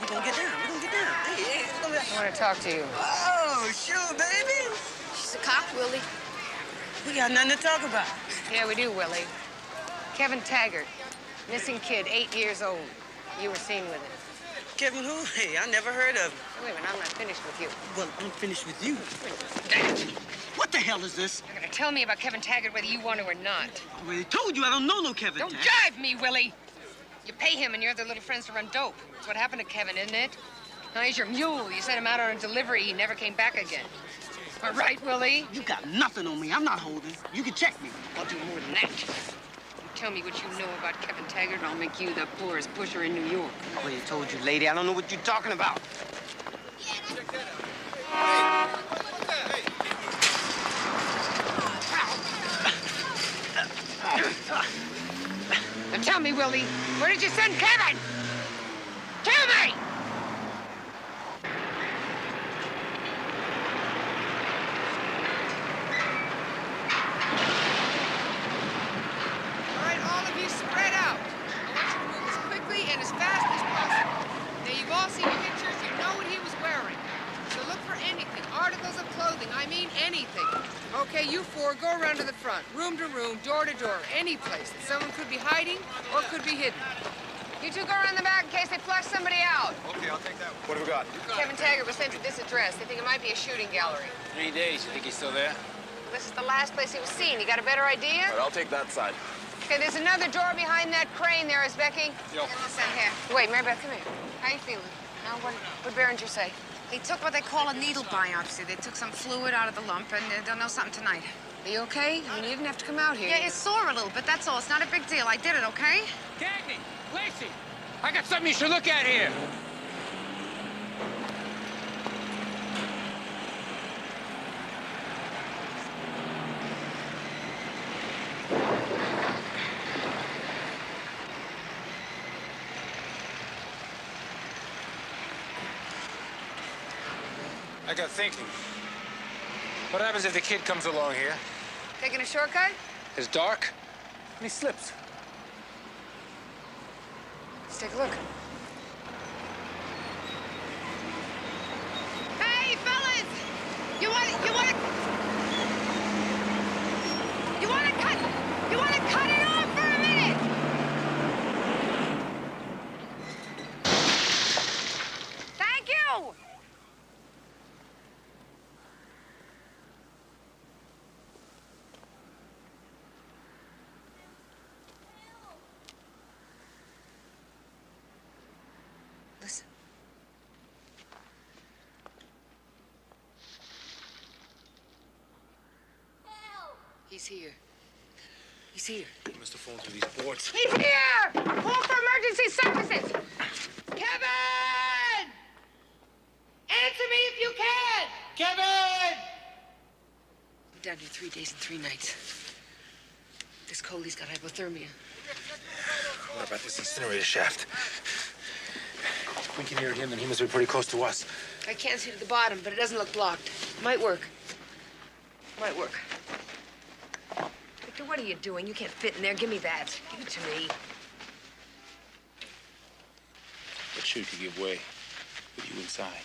we're gonna get down. We're gonna get down. Hey, it's gonna be... I want to talk to you. Oh, sure, baby. She's a cop, Willie. We got nothing to talk about. Yeah, we do, Willie. Kevin Taggart, missing kid, 8 years old. You were seen with him. Kevin who? Hey, I never heard of him. Wait a minute, I'm not finished with you. Well, I'm finished with you. What the hell is this? You're gonna tell me about Kevin Taggart whether you want to or not. I already told you I don't know no Kevin. Don't jive me, Willie. You pay him and your other little friends to run dope. That's what happened to Kevin, isn't it? Now he's your mule. You sent him out on a delivery. He never came back again. All right, Willie? You got nothing on me. I'm not holding. You can check me. I'll do more than that. You tell me what you know about Kevin Taggart. Taggart, I'll make you the poorest pusher in New York. I already told you, lady, I don't know what you're talking about. Now tell me, Willie, where did you send Kevin? Tell me! All right, all of you spread out. I want you to move as quickly and as fast as possible. Now, you've all seen pictures. You know what he was wearing. So look for anything, articles of clothing. I mean anything. Okay, you four, go around to the front, room to room, door to door, any place that someone could be hiding or could be hidden. You two go around the back in case they flush somebody out. Okay, I'll take that one. What have we got? Kevin Taggart was sent to this address. They think it might be a shooting gallery. 3 days. You think he's still there? Well, this is the last place he was seen. You got a better idea? All right, I'll take that side. Okay, there's another door behind that crane there, is Becky? Yo. Listen here. Wait, Mary Beth, come here. How you feeling? Now, what Behringer say? They took what they call a needle biopsy. They took some fluid out of the lump, and they'll know something tonight. Are you okay? I mean, you didn't have to come out here. Yeah, it's sore a little bit, that's all. It's not a big deal. I did it, okay? Cagney Lacey, I got something you should look at here. I got thinking. What happens if the kid comes along here? Taking a shortcut? It's dark, and he slips. Let's take a look. Hey, fellas! You want to cut it off for a minute? Thank you! Listen. He's here. He's here. He must have fallen through these boards. He's here! Call for emergency services! Kevin! Answer me if you can! Kevin! I'm down here 3 days and 3 nights. This Coley's got hypothermia. What about this incinerator shaft? If we can hear him, then he must be pretty close to us. I can't see to the bottom, but it doesn't look blocked. Might work. Might work. Victor, what are you doing? You can't fit in there. Give me that. Give it to me. That chute could give way with you inside.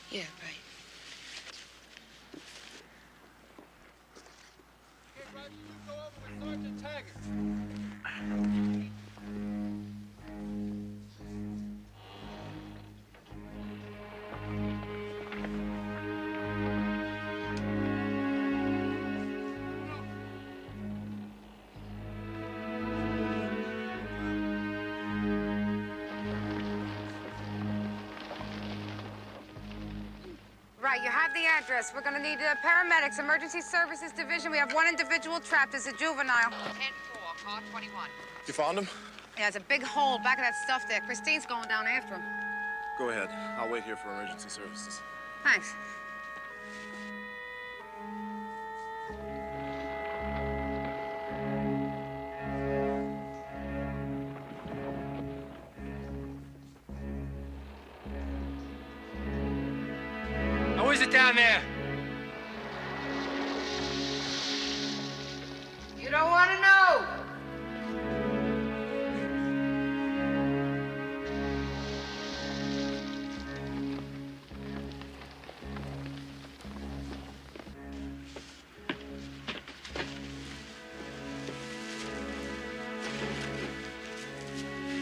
Yeah, right. Right, you have the address. We're gonna need paramedics, emergency services division. We have one individual trapped. There's a juvenile. 10-4, car 21. You found him? Yeah, there's a big hole back of that stuff there. Christine's going down after him. Go ahead. I'll wait here for emergency services. Thanks. How is it down there? You don't want to know.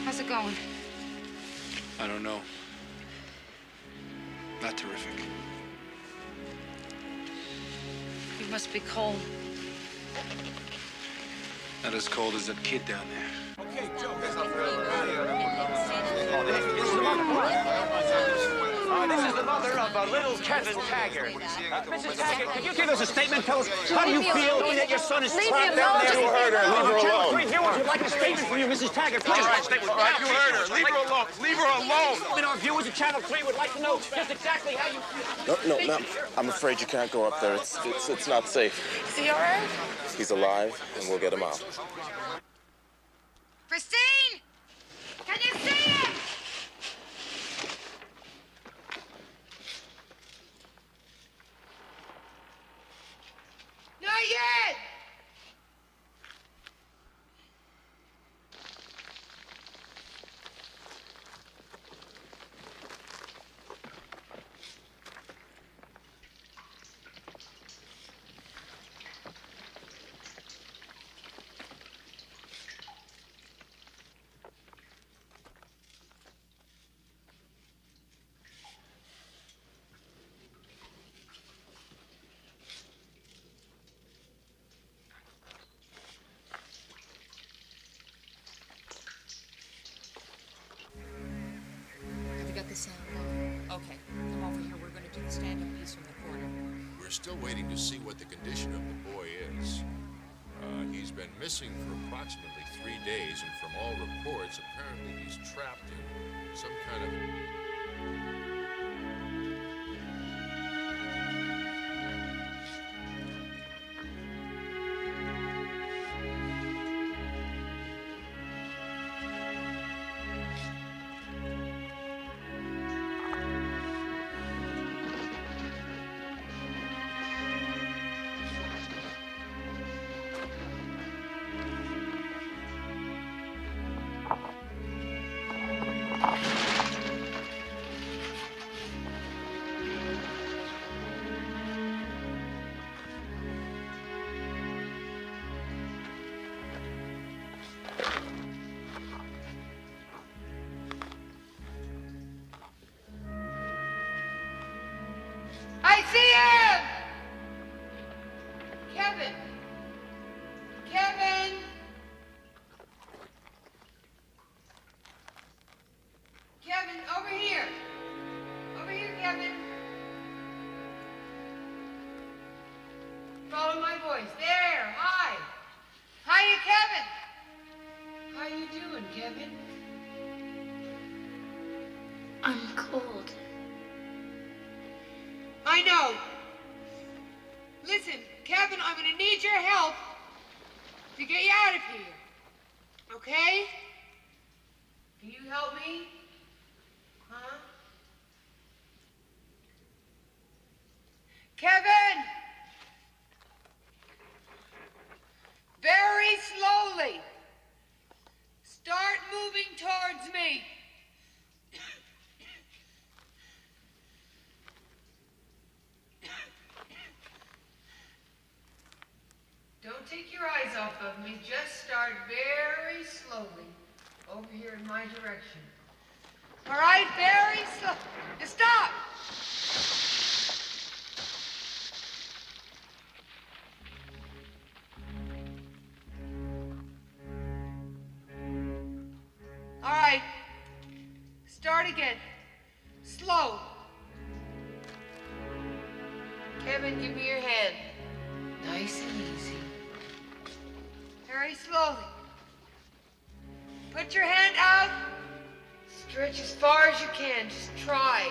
How's it going? I don't know. Not terrific. You must be cold. Not as cold as that kid down there. Okay, Joe. This is the mother of little Kevin Taggart. Mrs. Taggart, could you give us a statement? Tell us how do you feel knowing that your son is trapped down there? You heard her. Leave her Channel alone. 3 viewers would like a statement from you, Mrs. Taggart. Please. All right, you heard her. Leave her alone. Leave her alone. Our viewers at Channel 3 would like to know just exactly how you feel. No, ma'am. I'm afraid you can't go up there. It's not safe. Is he all right? He's alive, and we'll get him out. Christine! Can you see it? Not yet! Have you got the sound on? Okay, come over here. We're going to do the standing piece from the corner. We're still waiting to see what the condition of the boy is. He's been missing for approximately 3 days, and from all reports, apparently he's trapped in some kind of... I see him! Kevin! Kevin! Kevin, over here! Over here, Kevin! Follow my voice. There! Hi! Hiya, Kevin! How you doing, Kevin? I'm cold. I know. Listen, Kevin, I'm gonna need your help to get you out of here. Okay? Can you help me? Huh? Kevin! Very slowly. Start moving towards me. Don't take your eyes off of me. Just start very slowly over here in my direction. All right, very slow. Just stop. All right. Start again. Slow. Kevin, give me your hand. Nice and easy. Very slowly. Put your hand out. Stretch as far as you can. Just try.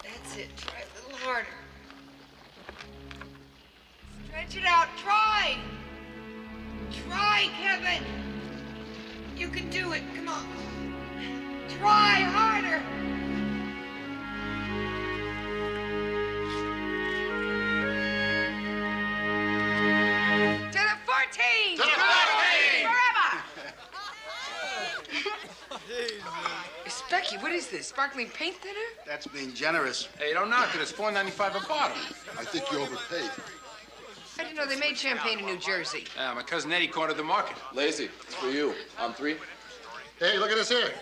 That's it. Try a little harder. Stretch it out. Try. Try, Kevin. You can do it. Come on. Try harder. To the 14! To the 14! Forever! Specky, what is this? Sparkling paint thinner? That's being generous. Hey, don't knock it. It's $4.95 a bottle. I think you overpaid. I didn't know they made champagne in New Jersey. My cousin Eddie cornered the market. Lacey, it's for you. On 3. Hey, look at this here.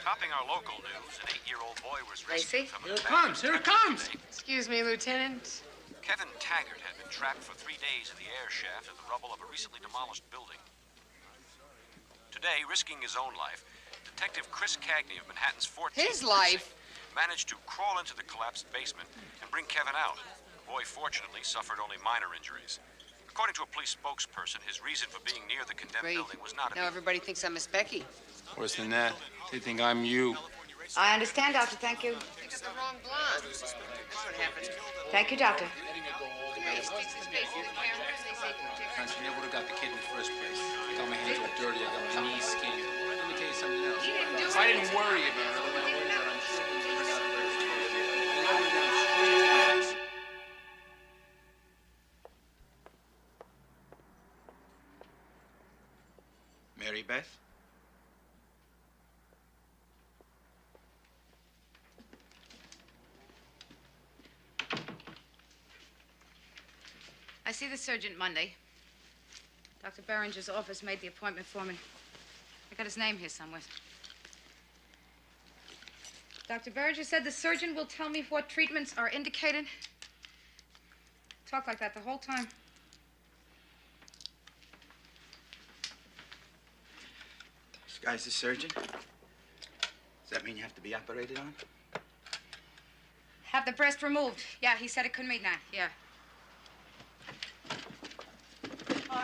Topping our local news, an 8-year-old boy was Lacey? rescued from Here it comes. Here it comes. Excuse me, Lieutenant. Kevin Taggart had been trapped for 3 days in the air shaft at the rubble of a recently demolished building. Today, risking his own life, Detective Chris Cagney of Manhattan's 14th His life? precinct managed to crawl into the collapsed basement and bring Kevin out. The boy, fortunately, suffered only minor injuries. According to a police spokesperson, his reason for being near the condemned Great. building was not a Now everybody thinks I'm Miss Becky. Worse than that, they think I'm you. I understand, Doctor. Thank you. Picked up the wrong blonde. That's what happened. Thank you, Doctor. He sticks his face in the camera and they say, Francis, you never would have got the kid in the first place. I got my hands all dirty. I got my knees skinned. Let me tell you something else. He didn't do If I didn't anything. worry about it, I'm worried about it. I'm sure we would have got very close. And I would have done straight. Mary Beth? I see the surgeon Monday. Dr. Behringer's office made the appointment for me. I got his name here somewhere. Dr. Behringer said the surgeon will tell me what treatments are indicated. Talk like that the whole time. This guy's the surgeon? Does that mean you have to be operated on? Have the breast removed. Yeah, he said it couldn't mean that. Yeah.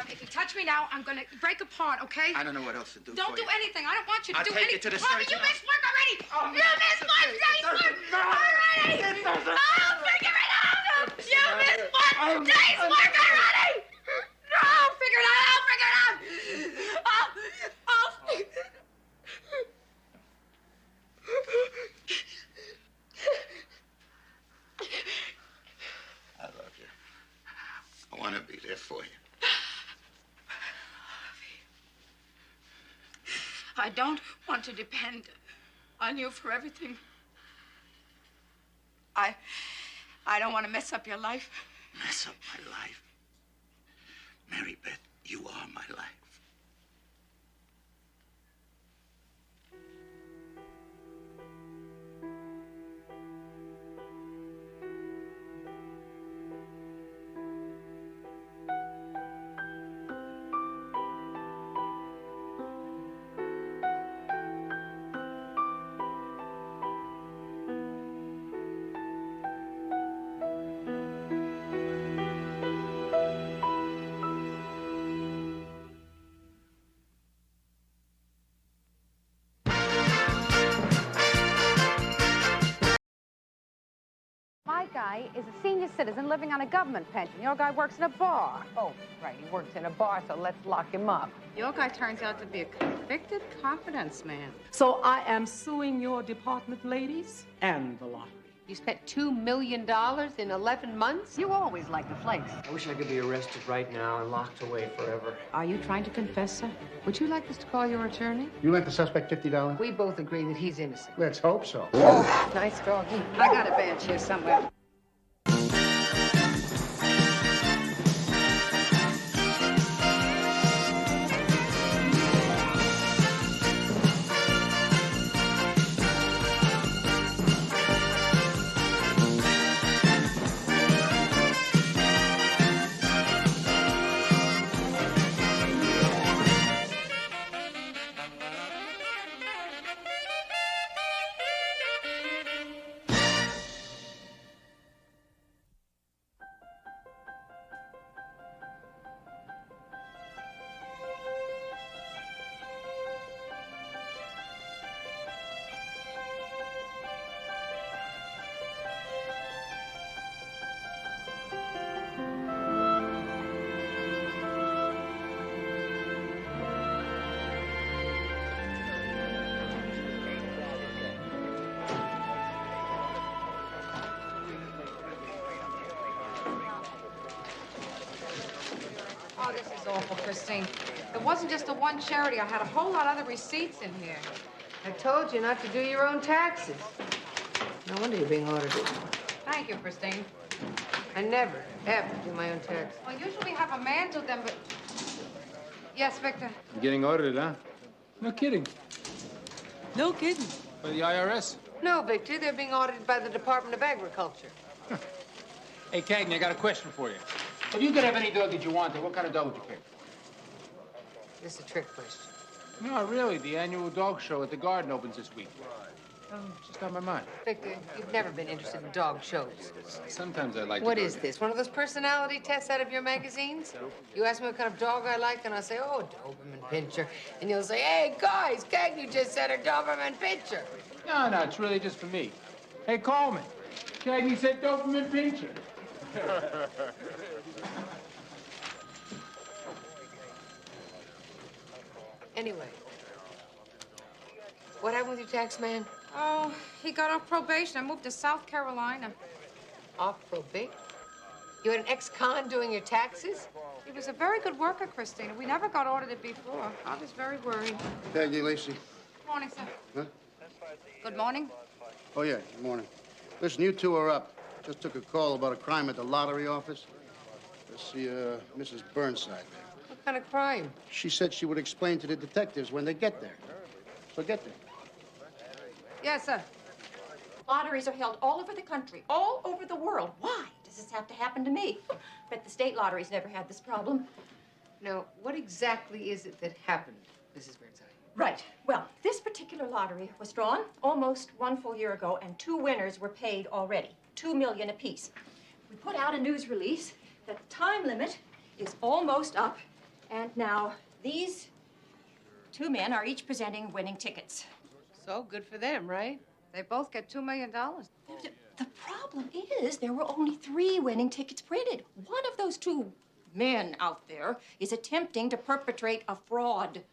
If you touch me now, I'm gonna break apart, okay? I don't know what else to do Don't for do you. anything. I don't want you to I'll do take anything. you to the Harvey, surgeon. you missed work already! Oh, you missed work! Day's work already! I'll figure it out! You missed work! Day's work already! No, I'll figure it out! I'll figure it out! I'll figure it out! I love you. I want to be there for you. I don't want to depend on you for everything. I don't want to mess up your life. Mess up my life. Mary Beth, you are my life. My guy is a senior citizen living on a government pension. Your guy works in a bar. Oh, right. He works in a bar, so let's lock him up. Your guy turns out to be a convicted confidence man. So I am suing your department, ladies, and the lottery. You spent $2 million in 11 months? You always like the flakes. I wish I could be arrested right now and locked away forever. Are you trying to confess, sir? Would you like us to call your attorney? You lent the suspect $50? We both agree that he's innocent. Let's hope so. Oh, nice doggy. I got a badge here somewhere. Oh, this is awful, Christine. It wasn't just the one charity. I had a whole lot of other receipts in here. I told you not to do your own taxes. No wonder you're being audited. Thank you, Christine. I never, ever do my own taxes. Well, usually we have a man do them, but... Yes, Victor? You're getting audited, huh? No kidding. No kidding. By the IRS? No, Victor, they're being audited by the Department of Agriculture. Hey, Cagney, I got a question for you. If you could have any dog that you wanted, what kind of dog would you pick? This is a trick question. No, really. The annual dog show at the Garden opens this week. Just on my mind. Victor, you've never been interested in dog shows. Sometimes I like What to go is this? One of those personality tests out of your magazines? You ask me what kind of dog I like, and I'll say, oh, Doberman Pinscher. And you'll say, hey, guys, Cagney just said a Doberman Pinscher. No, it's really just for me. Hey, Coleman. Cagney said Doberman Pinscher. Anyway, what happened with your tax man? Oh, he got off probation. I moved to South Carolina. Off probation? You had an ex-con doing your taxes? He was a very good worker, Christina. We never got audited before. I was very worried. Cagney Lacey. Good morning, sir. Huh? Good morning. Oh, yeah, good morning. Listen, you two are up. Just took a call about a crime at the lottery office. Let's see, Mrs. Burnside there. What kind of crime? She said she would explain to the detectives when they get there. So get there. Yes, sir. Lotteries are held all over the country, all over the world. Why does this have to happen to me? Bet the state lotteries never had this problem. Now, what exactly is it that happened, Mrs. Burnside? Right. Well, this particular lottery was drawn almost 1 full year ago, and 2 winners were paid already, $2 million apiece. We put out a news release that the time limit is almost up, and now these 2 men are each presenting winning tickets. So good for them, right? They both get $2 million. The problem is there were only 3 winning tickets printed. One of those 2 men out there is attempting to perpetrate a fraud.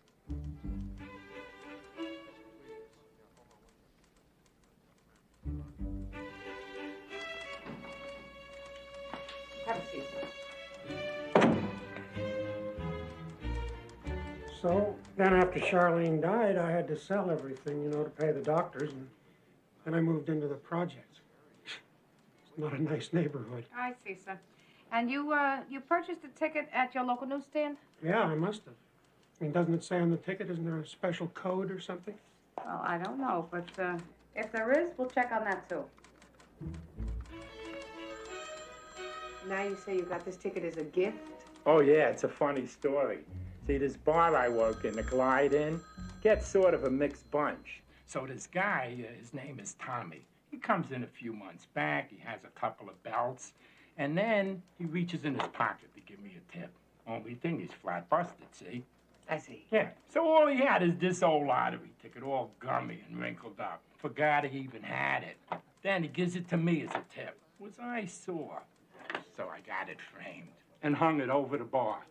Have a seat. So then after Charlene died, I had to sell everything, you know, to pay the doctors, and then I moved into the projects. It's not a nice neighborhood. I see, sir. And you purchased a ticket at your local newsstand? Yeah, I must have. I mean, doesn't it say on the ticket, isn't there a special code or something? Well, I don't know, but if there is, we'll check on that, too. Now you say you got this ticket as a gift? Oh, yeah, it's a funny story. See, this bar I work in, the Glide Inn, gets sort of a mixed bunch. So this guy, his name is Tommy. He comes in a few months back, he has a couple of belts, and then he reaches in his pocket to give me a tip. Only thing, he's flat busted, see? I see. Yeah, so all he had is this old lottery ticket, all gummy and wrinkled up. Forgot he even had it. Then he gives it to me as a tip. Was I sore? So I got it framed and hung it over the bar.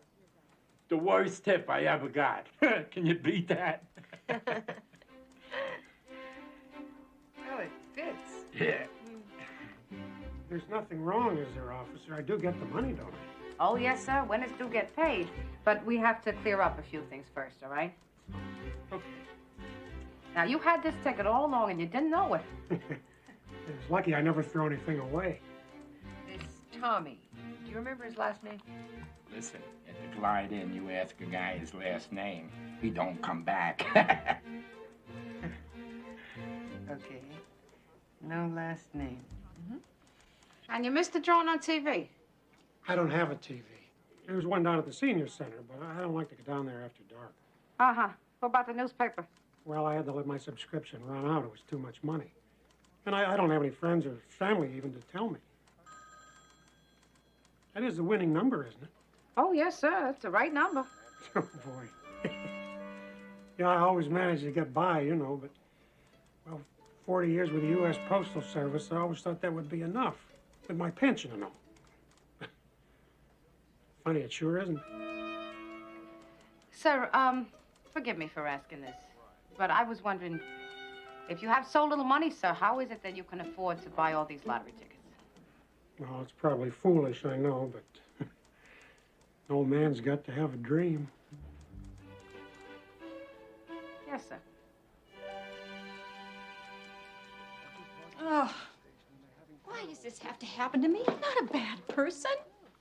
The worst tip I ever got. Can you beat that? Well, it fits. Yeah. There's nothing wrong, is there, officer? I do get the money, don't I? Oh, yes, sir. Winners do get paid. But we have to clear up a few things first, all right? Okay. Now, you had this ticket all along and you didn't know it. It's lucky I never threw anything away. This Tommy, do you remember his last name? Listen, at the Glide Inn, you ask a guy his last name, he don't come back. Okay. No last name. Mm-hmm. And you missed the drawing on TV. I don't have a TV. There's one down at the senior center, but I don't like to go down there after dark. Uh-huh. What about the newspaper? Well, I had to let my subscription run out. It was too much money. And I don't have any friends or family even to tell me. That is the winning number, isn't it? Oh, yes, sir. That's the right number. Oh, boy. Yeah, I always managed to get by, you know, but, well, 40 years with the U.S. Postal Service, I always thought that would be enough. With my pension and all. Funny, it sure isn't. Sir, forgive me for asking this, but I was wondering, if you have so little money, sir, how is it that you can afford to buy all these lottery tickets? Well, it's probably foolish, I know, but an old man's got to have a dream. Yes, sir. Oh, why does this have to happen to me? I'm not a bad person.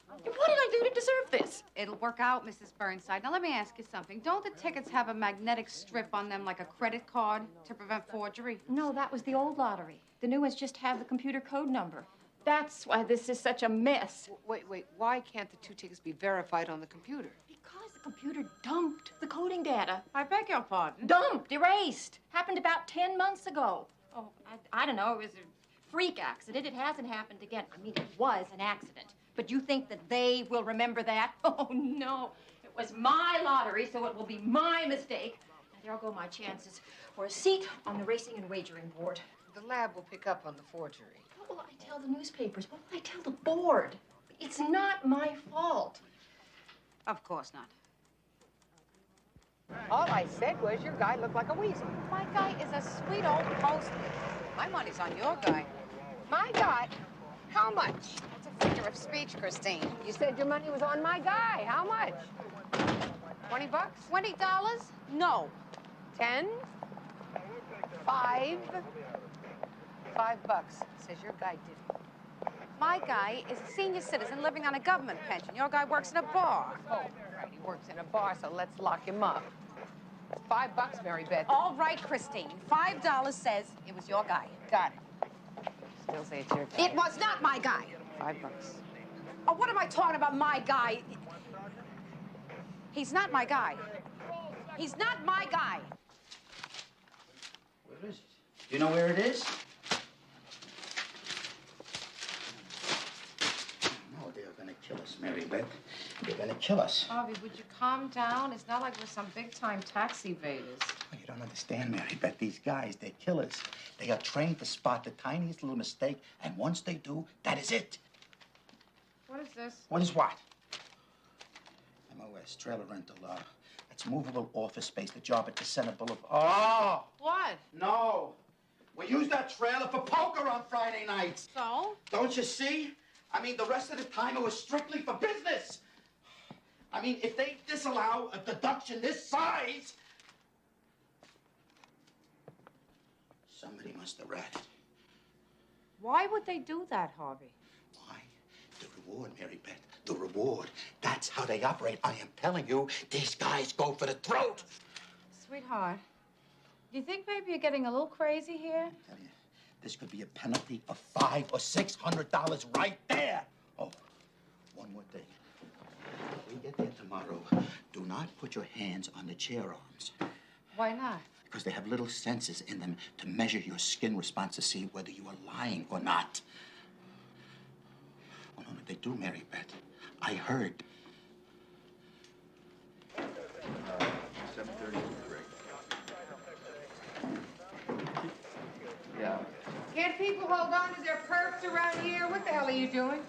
What did I do to deserve this? It'll work out, Mrs. Burnside. Now, let me ask you something. Don't the tickets have a magnetic strip on them like a credit card to prevent forgery? No, that was the old lottery. The new ones just have the computer code number. That's why this is such a mess. Wait. Why can't the 2 tickets be verified on the computer? Because the computer dumped the coding missing data. I beg your pardon? Dumped, erased. Happened about 10 months ago. Oh, I don't know. It was a freak accident. It hasn't happened again. I mean, it was an accident. But you think that they will remember that? Oh, no. It was my lottery, so it will be my mistake. And there go my chances for a seat on the Racing and Wagering Board. The lab will pick up on the forgery. What will I tell the newspapers? What will I tell the board? It's not my fault. Of course not. All I said was your guy looked like a weasel. My guy is a sweet old poster. My money's on your guy. My guy? How much? It's a figure of speech, Christine. You said your money was on my guy. How much? 20 bucks? $20? No. 10? 5? $5, says your guy did it. My guy is a senior citizen living on a government pension. Your guy works in a bar. Oh, right, he works in a bar, so let's lock him up. $5, Mary Beth. All right, Christine. $5 says it was your guy. Got it. Still say it's your guy. It was not my guy. $5. Oh, what am I talking about, my guy? He's not my guy. He's not my guy. Where is it? Do you know where it is? No, they're gonna kill us, Mary Beth. They're gonna kill us. Harvey, would you calm down? It's not like we're some big-time tax evaders. Oh, you don't understand, Mary Beth. These guys, they're killers. They are trained to spot the tiniest little mistake, and once they do, that is it. What is this? What is what? MOS, trailer rental, that's movable office space, the job at the Center Boulevard. Oh! What? No. We use that trailer for poker on Friday nights. So? Don't you see? I mean, the rest of the time it was strictly for business. I mean, if they disallow a deduction this size, somebody must have ratted. Why would they do that, Harvey? Why? The reward, Mary Beth. The reward. That's how they operate. I am telling you, these guys go for the throat. Sweetheart, do you think maybe you're getting a little crazy here? Tell you, this could be a penalty of $500 or $600 right there. Oh, one more thing. When we get there tomorrow, do not put your hands on the chair arms. Why not? Because they have little sensors in them to measure your skin response to see whether you are lying or not. Oh, no, they do, Mary Beth. I heard. 7:30 break. Yeah. Can't people hold on to their perks around here? What the hell are you doing?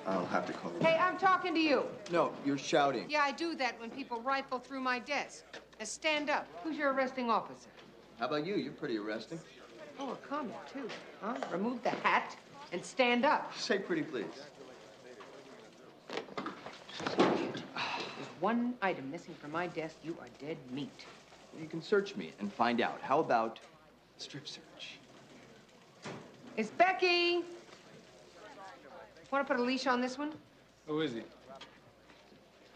I'll have to call you. Hey, I'm talking to you. No, you're shouting. Yeah, I do that when people rifle through my desk. Now stand up. Who's your arresting officer? How about you? You're pretty arresting. Oh, a comic, too. Huh? Remove the hat and stand up. Say pretty please. There's one item missing from my desk. You are dead meat. You can search me and find out. How about strip search? It's Becky. Want to put a leash on this one? Who is he?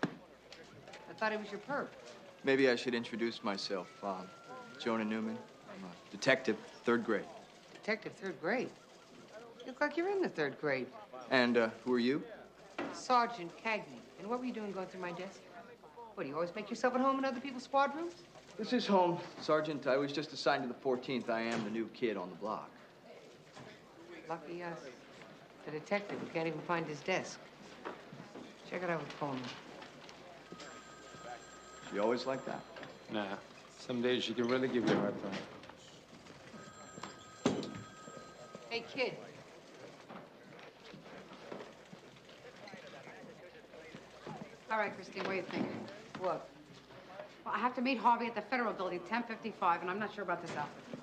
I thought he was your perp. Maybe I should introduce myself. Jonah Newman. I'm a detective, 3rd grade. Detective, 3rd grade. You look like you're in the 3rd grade. And who are you? Sergeant Cagney. And what were you doing going through my desk? What, do you always make yourself at home in other people's squad rooms? This is home, Sergeant. I was just assigned to the 14th. I am the new kid on the block. Lucky us. The detective who can't even find his desk. Check it out with Coleman. You always like that? Nah. Some days she can really give you a hard time. Hey, kid. All right, Christine, what are you thinking? What? Well, I have to meet Harvey at the Federal Building, 10:55, and I'm not sure about this outfit.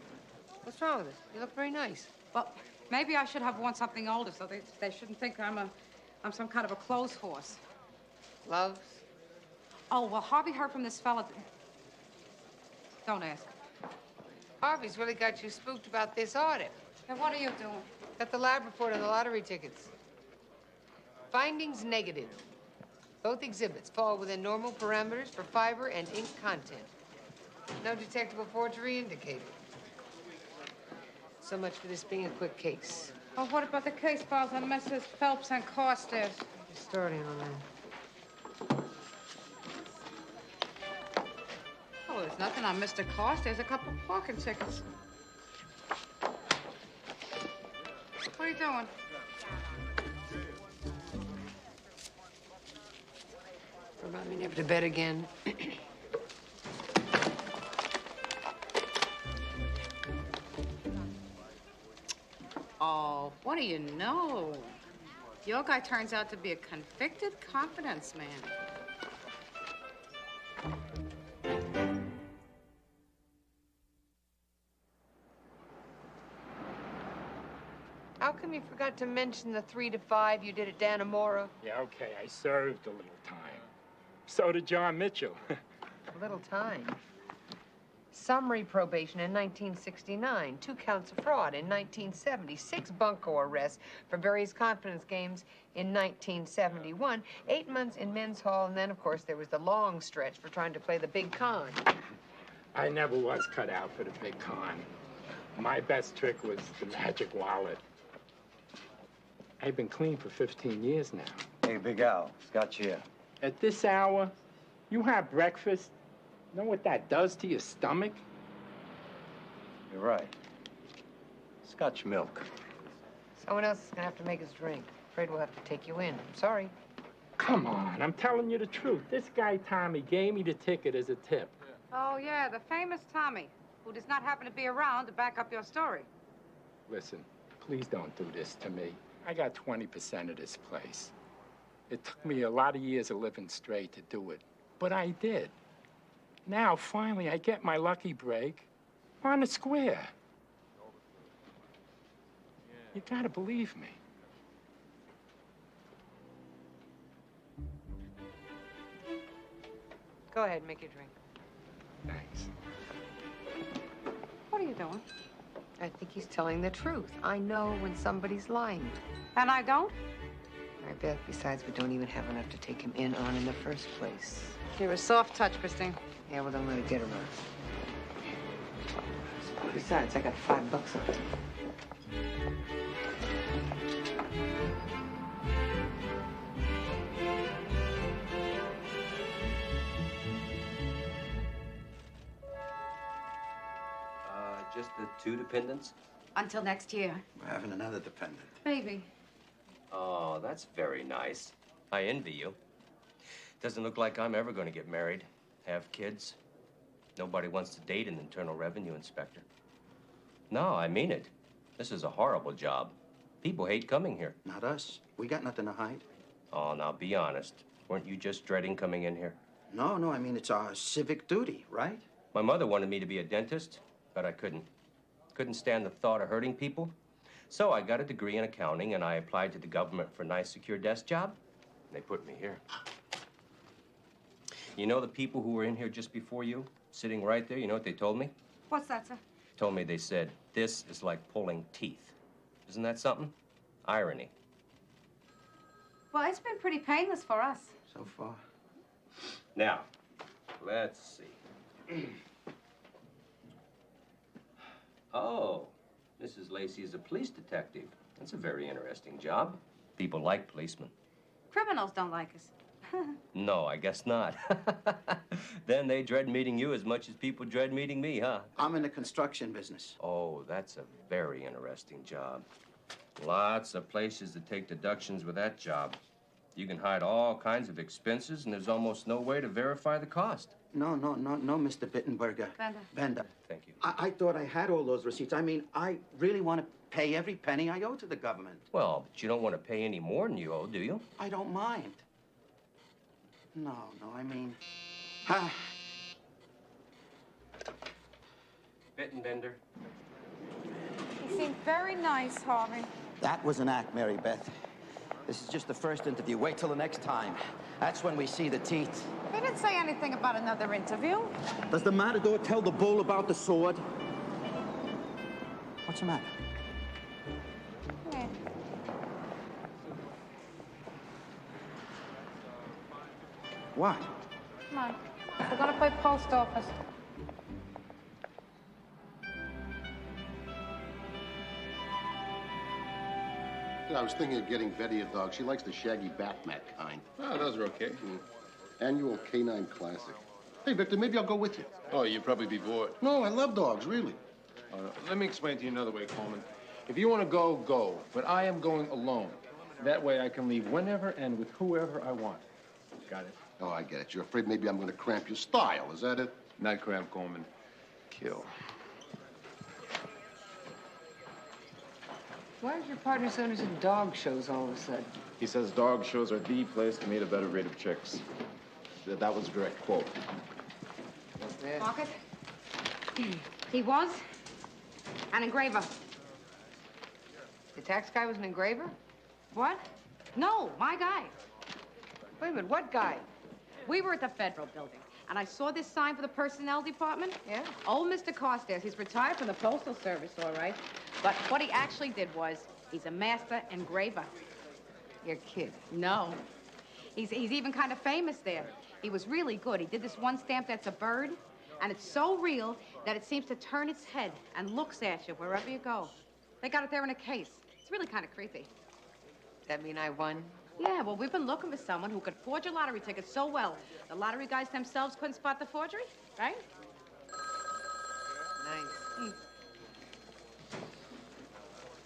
What's wrong with it? You look very nice. Well, maybe I should have worn something older so they shouldn't think I'm some kind of a clothes horse. Gloves? Oh, well, Harvey heard from this fella. Don't ask. Harvey's really got you spooked about this audit. Now, what are you doing? Got the lab report on the lottery tickets. Findings negative. Both exhibits fall within normal parameters for fiber and ink content. No detectable forgery indicated. So much for this being a quick case. Oh, what about the case files on Messrs. Phelps and Carstairs? Starting on that. nothing on Mr. Cost. There's a couple parking tickets. What are you doing? Remind me never to bet again. Oh, what do you know? Your guy turns out to be a convicted confidence man. How come you forgot to mention the 3 to 5 you did at Dannemora? Yeah, okay, I served a little time. So did John Mitchell. A little time. Summary probation in 1969, 2 counts of fraud in 1970, 6 bunco arrests for various confidence games in 1971, 8 months in men's hall, and then, of course, there was the long stretch for trying to play the big con. I never was cut out for the big con. My best trick was the magic wallet. I've been clean for 15 years now. Hey, Big Al, Scotch here. At this hour, you have breakfast? Know what that does to your stomach? You're right. Scotch milk. Someone else is gonna have to make us drink. Afraid we'll have to take you in. I'm sorry. Come on, I'm telling you the truth. This guy, Tommy, gave me the ticket as a tip. Oh, yeah, the famous Tommy, who does not happen to be around to back up your story. Listen, please don't do this to me. I got 20% of this place. It took me a lot of years of living straight to do it, but I did. Now, finally, I get my lucky break on the square. You gotta believe me. Go ahead, make your drink. Thanks. What are you doing? I think he's telling the truth. I know when somebody's lying. And I don't? I bet. Besides, we don't even have enough to take him in on in the first place. You're a soft touch, Christine. Yeah, well, don't let it get around. Besides, I got $5 on it. Just the 2 dependents? Until next year. We're having another dependent. Baby. Oh, that's very nice. I envy you. Doesn't look like I'm ever going to get married, have kids. Nobody wants to date an Internal Revenue Inspector. No, I mean it. This is a horrible job. People hate coming here. Not us. We got nothing to hide. Oh, now be honest. Weren't you just dreading coming in here? No, I mean, it's our civic duty, right? My mother wanted me to be a dentist, but I couldn't. Couldn't stand the thought of hurting people. So I got a degree in accounting, and I applied to the government for a nice, secure desk job. And they put me here. You know the people who were in here just before you, sitting right there, you know what they told me? What's that, sir? Told me they said, this is like pulling teeth. Isn't that something? Irony. Well, it's been pretty painless for us. So far. Now, let's see. Oh, Mrs. Lacey is a police detective. That's a very interesting job. People like policemen. Criminals don't like us. No, I guess not. Then they dread meeting you as much as people dread meeting me, huh? I'm in the construction business. Oh, that's a very interesting job. Lots of places that take deductions with that job. You can hide all kinds of expenses, and there's almost no way to verify the cost. No, Mr. Bittenberger. Bender. Thank you. I thought I had all those receipts. I mean, I really want to pay every penny I owe to the government. Well, but you don't want to pay any more than you owe, do you? I don't mind. No, I mean... Bittenbender. He seemed very nice, Harvey. That was an act, Mary Beth. This is just the first interview. Wait till the next time. That's when we see the teeth. He didn't say anything about another interview. Does the matador tell the bull about the sword? What's the matter? Yeah. What? Come on. We're gonna play post office. I was thinking of getting Betty a dog. She likes the shaggy Batman kind. Oh, those are okay. Annual Canine Classic. Hey, Victor, maybe I'll go with you. Oh, you'd probably be bored. No, I love dogs, really. Let me explain to you another way, Coleman. If you want to go, go. But I am going alone. That way I can leave whenever and with whoever I want. Got it? Oh, I get it. You're afraid maybe I'm going to cramp your style. Is that it? Not cramp, Coleman. Kill. Why is your partner so interested in dog shows all of a sudden? He says dog shows are the place to meet a better rate of chicks. That was a direct quote. Market? He was an engraver. The tax guy was an engraver? What? No, my guy. Wait a minute, what guy? We were at the Federal Building, and I saw this sign for the Personnel Department. Yeah? Old Mr. Carstairs, he's retired from the Postal Service, all right. But what he actually did was, he's a master engraver. You're kidding. No. He's even kind of famous there. He was really good. He did this one stamp that's a bird, and it's so real that it seems to turn its head and looks at you wherever you go. They got it there in a case. It's really kind of creepy. Does that mean I won? Yeah, well, we've been looking for someone who could forge a lottery ticket so well, the lottery guys themselves couldn't spot the forgery, right? Nice.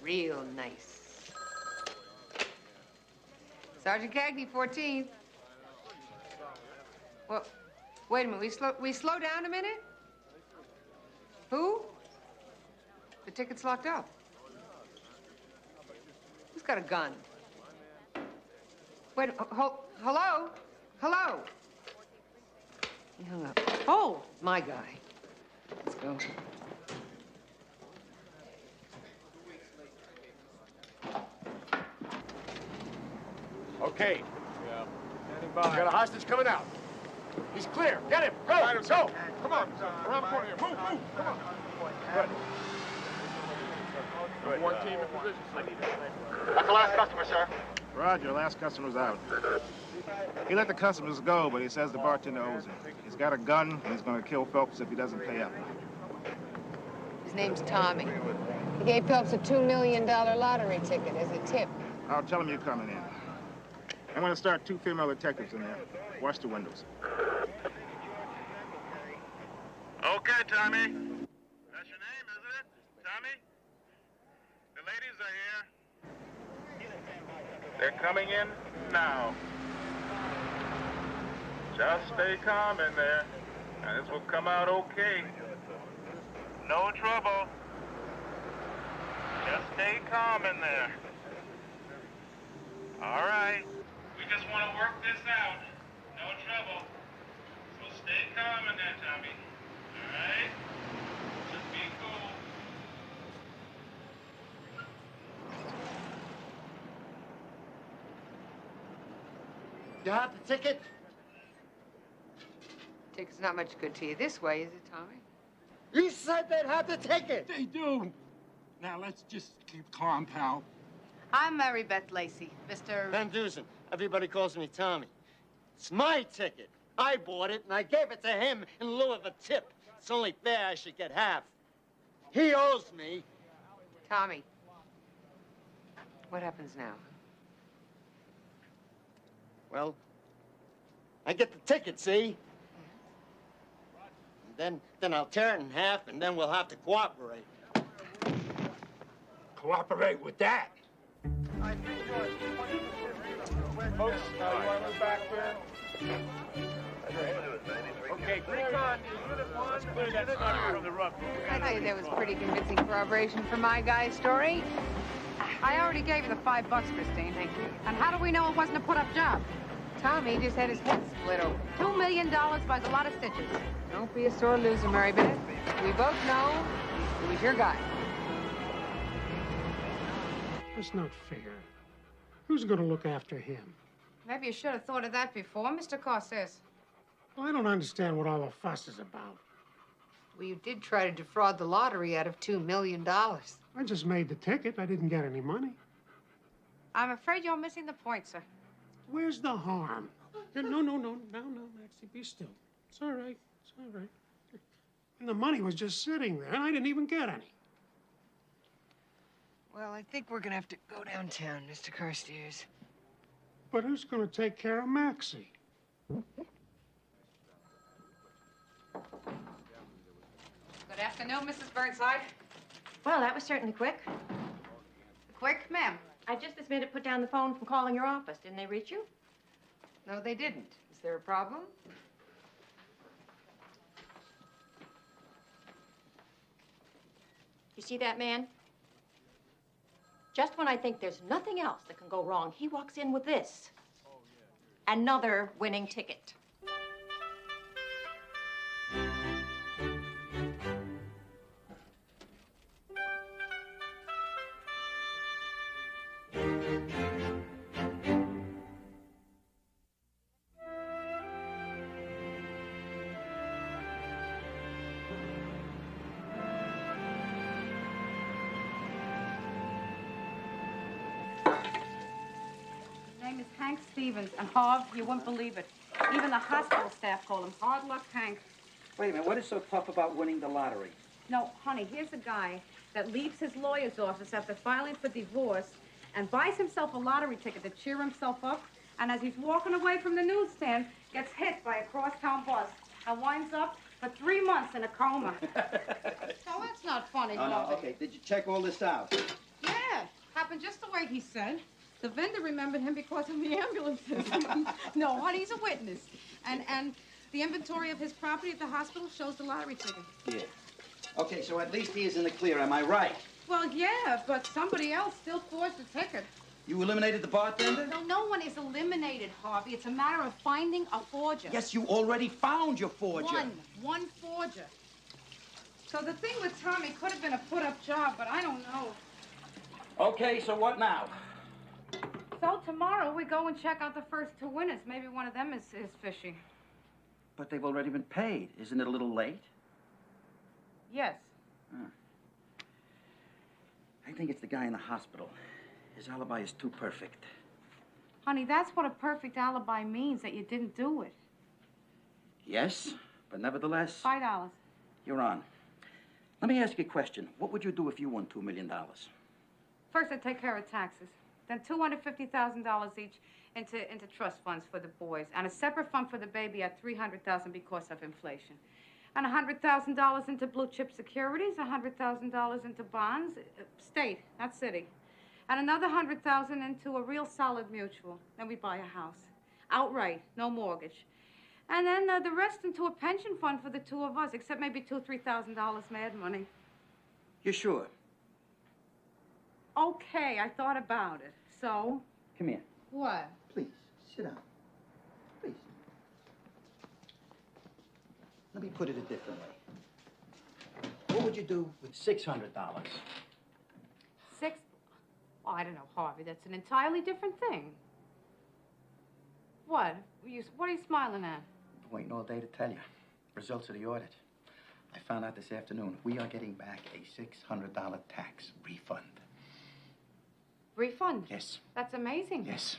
Real nice. Sergeant Cagney, 14th. Well, wait a minute. We slow down a minute? Who? The ticket's locked up. Who's got a gun? Wait, hello? Hello? He hung up. Oh, my guy. Let's go. Okay. Yeah. We got a hostage coming out. He's clear. Get him. Go. Go. Come on. Around the corner here. Move. Come on. Good. One team in position. That's the last customer, sir. Roger, last customer's out. He let the customers go, but he says the bartender owes him. He's got a gun, and he's going to kill Phelps if he doesn't pay up. His name's Tommy. He gave Phelps a $2 million lottery ticket as a tip. I'll tell him you're coming in. I'm going to start 2 female detectives in there. Watch the windows. Okay, Tommy. That's your name, isn't it? Tommy? The ladies are here. They're coming in now. Just stay calm in there, and this will come out okay. No trouble. Just stay calm in there. All right. We just want to work this out. No trouble. So stay calm in there, Tommy. All right? Just be cool. You have the ticket? Ticket's not much good to you this way, is it, Tommy? You said they'd have the ticket. They do. Now, let's just keep calm, pal. I'm Mary Beth Lacey, Mr. Van Dusen. Everybody calls me Tommy. It's my ticket. I bought it, and I gave it to him in lieu of a tip. It's only fair I should get half. He owes me. Tommy, what happens now? Well, I get the ticket, see? And then I'll tear it in half, and then we'll have to cooperate. Cooperate with that? Folks, you want to move back there? Okay, recon, unit 1, clear that sucker from the roof. I tell you, that was pretty convincing corroboration for my guy's story. I already gave you the $5, Christine. Thank you. And how do we know it wasn't a put-up job? Tommy just had his head split open. $2 million buys a lot of stitches. Don't be a sore loser, Mary Beth. We both know he was your guy. That's not fair. Who's going to look after him? Maybe you should have thought of that before, Mr. Corses. Well, I don't understand what all the fuss is about. Well, you did try to defraud the lottery out of $2 million. I just made the ticket. I didn't get any money. I'm afraid you're missing the point, sir. Where's the harm? No, Maxie, be still. It's all right. It's all right. And the money was just sitting there, and I didn't even get any. Well, I think we're gonna have to go downtown, Mr. Carstairs. But who's going to take care of Maxie? afternoon, Mrs. Burnside. Well, that was certainly quick. Quick, ma'am. I just this minute put down the phone from calling your office. Didn't they reach you? No, they didn't. Is there a problem? You see that man? Just when I think there's nothing else that can go wrong, he walks in with this. Another winning ticket. Hank Stevens, and Harv, you wouldn't believe it. Even the hospital staff call him Hard Luck Hank. Wait a minute, what is so tough about winning the lottery? No, honey, here's a guy that leaves his lawyer's office after filing for divorce and buys himself a lottery ticket to cheer himself up, and as he's walking away from the newsstand, gets hit by a crosstown bus and winds up for 3 months in a coma. No, that's not funny, Oh, no, okay. Did you check all this out? Yeah, happened just the way he said. The vendor remembered him because of the ambulances. No, honey, he's a witness. And the inventory of his property at the hospital shows the lottery ticket. Yeah. Okay, so at least he is in the clear, am I right? Well, yeah, but somebody else still forged the ticket. You eliminated the bartender? No, no one is eliminated, Harvey. It's a matter of finding a forger. Yes, you already found your forger. One forger. So the thing with Tommy could have been a put-up job, but I don't know. Okay, so what now? So tomorrow we go and check out the first 2 winners. Maybe one of them is fishy. But they've already been paid. Isn't it a little late? Yes. Huh. I think it's the guy in the hospital. His alibi is too perfect. Honey, that's what a perfect alibi means, that you didn't do it. Yes, but nevertheless... $5. You're on. Let me ask you a question. What would you do if you won $2 million? First, I'd take care of taxes. Then $250,000 each into trust funds for the boys, and a separate fund for the baby at $300,000 because of inflation, and $100,000 into blue chip securities, $100,000 into bonds, state, not city, and another $100,000 into a real solid mutual. Then we buy a house, outright, no mortgage, and then the rest into a pension fund for the 2 of us, except maybe $2,000-3,000 mad money. You sure? Okay, I thought about it. So? Come here. What? Please, sit down. Please. Let me put it a different way. What would you do with $600? Six? Well, I don't know, Harvey. That's an entirely different thing. What? What are you smiling at? Waiting all day to tell you. Results of the audit. I found out this afternoon. We are getting back a $600 tax refund. Refund? Yes. That's amazing. Yes.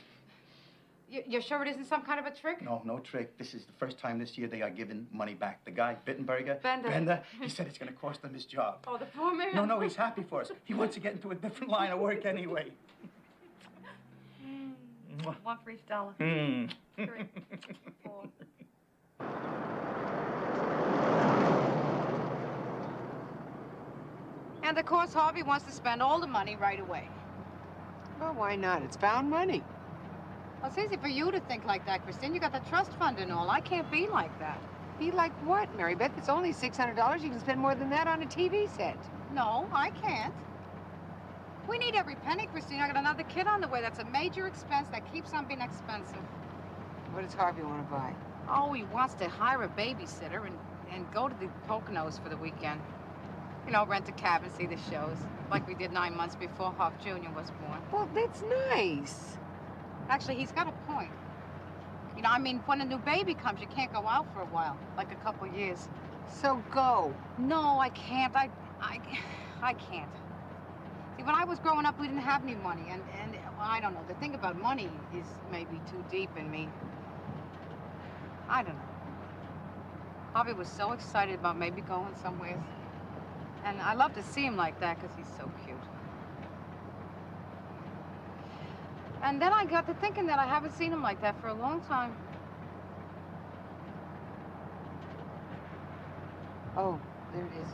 You're sure it isn't some kind of a trick? No, no trick. This is the first time this year they are giving money back. The guy, Bender, he said it's going to cost him his job. Oh, the poor man? No, he's happy for us. He wants to get into a different line of work anyway. One for each dollar. 3, 4. And of course, Harvey wants to spend all the money right away. Well, why not? It's found money. Well, it's easy for you to think like that, Christine. You got the trust fund and all. I can't be like that. Be like what, Mary Beth? It's only $600. You can spend more than that on a TV set. No, I can't. We need every penny, Christine. I got another kid on the way. That's a major expense that keeps on being expensive. What does Harvey want to buy? Oh, he wants to hire a babysitter and go to the Poconos for the weekend. You know, rent a cabin, see the shows, like we did 9 months before Huff Jr. was born. Well, that's nice. Actually, he's got a point. You know, I mean, when a new baby comes, you can't go out for a while, like a couple years. So go. No, I can't. I can't. See, when I was growing up, we didn't have any money, and well, I don't know. The thing about money is maybe too deep in me. I don't know. Bobby was so excited about maybe going somewhere. And I love to see him like that because he's so cute. And then I got to thinking that I haven't seen him like that for a long time. Oh, there it is.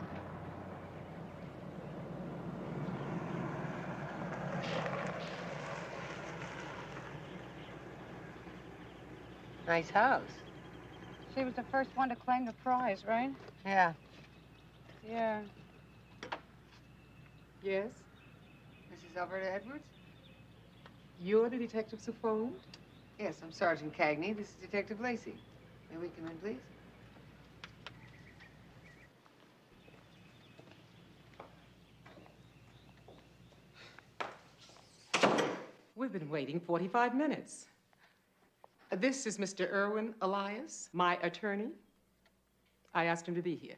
Nice house. She was the first one to claim the prize, right? Yeah. Yeah. Yes? Mrs. Alberta Edwards? You're the detectives who phoned? Yes, I'm Sergeant Cagney. This is Detective Lacey. May we come in, please? We've been waiting 45 minutes. This is Mr. Irwin Elias, my attorney. I asked him to be here.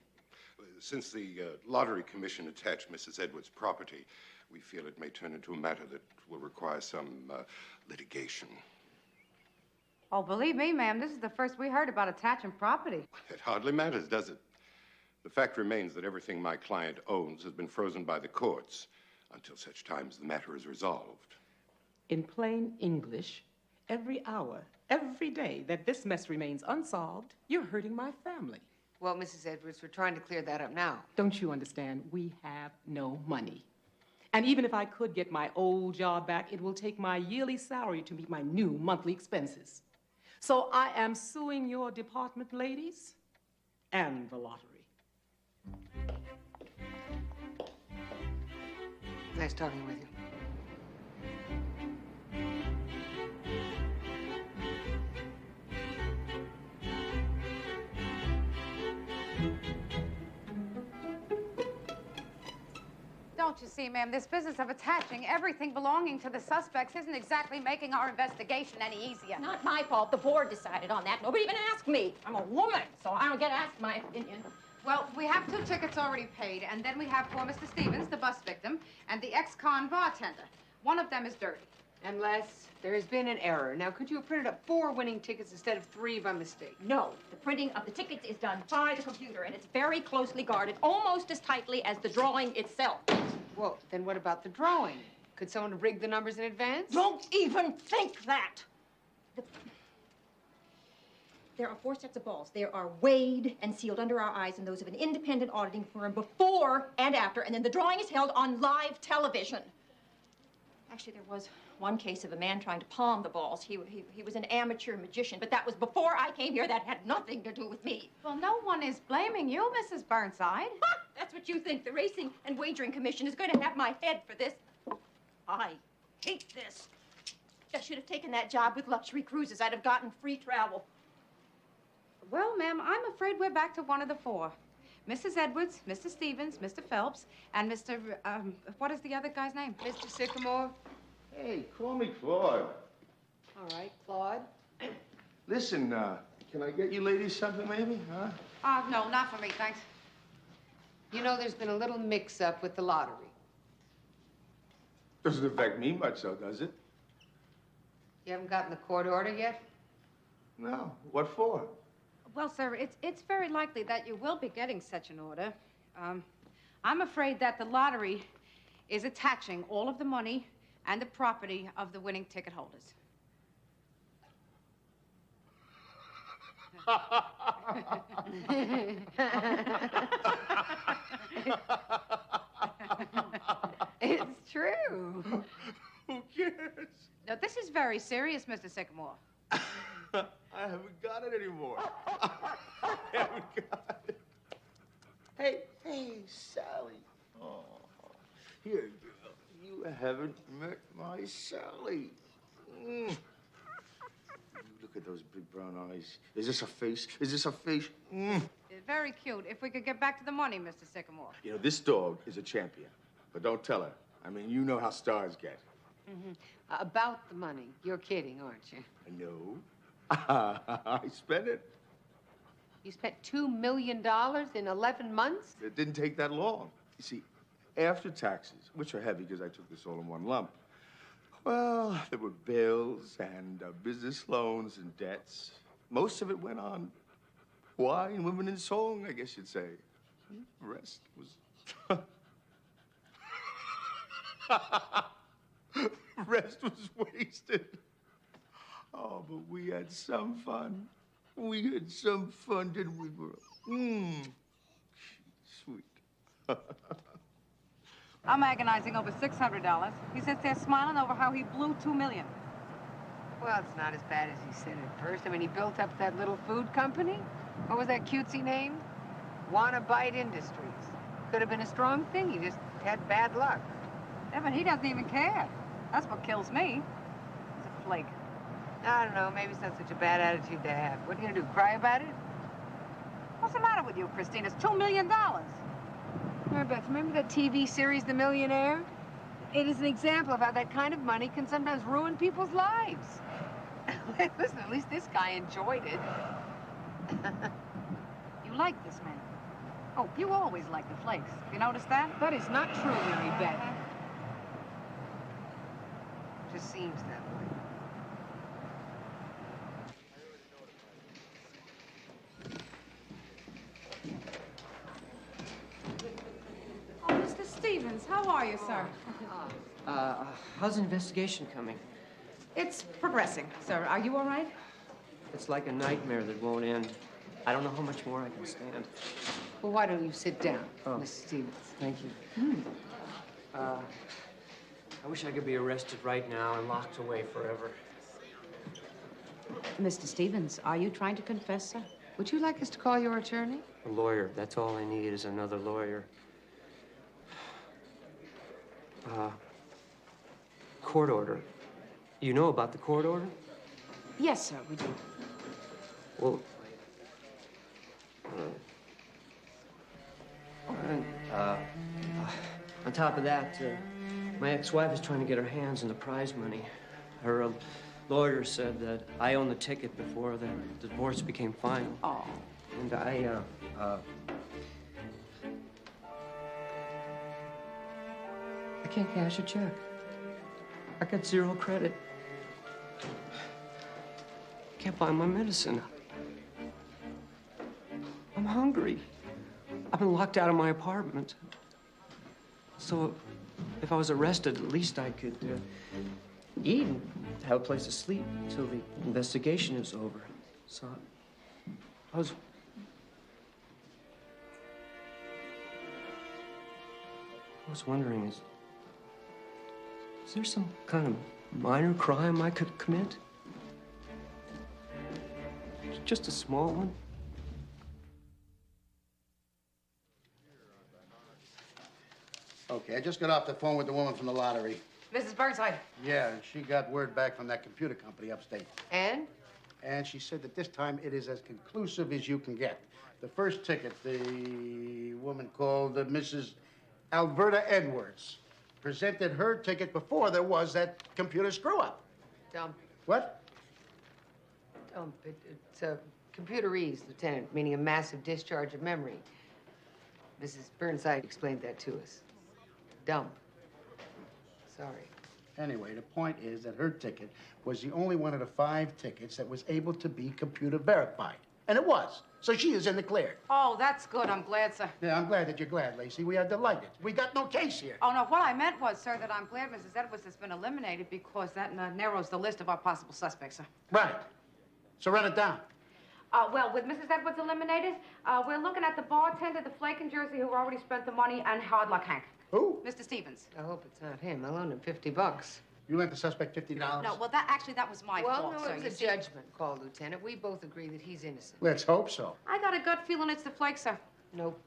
Since the Lottery Commission attached Mrs. Edwards' property, we feel it may turn into a matter that will require some litigation. Oh, believe me, ma'am, this is the first we heard about attaching property. It hardly matters, does it? The fact remains that everything my client owns has been frozen by the courts until such time as the matter is resolved. In plain English, every hour, every day that this mess remains unsolved, you're hurting my family. Well, Mrs. Edwards, we're trying to clear that up now. Don't you understand? We have no money. And even if I could get my old job back, it will take my yearly salary to meet my new monthly expenses. So I am suing your department, ladies, and the lottery. Nice talking with you. Don't you see, ma'am, this business of attaching everything belonging to the suspects isn't exactly making our investigation any easier. Not my fault. The board decided on that. Nobody even asked me. I'm a woman, so I don't get asked my opinion. Well, we have 2 tickets already paid, and then we have poor Mr. Stevens, the bus victim, and the ex-con bartender. One of them is dirty. Unless there has been an error. Now, could you have printed up 4 winning tickets instead of 3 by mistake? No, the printing of the tickets is done by the computer, and it's very closely guarded, almost as tightly as the drawing itself. Well, then what about the drawing? Could someone have rigged the numbers in advance? Don't even think that! There are 4 sets of balls. They are weighed and sealed under our eyes and those of an independent auditing firm before and after, and then the drawing is held on live television. Actually, there was one case of a man trying to palm the balls. He was an amateur magician, but that was before I came here. That had nothing to do with me. Well, no one is blaming you, Mrs. Burnside. Ha! That's what you think. The Racing and Wagering Commission is going to have my head for this. I hate this. I should have taken that job with Luxury Cruises. I'd have gotten free travel. Well, ma'am, I'm afraid we're back to one of the 4. Mrs. Edwards, Mr. Stevens, Mr. Phelps, and Mr. What is the other guy's name? Mr. Sycamore? Hey, call me Claude. All right, Claude. Listen, can I get you ladies something, maybe, huh? No, not for me, thanks. You know, there's been a little mix-up with the lottery. Doesn't affect me much, though, does it? You haven't gotten the court order yet? No. What for? Well, sir, it's very likely that you will be getting such an order. I'm afraid that the lottery is attaching all of the money and the property of the winning ticket holders. It's true. Who cares? Now, this is very serious, Mr. Sycamore. I haven't got it anymore. I haven't got it. Hey, Sally. Oh, here, girl. You haven't met my Sally. Look at those big brown eyes. Is this a face? Is this a face? It's very cute. If we could get back to the money, Mr. Sycamore. You know, this dog is a champion. But don't tell her. I mean, you know how stars get. About the money. You're kidding, aren't you? No. I spent it. You spent $2 million in 11 months? It didn't take that long. You see, after taxes, which are heavy because I took this all in one lump, well, there were bills and business loans and debts. Most of it went on wine, women, and song, I guess you'd say. The rest was... The rest was wasted. Oh, but we had some fun. We had some fun, didn't we, girl? Sweet. I'm agonizing over $600. He sits there smiling over how he blew $2 million. Well, it's not as bad as he said at first. I mean, he built up that little food company. What was that cutesy name? Wanna Bite Industries. Could have been a strong thing. He just had bad luck. Yeah, but he doesn't even care. That's what kills me. He's a flake. I don't know. Maybe it's not such a bad attitude to have. What are you gonna do, cry about it? What's the matter with you, Christine? It's $2 million. Mary Beth, remember that TV series, The Millionaire? It is an example of how that kind of money can sometimes ruin people's lives. Listen, at least this guy enjoyed it. You like this man. Oh, you always like the flakes. You notice that? That is not true, Mary Beth. Just seems that way. Oh, Mr. Stevens, how are you, sir? How's the investigation coming? It's progressing, sir. Are you all right? It's like a nightmare that won't end. I don't know how much more I can stand. Well, why don't you sit down, Oh. Miss Stevens? Thank you. I wish I could be arrested right now and locked away forever. Mr. Stevens, are you trying to confess, sir? Would you like us to call your attorney? A lawyer. That's all I need is another lawyer. Court order. You know about the court order? Yes, sir, we do. Well, on top of that, my ex-wife is trying to get her hands on the prize money. Her lawyer said that I owned the ticket before the divorce became final. Oh. And I can't cash a check. I got zero credit. Can't buy my medicine. I'm hungry. I've been locked out of my apartment. So if I was arrested, at least I could eat and have a place to sleep until the investigation is over. So I was wondering, is there some kind of minor crime I could commit? Just a small one? Okay, I just got off the phone with the woman from the lottery. Mrs. Burnside. Yeah, and she got word back from that computer company upstate. And? And she said that this time it is as conclusive as you can get. The first ticket, the woman called Mrs. Alberta Edwards, presented her ticket before there was that computer screw-up. Dump. What? Dump. It's a computer-ease, Lieutenant, meaning a massive discharge of memory. Mrs. Burnside explained that to us. Dump. Sorry. Anyway, the point is that her ticket was the only one of the 5 tickets that was able to be computer verified. And it was. So she is in the clear. Oh, that's good. I'm glad, sir. Yeah, I'm glad that you're glad, Lacey. We are delighted. We got no case here. Oh, no, what I meant was, sir, that I'm glad Mrs. Edwards has been eliminated because that narrows the list of our possible suspects, sir. Right. So run it down. Well, with Mrs. Edwards eliminated, we're looking at the bartender, the flake in Jersey who already spent the money, and Hard Luck Hank. Who? Mr. Stevens. I hope it's not him. I loaned him $50. You lent the suspect $50? No, well, that was my fault, Well, no, sir. it You was a see. judgment call, Lieutenant. We both agree that he's innocent. Let's hope so. I got a gut feeling it's the flake, sir. Nope.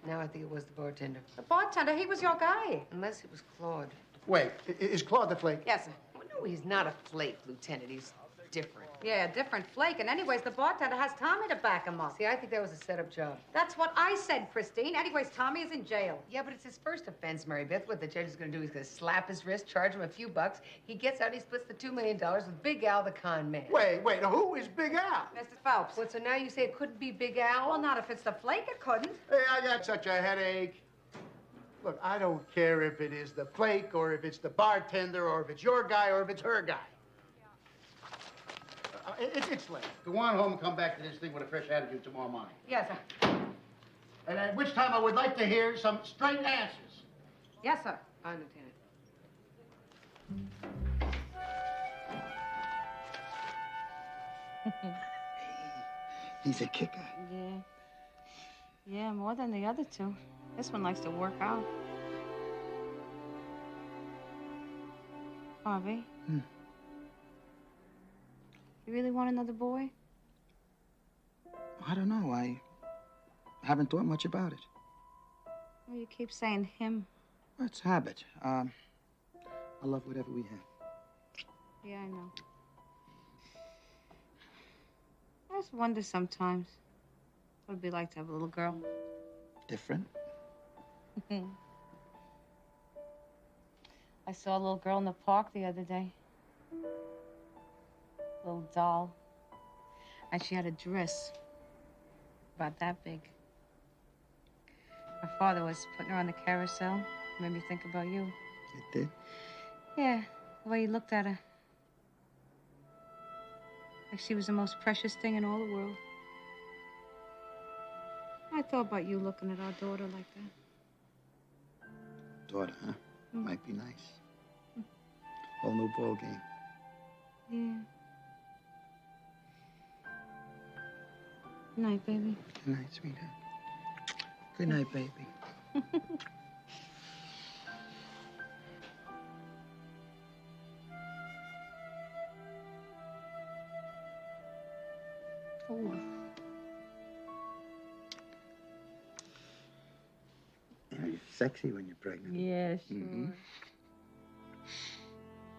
Now I think it was the bartender. The bartender, he was your guy. Unless it was Claude. Wait, is Claude the flake? Yes, sir. Well, no, he's not a flake, Lieutenant. He's different. Yeah, a different flake. And anyways, the bartender has Tommy to back him up. See, I think that was a setup job. That's what I said, Christine. Anyways, Tommy is in jail. Yeah, but it's his first offense, Mary Beth. What the judge is going to do is going to slap his wrist, charge him a few bucks. He gets out, he splits the $2 million with Big Al, the con man. Wait, who is Big Al? Mr. Phelps. What, so now you say it couldn't be Big Al? Well, not if it's the flake, it couldn't. Hey, I got such a headache. Look, I don't care if it is the flake or if it's the bartender or if it's your guy or if it's her guy. It's late. Go on home and come back to this thing with a fresh attitude tomorrow morning. Yes, sir. And at which time I would like to hear some straight answers. Yes, sir. Fine, Lieutenant. He's a kicker. Yeah. Yeah, more than the other two. This one likes to work out. Harvey? You really want another boy? I don't know. I haven't thought much about it. Well, you keep saying him. It's habit. I love whatever we have. Yeah, I know. I just wonder sometimes what it'd be like to have a little girl. Different? I saw a little girl in the park the other day. Little doll. And she had a dress about that big. My father was putting her on the carousel. Made me think about you. It did? Yeah, the way you looked at her. Like she was the most precious thing in all the world. I thought about you looking at our daughter like that. Daughter, huh? Might be nice. Whole new ball game. Yeah. Good night, baby. Good night, sweetheart. Good night, baby. Oh. Yeah, you're sexy when you're pregnant. Yeah, sure.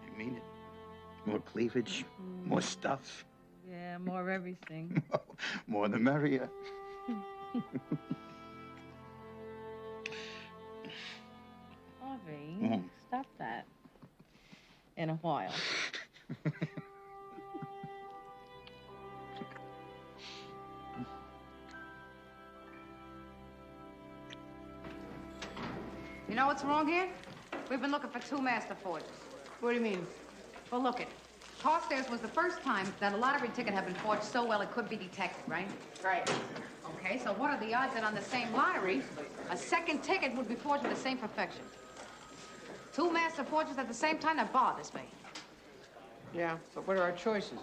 I mean it. More cleavage, more stuff. Yeah, more everything. More the merrier. Harvey, stop that. In a while. You know what's wrong here? We've been looking for 2 master forgers. What do you mean? Well, look it. Carstairs was the first time that a lottery ticket had been forged so well it could be detected, right? Right. Okay, so what are the odds that on the same lottery, a second ticket would be forged with the same perfection? 2 master forgers at the same time? That bothers me. Yeah, but what are our choices?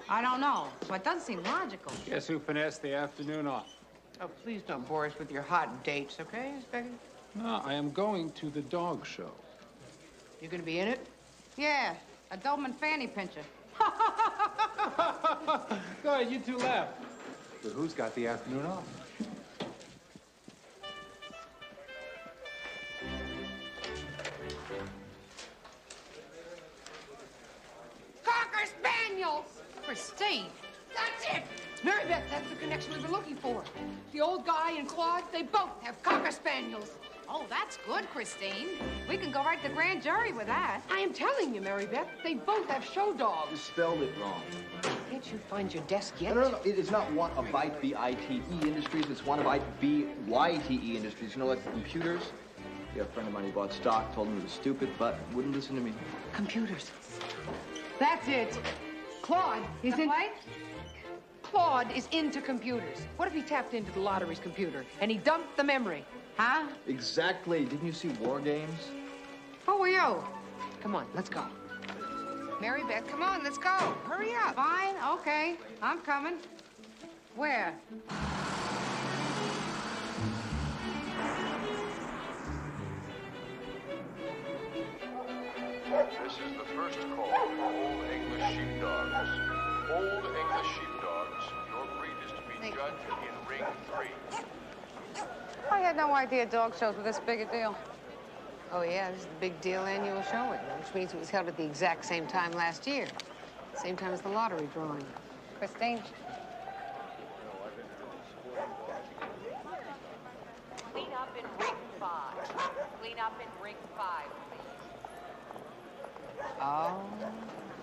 I don't know, so it doesn't seem logical. Guess who finessed the afternoon off? Oh, please don't bore us with your hot dates, okay, Miss Becky? No, I am going to the dog show. You gonna be in it? Yeah, a Doberman fanny pincher. Go ahead, you two laugh. But who's got the afternoon off? Cocker Spaniels! Christine! That's it! Mary Beth, that's the connection we've been looking for. The old guy and Claude, they both have Cocker Spaniels. Oh, that's good, Christine. We can go right to grand jury with that. I am telling you, Mary Beth, they both have show dogs. You spelled it wrong. Can't you find your desk yet? No. It is not one of BITE Industries. It's one of BYTE Industries. You know, like the computers? Yeah, a friend of mine who bought stock told me it was stupid, but wouldn't listen to me. Computers. That's it. Claude is in... What? Claude is into computers. What if he tapped into the lottery's computer and he dumped the memory? Huh? Exactly. Didn't you see War Games? Who are you? Come on, let's go. Mary Beth, come on, let's go. Hurry up. Fine, okay. I'm coming. Where? This is the first call for Old English Sheepdogs. Old English Sheepdogs, your breed is to be judged in Ring 3. I had no idea dog shows were this big a deal. Oh, yeah, this is the big deal annual showing, which means it was held at the exact same time last year. Same time as the lottery drawing. Christine. Clean up in Ring 5. Clean up in Ring 5, please. Oh.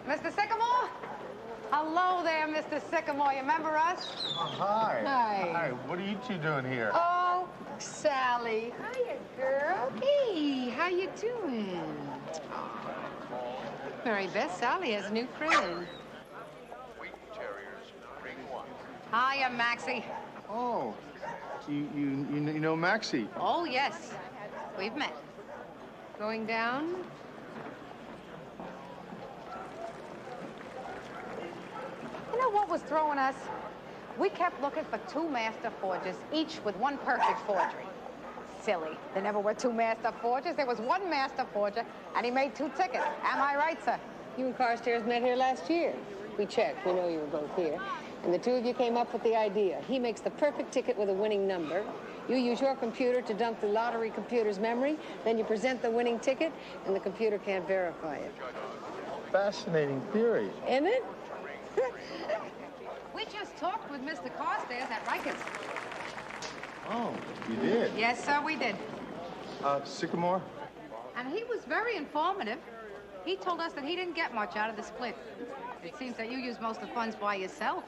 Mr. Sycamore? Hello there, Mr. Sycamore. You remember us? Hi. Hi. Hi. What are you two doing here? Oh, Sally. Hiya, girl. Hey, how you doing? Oh. Mary Beth, Sally has a new friend. Wheaton Terriers, Ring 1. Hiya, Maxie. Oh, you know Maxie? Oh, yes. We've met. Going down? You know what was throwing us? We kept looking for 2 master forgers, each with 1 perfect forgery. Silly. There never were 2 master forgers. There was 1 master forger, and he made 2 tickets. Am I right, sir? You and Carstairs met here last year. We checked. We know you were both here. And the two of you came up with the idea. He makes the perfect ticket with a winning number. You use your computer to dump the lottery computer's memory. Then you present the winning ticket, and the computer can't verify it. Fascinating theory. Isn't it? We just talked with Mr. Carstairs at Rikers. Oh, you did? Yes, sir, we did. Sycamore? And he was very informative. He told us that he didn't get much out of the split. It seems that you used most of the funds by yourself.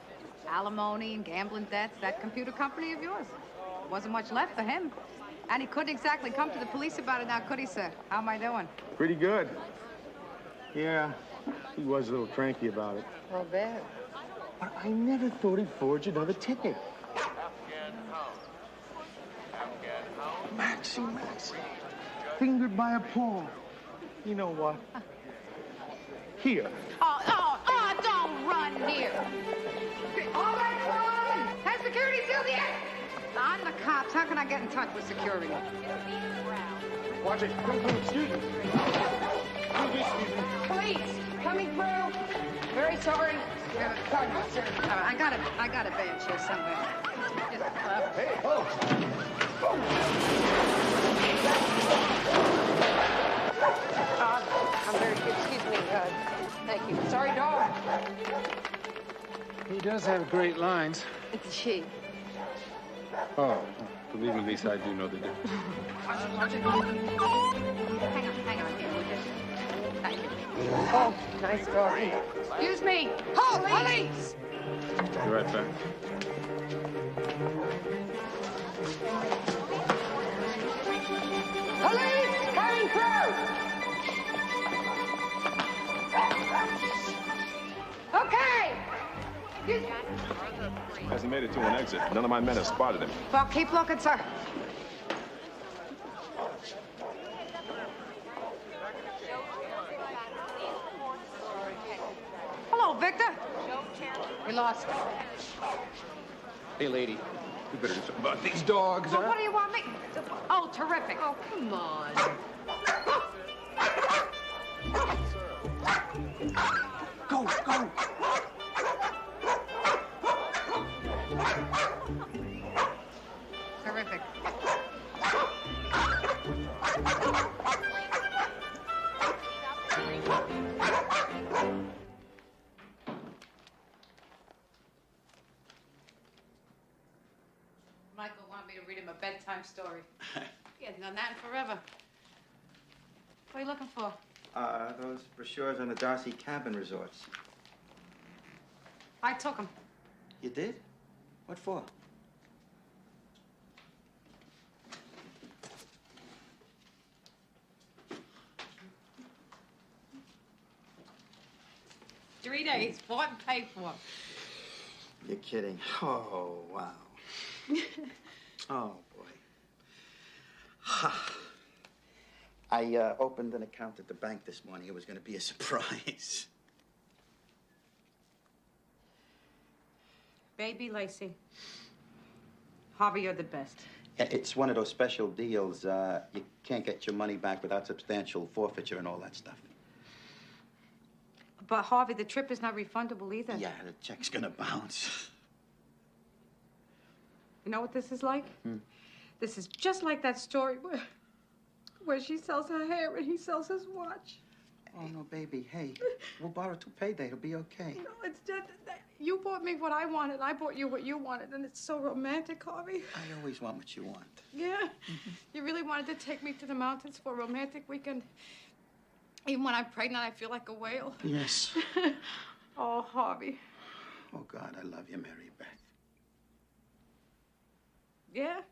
Alimony and gambling debts, that computer company of yours. There wasn't much left for him. And he couldn't exactly come to the police about it now, could he, sir? How am I doing? Pretty good. Yeah, he was a little cranky about it. I'll bet. But I never thought he'd forge another ticket. Maxie. Fingered by a paw. You know what? Here. Oh, don't run here. All right, run! Has security still here? I'm the cops. How can I get in touch with security? Watch it. Excuse me. Police, coming through. Very sorry. I got a bench here somewhere. Hey, I'm very good. Excuse me. Thank you. Sorry, dog. He does have great lines. It's a she. Oh, believe me, Lisa, I do know the difference. Watch it. Hang on here. Thank you. Oh, nice dog. Excuse me. Hold, police! Be right back. Police, coming through. Okay. Hasn't made it to an exit. None of my men have spotted him. Well, keep looking, sir. Hello, Victor. We lost him. Hey, lady. We better do something about these dogs, Well, huh? what do you want me? Oh, terrific. Oh, come on. Go. Terrific. Michael wanted me to read him a bedtime story. He hasn't done that in forever. What are you looking for? Those brochures on the Darcy cabin resorts. I took him. You did? What for? 3 days, bought and paid for. You're kidding. Oh, wow. Oh, boy. I opened an account at the bank this morning. It was going to be a surprise. Baby Lacey. Harvey, you're the best. It's one of those special deals. You can't get your money back without substantial forfeiture and all that stuff. But Harvey, the trip is not refundable either. Yeah, the check's gonna bounce. You know what this is like? This is just like that story where she sells her hair and he sells his watch. Oh, no, baby. Hey, we'll borrow till payday. It'll be okay. No, it's just that you bought me what I wanted. I bought you what you wanted, and it's so romantic, Harvey. I always want what you want. Yeah. You really wanted to take me to the mountains for a romantic weekend. Even when I'm pregnant, I feel like a whale. Yes. Oh, Harvey. Oh, God, I love you, Mary Beth. Yeah?